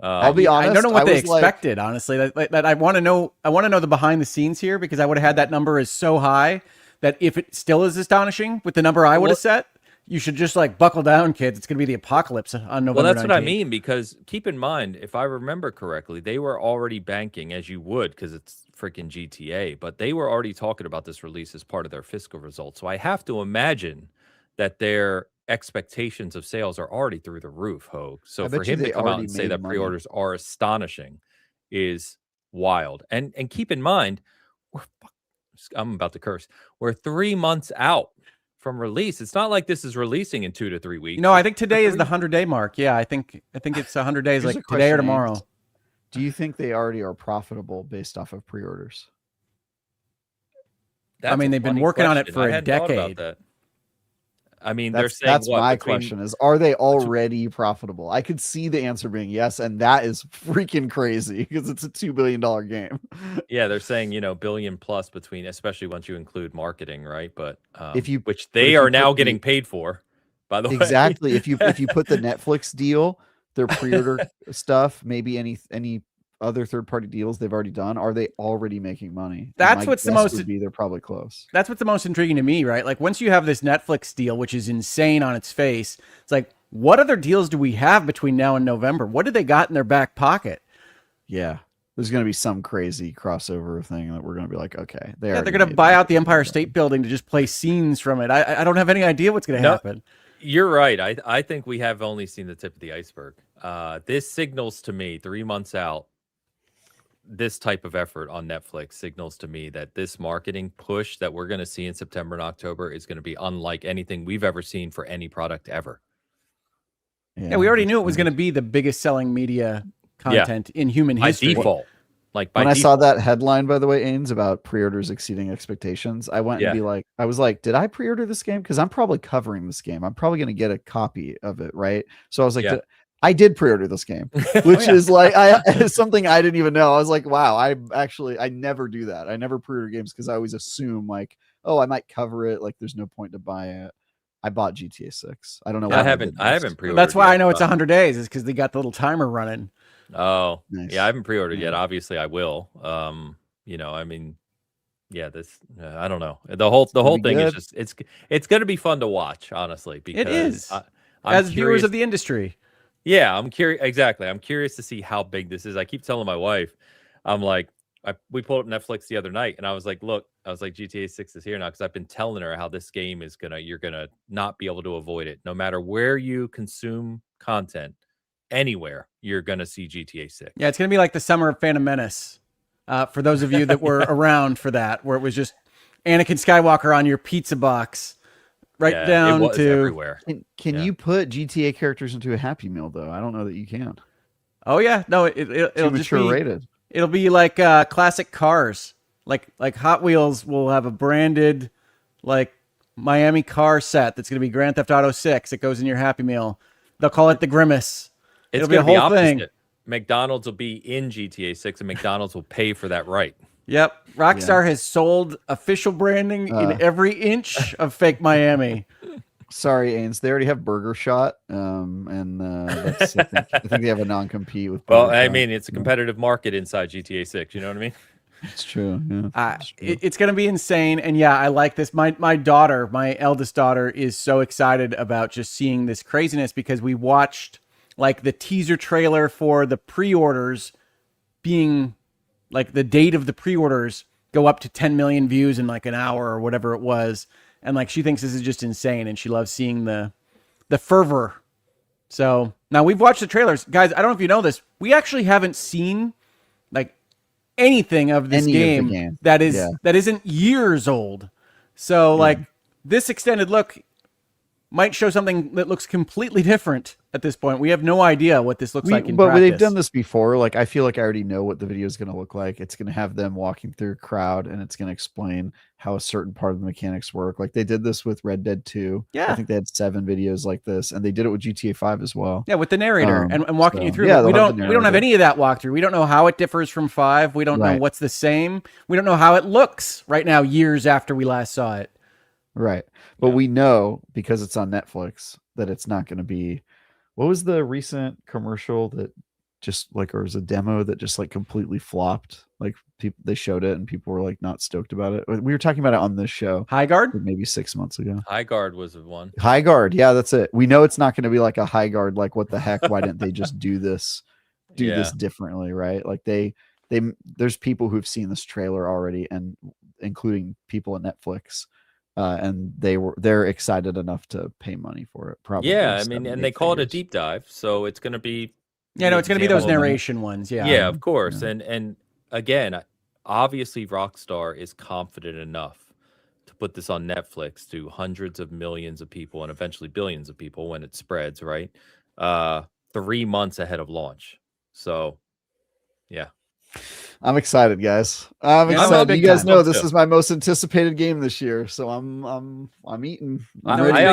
I'll be honest. I don't know what they expected. Honestly, that I want to know. I want to know the behind the scenes here, because I would have had that number as so high that if it still is astonishing with the number I would have set, you should just like buckle down, kids. It's going to be the apocalypse on November. Well, that's 19th. what I mean, because keep in mind, if I remember correctly, they were already banking, as you would, because it's freaking GTA, but they were already talking about this release as part of their fiscal results. So I have to imagine that their expectations of sales are already through the roof, Hogue. So for him to come out and say that pre-orders are astonishing is wild. And keep in mind, I'm about to curse. We're 3 months out from release. It's not like this is releasing in 2 to 3 weeks. No, I think today is the 100-day mark. Yeah, I think it's 100 days, like today or tomorrow. Do you think they already are profitable based off of pre-orders? I mean, they've been working on it for a decade. I mean, they're saying that's my question is, are they already profitable? I could see the answer being yes, and that is freaking crazy because it's a $2 billion game. Yeah, they're saying, billion plus between, especially once you include marketing, right? But which they are now getting paid for, by the way. Exactly. If you put the Netflix deal, their pre-order stuff, maybe any other third-party deals they've already done, are they already making money? That's what's the most would be they're probably close. That's what's the most intriguing to me, right? Like, once you have this Netflix deal, which is insane on its face, it's like, what other deals do we have between now and November? What do they got in their back pocket? Yeah, there's going to be some crazy crossover thing that we're going to be like, okay, they're going to buy out the Empire State Building to just play scenes from it. I don't have any idea what's going to happen. You're right. I think we have only seen the tip of the iceberg. This signals to me 3 months out. This type of effort on Netflix signals to me that this marketing push that we're going to see in September and October is going to be unlike anything we've ever seen for any product ever. Yeah, we already knew it was going to be the biggest selling media content in human history. By default. When I saw that headline, by the way, Ains, about pre-orders exceeding expectations, I went and I was like, did I pre-order this game? Because I'm probably covering this game. I'm probably going to get a copy of it, right? So I was like, I did pre-order this game, which is like something I didn't even know. I was like, wow, I never do that. I never pre-order games because I always assume like, oh, I might cover it. Like, there's no point to buy it. I bought GTA 6. I don't know. I haven't pre-ordered. That's why I know it's 100 days is because they got the little timer running. Oh, nice. Yeah, I haven't pre-ordered yet. Obviously, I will. I mean, yeah, this I don't know. The whole thing is just it's going to be fun to watch, honestly. Because it is. As viewers of the industry. Yeah, I'm curious. Exactly. I'm curious to see how big this is. I keep telling my wife, I'm like, we pulled up Netflix the other night and I was like, look, GTA 6 is here now, because I've been telling her how this game is you're going to not be able to avoid it. No matter where you consume content, anywhere, you're going to see GTA 6. Yeah, it's going to be like the summer of Phantom Menace. For those of you that were around for that, where it was just Anakin Skywalker on your pizza box. Down to everywhere. Can you put GTA characters into a Happy Meal though? I don't know that you can. Oh yeah, no, it'll just be rated. It'll be like classic cars, like Hot Wheels will have a branded like Miami car set that's going to be Grand Theft Auto 6. It goes in your Happy Meal. They'll call it the Grimace. It'll be a whole thing. McDonald's will be in GTA 6, and McDonald's will pay for that right. Yep. Rockstar has sold official branding in every inch of fake Miami. Sorry, Ains. They already have Burger Shot. That's, I think they have a non-compete with Burger Shot. I mean, it's a competitive market inside GTA 6. You know what I mean? It's true. Yeah, it's going to be insane. And yeah, I like this. My daughter, my eldest daughter, is so excited about just seeing this craziness because we watched like the teaser trailer for the pre-orders being like the date of the pre-orders go up to 10 million views in like an hour or whatever it was. And like, she thinks this is just insane. And she loves seeing the fervor. So now we've watched the trailers, guys. I don't know if you know this. We actually haven't seen like anything of this game that isn't years old. So like this extended look might show something that looks completely different at this point. We have no idea what this looks like in practice. But they've done this before. Like, I feel like I already know what the video is going to look like. It's going to have them walking through a crowd, and it's going to explain how a certain part of the mechanics work. Like, they did this with Red Dead 2. Yeah. I think they had 7 videos like this, and they did it with GTA 5 as well. Yeah, with the narrator and walking you through. Yeah, we don't have any of that walkthrough. We don't know how it differs from 5. We don't know what's the same. We don't know how it looks right now, years after we last saw it. Right. But we know, because it's on Netflix, that it's not going to be... What was the recent commercial that just like, or was a demo that just like completely flopped? Like, people, they showed it and people were like not stoked about it. We were talking about it on this show. High Guard? Maybe 6 months ago. High Guard was the one. High Guard. Yeah, that's it. We know it's not going to be like a High Guard. Like, what the heck? Why didn't they just do this differently? Right. Like there's people who've seen this trailer already, and including people at Netflix. And they're excited enough to pay money for it. Probably. Yeah, I mean, and they call it a deep dive, so it's going to be. Yeah, no, it's going to be those narration ones. Yeah, yeah, of course. Yeah. And again, obviously, Rockstar is confident enough to put this on Netflix to hundreds of millions of people and eventually billions of people when it spreads. Right, 3 months ahead of launch. So, yeah. I'm excited, guys. I'm excited. You guys know this is my most anticipated game this year, so I'm eating. I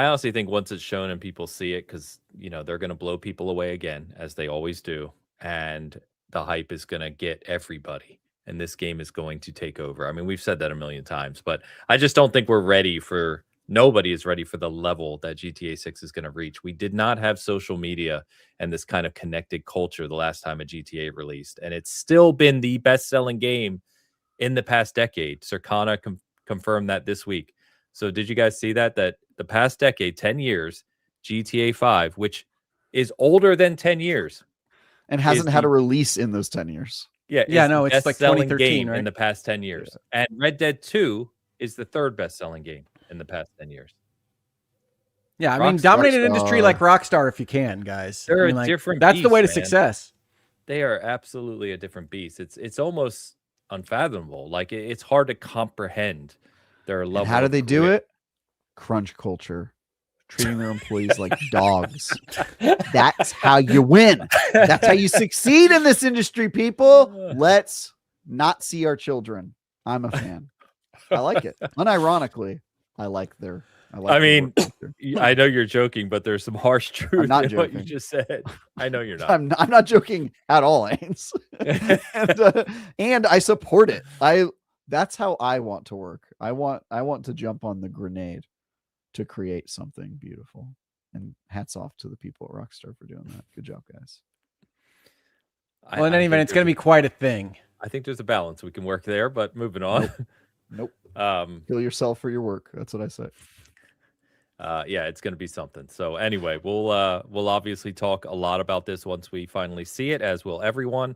honestly think once it's shown and people see it, because they're going to blow people away again, as they always do, and the hype is going to get everybody, and this game is going to take over. I mean, we've said that a million times, but I just don't think we're ready for. Nobody is ready for the level that GTA 6 is going to reach. We did not have social media and this kind of connected culture the last time a GTA released, and it's still been the best-selling game in the past decade. Circana confirmed that this week. So did you guys see that the past decade, 10 years, GTA 5, which is older than 10 years. And hasn't had a release in those 10 years. Yeah, no, it's like 2013 game right? in the past 10 years. Yeah. And Red Dead 2 is the 3rd best-selling game in the past 10 years. Yeah, I mean, dominate an industry like Rockstar if you can, guys. They're a different That's beast, the way to man. success. They are absolutely a different beast. It's almost unfathomable. Like, it's hard to comprehend their level. And how do they do it? Crunch culture. Treating their employees like dogs. That's how you win. That's how you succeed in this industry, people. Let's not see our children. I'm a fan. I like it. Unironically, I like their. I mean, I know you're joking, but there's some harsh truth in what you just said. I know you're not. I'm not joking at all, Ains. and I support it. That's how I want to work. I want to jump on the grenade to create something beautiful. And hats off to the people at Rockstar for doing that. Good job, guys. Well, in any event, it's going to be quite a thing. I think there's a balance we can work there, but moving on. Nope. Kill yourself for your work. That's what I say. Yeah, it's going to be something. So anyway, we'll obviously talk a lot about this once we finally see it, as will everyone.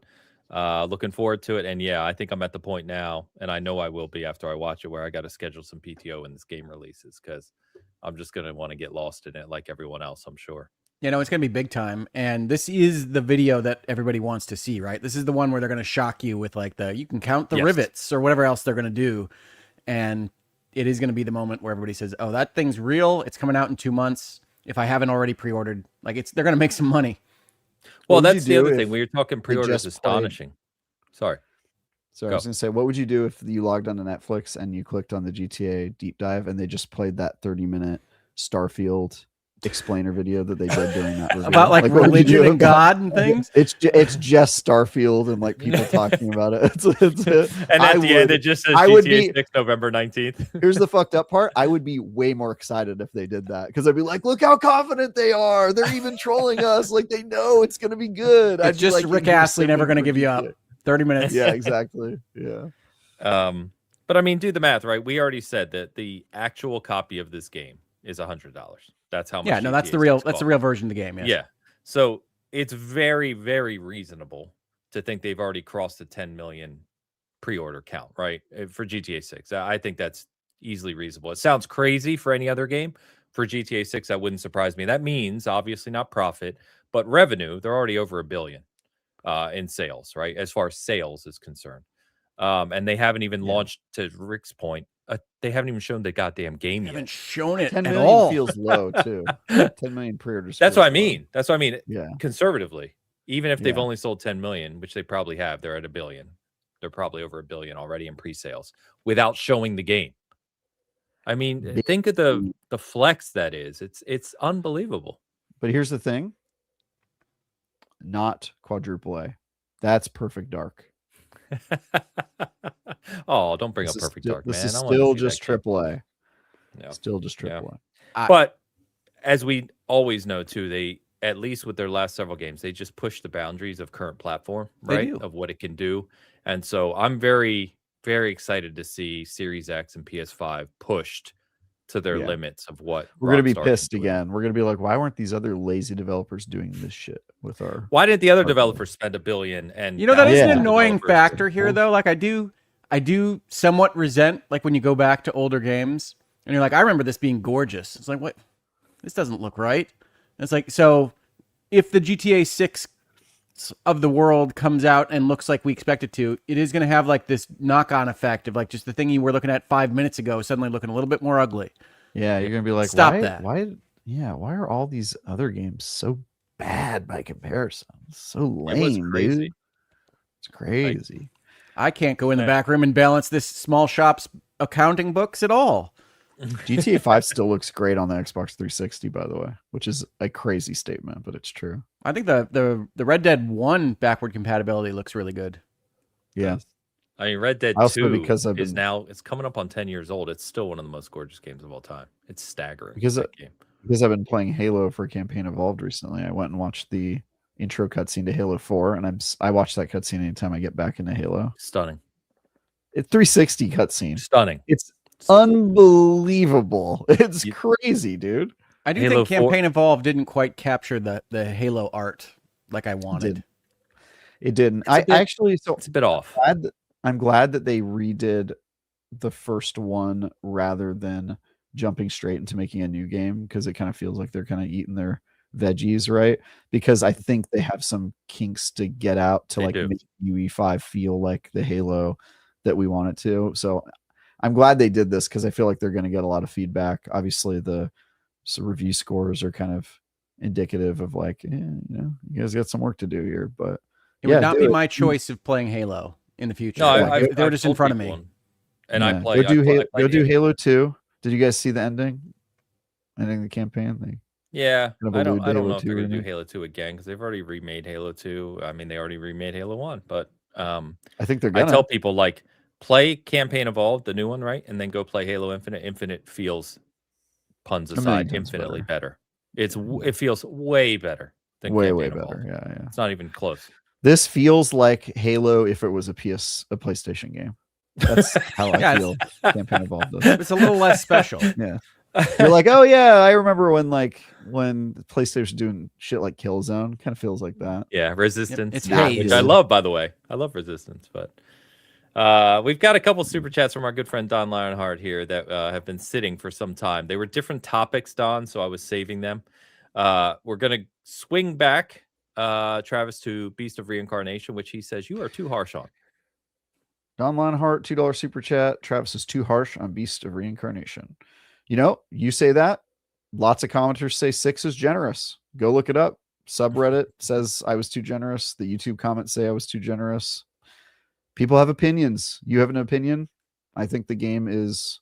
Looking forward to it. And yeah, I think I'm at the point now, and I know I will be after I watch it, where I got to schedule some PTO when this game releases, because I'm just going to want to get lost in it like everyone else, I'm sure. You know, it's going to be big time. And this is the video that everybody wants to see, right? This is the one where they're going to shock you with like you can count the rivets or whatever else they're going to do. And it is going to be the moment where everybody says, oh, that thing's real. It's coming out in 2 months. If I haven't already pre-ordered, they're going to make some money. Well, that's the other thing. We were talking pre-orders astonishing. Sorry. I was going to say, what would you do if you logged onto Netflix and you clicked on the GTA deep dive and they just played that 30-minute Starfield explainer video that they did during that review? About like religion and God and things? It's just Starfield and like people talking about it. And at the end, it just says GTA 6 November 19th. Here's the fucked up part. I would be way more excited if they did that, because I'd be like, look how confident they are. They're even trolling us. Like, they know it's going to be good. It's just like, Rick Astley never going to give you up. 30 minutes. Yeah, exactly. Yeah. But I mean, do the math, right? We already said that the actual copy of this game is $100. That's how much. Yeah, no, that's the real version of the game. Yes. Yeah. So it's very, very reasonable to think they've already crossed the 10 million pre-order count, right? For GTA 6. I think that's easily reasonable. It sounds crazy for any other game. For GTA 6, that wouldn't surprise me. That means obviously not profit, but revenue. They're already over $1 billion in sales, right? As far as sales is concerned. And they haven't even launched, to Rick's point, they haven't even shown the goddamn game yet. Haven't shown it 10 at million all. feels low too. 10 million pre-orders. That's what I mean. Low. That's what I mean. Yeah. Conservatively, even if they've only sold 10 million, which they probably have, they're at $1 billion. They're probably over $1 billion already in pre-sales without showing the game. I mean, think of the flex that is. It's unbelievable. But here's the thing. Not quadruple A. That's Perfect Dark. Oh, don't bring up Perfect Dark, man. This is still just triple A. Yeah. Still just triple A. But as we always know too, they, at least with their last several games, they just push the boundaries of current platform, right? Of what it can do. And so I'm very, very excited to see Series X and PS5 pushed to their limits of what we're going to be pissed again. We're going to be like, why weren't these other lazy developers doing this shit with our? Why didn't the other developers spend $1 billion? And that is an annoying factor here, though. Like I do somewhat resent like when you go back to older games and you're like, I remember this being gorgeous. It's like, what? This doesn't look right. And it's like, so if the GTA 6 of the world comes out and looks like we expect it to, it is going to have like this knock-on effect of like just the thing you were looking at 5 minutes ago suddenly looking a little bit more ugly. Yeah, you're going to be like, stop that. Why are all these other games so bad by comparison? So lame, dude. It's crazy. I can't go in the back room and balance this small shop's accounting books at all. GTA 5 still looks great on the Xbox 360, by the way, which is a crazy statement, but it's true. I think the Red Dead 1 backward compatibility looks really good. Yeah. I mean, Red Dead 2 is now, it's coming up on 10 years old. It's still one of the most gorgeous games of all time. It's staggering. Because I've been playing Halo for Campaign Evolved recently. I went and watched the intro cutscene to Halo 4, and I watch that cutscene anytime I get back into Halo. Stunning. It's 360 cutscene. Stunning. It's unbelievable. It's crazy, dude. I do think Campaign Evolved didn't quite capture the Halo art like I wanted. It didn't. It's a bit off. I'm glad that they redid the first one rather than jumping straight into making a new game, because it kind of feels like they're kind of eating their veggies, right? Because I think they have some kinks to get out to make UE5 feel like the Halo that we want it to. So I'm glad they did this because I feel like they're going to get a lot of feedback. Obviously, the review scores are kind of indicative of like, you guys got some work to do here. But it would not be my choice of playing Halo in the future. No, they're just in front of me. And I play. Go do Halo 2. Did you guys see the ending? Ending the campaign? I don't know if they're going to do Halo 2 again because they've already remade Halo 2. I mean, they already remade Halo 1, but I think they're going to. I tell people like, play Campaign Evolved, the new one, right? And then go play Halo Infinite. Infinite feels, puns aside, infinitely better. It feels way better than way Campaign better. Evolved. Yeah. It's not even close. This feels like Halo if it was a PlayStation game. That's how I feel. Campaign Evolved does. It's a little less special. Yeah. You're like, oh yeah, I remember when PlayStation was doing shit like Killzone. Kind of feels like that. Yeah, Resistance. It's which I love, by the way. I love Resistance, but we've got a couple super chats from our good friend Don Lionheart here that have been sitting for some time. They were different topics, Don, so I was saving them. We're gonna swing back, Travis, to Beast of Reincarnation, which he says you are too harsh on. Don Lionheart, $2 super chat. Travis is too harsh on Beast of Reincarnation. You say that. Lots of commenters say 6 is generous. Go look it up. Subreddit says I was too generous. The YouTube comments say I was too generous. People have opinions. You have an opinion. I think the game is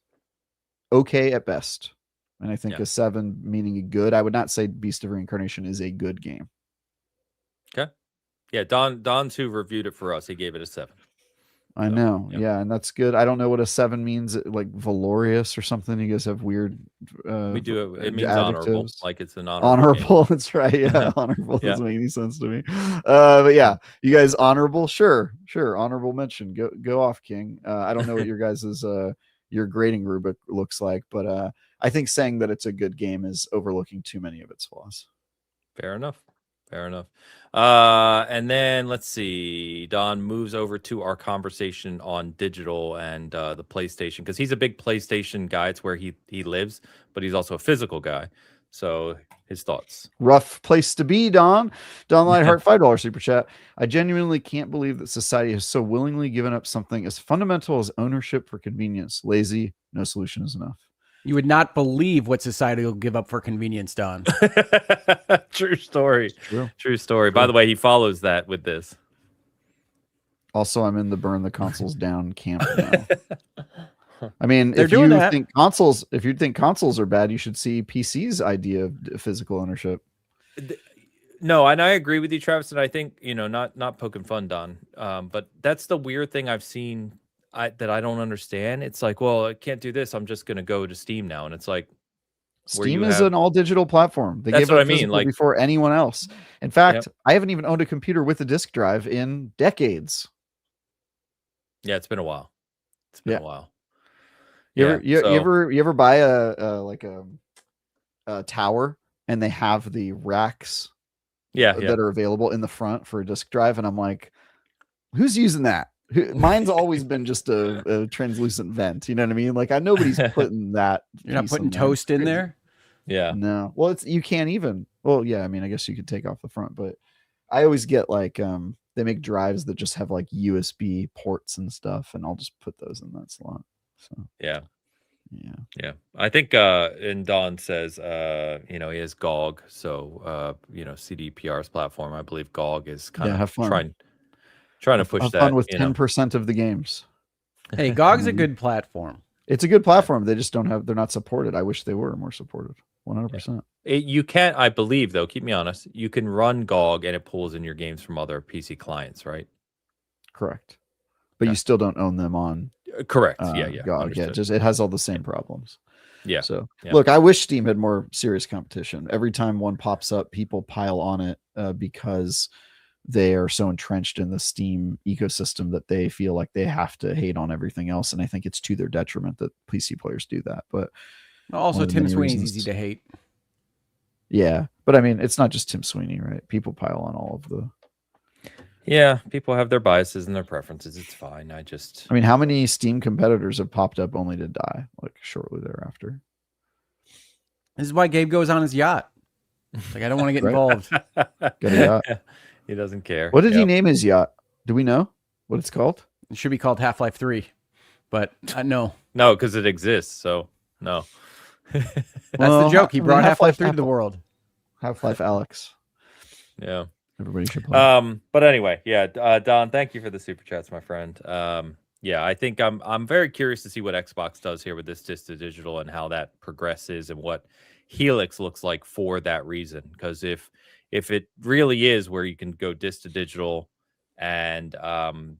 okay at best. And I think a 7 meaning good. I would not say Beast of Reincarnation is a good game. Okay. Yeah, Don's who reviewed it for us. He gave it a 7. I know. Yeah, and that's good. I don't know what a 7 means, like valorious or something. You guys have weird we do it means adjectives. Honorable, like it's an honorable. That's right. Yeah, honorable doesn't make any sense to me. But yeah, you guys honorable? Sure. Honorable mention. Go off, King. I don't know what your guys's your grading rubric looks like, but I think saying that it's a good game is overlooking too many of its flaws. Fair enough. Fair enough. And then let's see. Don moves over to our conversation on digital and the PlayStation, because he's a big PlayStation guy. It's where he lives, but he's also a physical guy. So his thoughts. Rough place to be, Don. Don Lightheart, $5 super chat. I genuinely can't believe that society has so willingly given up something as fundamental as ownership for convenience. Lazy, no solution is enough. You would not believe what society will give up for convenience, Don. True story. True. True story. By the way, he follows that with this. Also, I'm in the burn the consoles down camp now. I mean, They're if you doing that. think consoles are bad, you should see PC's idea of physical ownership. No, and I agree with you, Travis. And I think, not poking fun, Don. But that's the weird thing I've seen that I don't understand. It's like, well, I can't do this. I'm just going to go to Steam now. And it's like, Steam is an all digital platform. They gave up physical before anyone else. In fact, I haven't even owned a computer with a disk drive in decades. Yeah, it's been a while. It's been a while. You ever buy a tower and they have the racks that are available in the front for a disk drive, and I'm like, who's using that? Mine's always been just a translucent vent. You know what I mean? Like, nobody's putting that. You're not putting toast in there? Yeah. No. Well, you can't even. Well, yeah. I mean, I guess you could take off the front, but I always get like they make drives that just have like USB ports and stuff, and I'll just put those in that slot. So yeah. I think and Don says he has GOG, so CDPR's platform. I believe GOG is kind of trying to push have that fun with 10% of the games. Hey, GOG's a good platform. It's a good platform. They just they're not supported. I wish they were more supported. 100%. You can't, I believe, though, keep me honest, you can run GOG and it pulls in your games from other PC clients, right? Correct. But you still don't own them on correct. GOG. Understood. Yeah, it has all the same problems. Yeah. So look, I wish Steam had more serious competition. Every time one pops up, people pile on it because they are so entrenched in the Steam ecosystem that they feel like they have to hate on everything else. And I think it's to their detriment that PC players do that. But also, Tim Sweeney's easy to hate. Yeah. But I mean, it's not just Tim Sweeney, right? People pile on all of the. Yeah. People have their biases and their preferences. It's fine. I mean, how many Steam competitors have popped up only to die like shortly thereafter? This is why Gabe goes on his yacht. Like, I don't want to get involved. Got a yacht. He doesn't care. What did he name his yacht? Do we know what it's called? It should be called Half-Life 3, but no. No, because it exists, so no. That's the joke. He brought Half-Life 3 to the world. Half-Life Alex. Yeah. Everybody should play. But anyway, Don, thank you for the super chats, my friend. I think I'm very curious to see what Xbox does here with this disc to digital and how that progresses and what Helix looks like for that reason. Because if it really is where you can go disc to digital and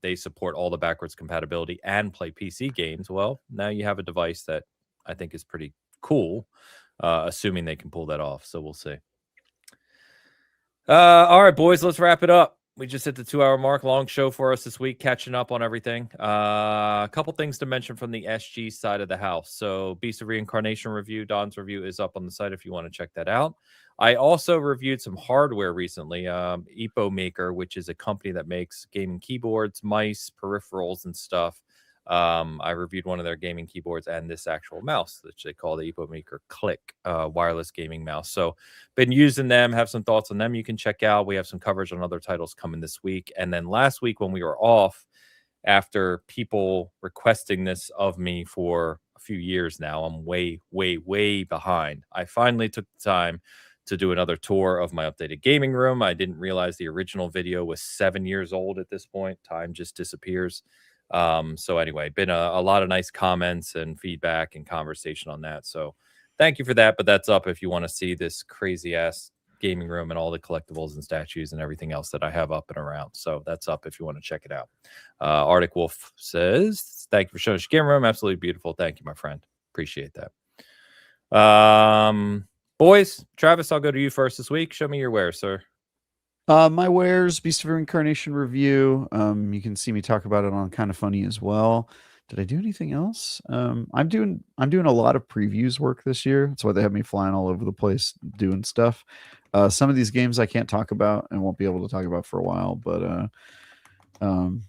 they support all the backwards compatibility and play PC games, well, now you have a device that I think is pretty cool, assuming they can pull that off. So we'll see. All right, boys, let's wrap it up. We just hit the 2-hour mark. Long show for us this week, catching up on everything. A couple things to mention from the SG side of the house. So Beast of Reincarnation review, Don's review is up on the site if you want to check that out. I also reviewed some hardware recently. Epo Maker, which is a company that makes gaming keyboards, mice, peripherals, and stuff. I reviewed one of their gaming keyboards and this actual mouse, which they call the Epo Maker Click wireless gaming mouse. So been using them, have some thoughts on them you can check out. We have some coverage on other titles coming this week. And then last week when we were off, after people requesting this of me for a few years now, I'm way, way, way behind. I finally took the time to do another tour of my updated gaming room. I didn't realize the original video was 7 years old at this point. Time just disappears. So anyway, been a lot of nice comments and feedback and conversation on that. So thank you for that. But that's up if you want to see this crazy ass gaming room and all the collectibles and statues and everything else that I have up and around. So that's up if you want to check it out. Arctic Wolf says, thank you for showing us your game room. Absolutely beautiful. Thank you, my friend. Appreciate that. Boys, Travis, I'll go to you first this week. Show me your wares, sir. My wares, Beast of Reincarnation review. You can see me talk about it on Kind of Funny as well. Did I do anything else? I'm doing a lot of previews work this year. That's why they have me flying all over the place doing stuff. Some of these games I can't talk about and won't be able to talk about for a while, but and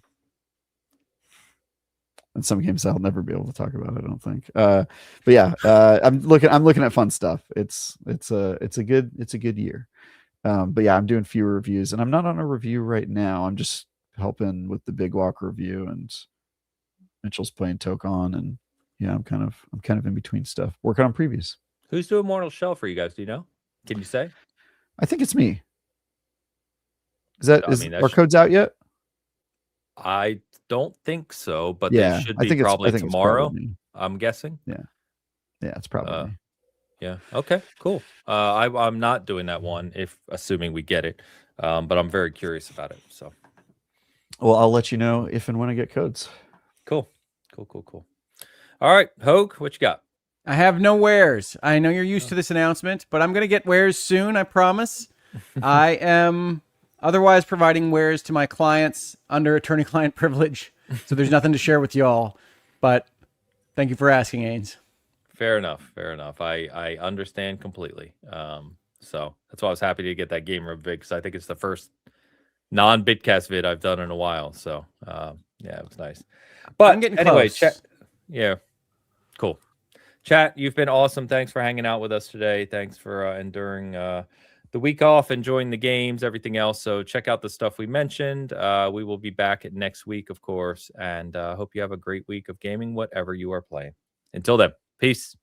some games I'll never be able to talk about, I don't think. But yeah, I'm looking at fun stuff. It's a good year. But yeah, I'm doing few reviews, and I'm not on a review right now. I'm just helping with the Big Walk review, and Mitchell's playing Tokon, and yeah, I'm kind of in between stuff, working on previews. Who's doing Mortal Shell for you guys? Do you know? Can you say? I think it's me. Our codes out yet? I don't think so, but yeah, they should be probably tomorrow. I'm guessing. Yeah, it's probably me. Yeah. Okay. Cool. I'm not doing that one, assuming we get it, but I'm very curious about it. So, well, I'll let you know if and when I get codes. Cool. All right, Hogue, what you got? I have no wares. I know you're used to this announcement, but I'm going to get wares soon, I promise. I am otherwise providing wares to my clients under attorney-client privilege, so there's nothing to share with y'all. But thank you for asking, Ains. Fair enough. I understand completely. So that's why I was happy to get that game rev vid, because I think it's the first non-Bitcast vid I've done in a while. So yeah, it was nice. But I'm getting anyway, close. Yeah, cool. Chat, you've been awesome. Thanks for hanging out with us today. Thanks for enduring the week off, enjoying the games, everything else. So check out the stuff we mentioned. We will be back next week, of course, and hope you have a great week of gaming, whatever you are playing. Until then, peace.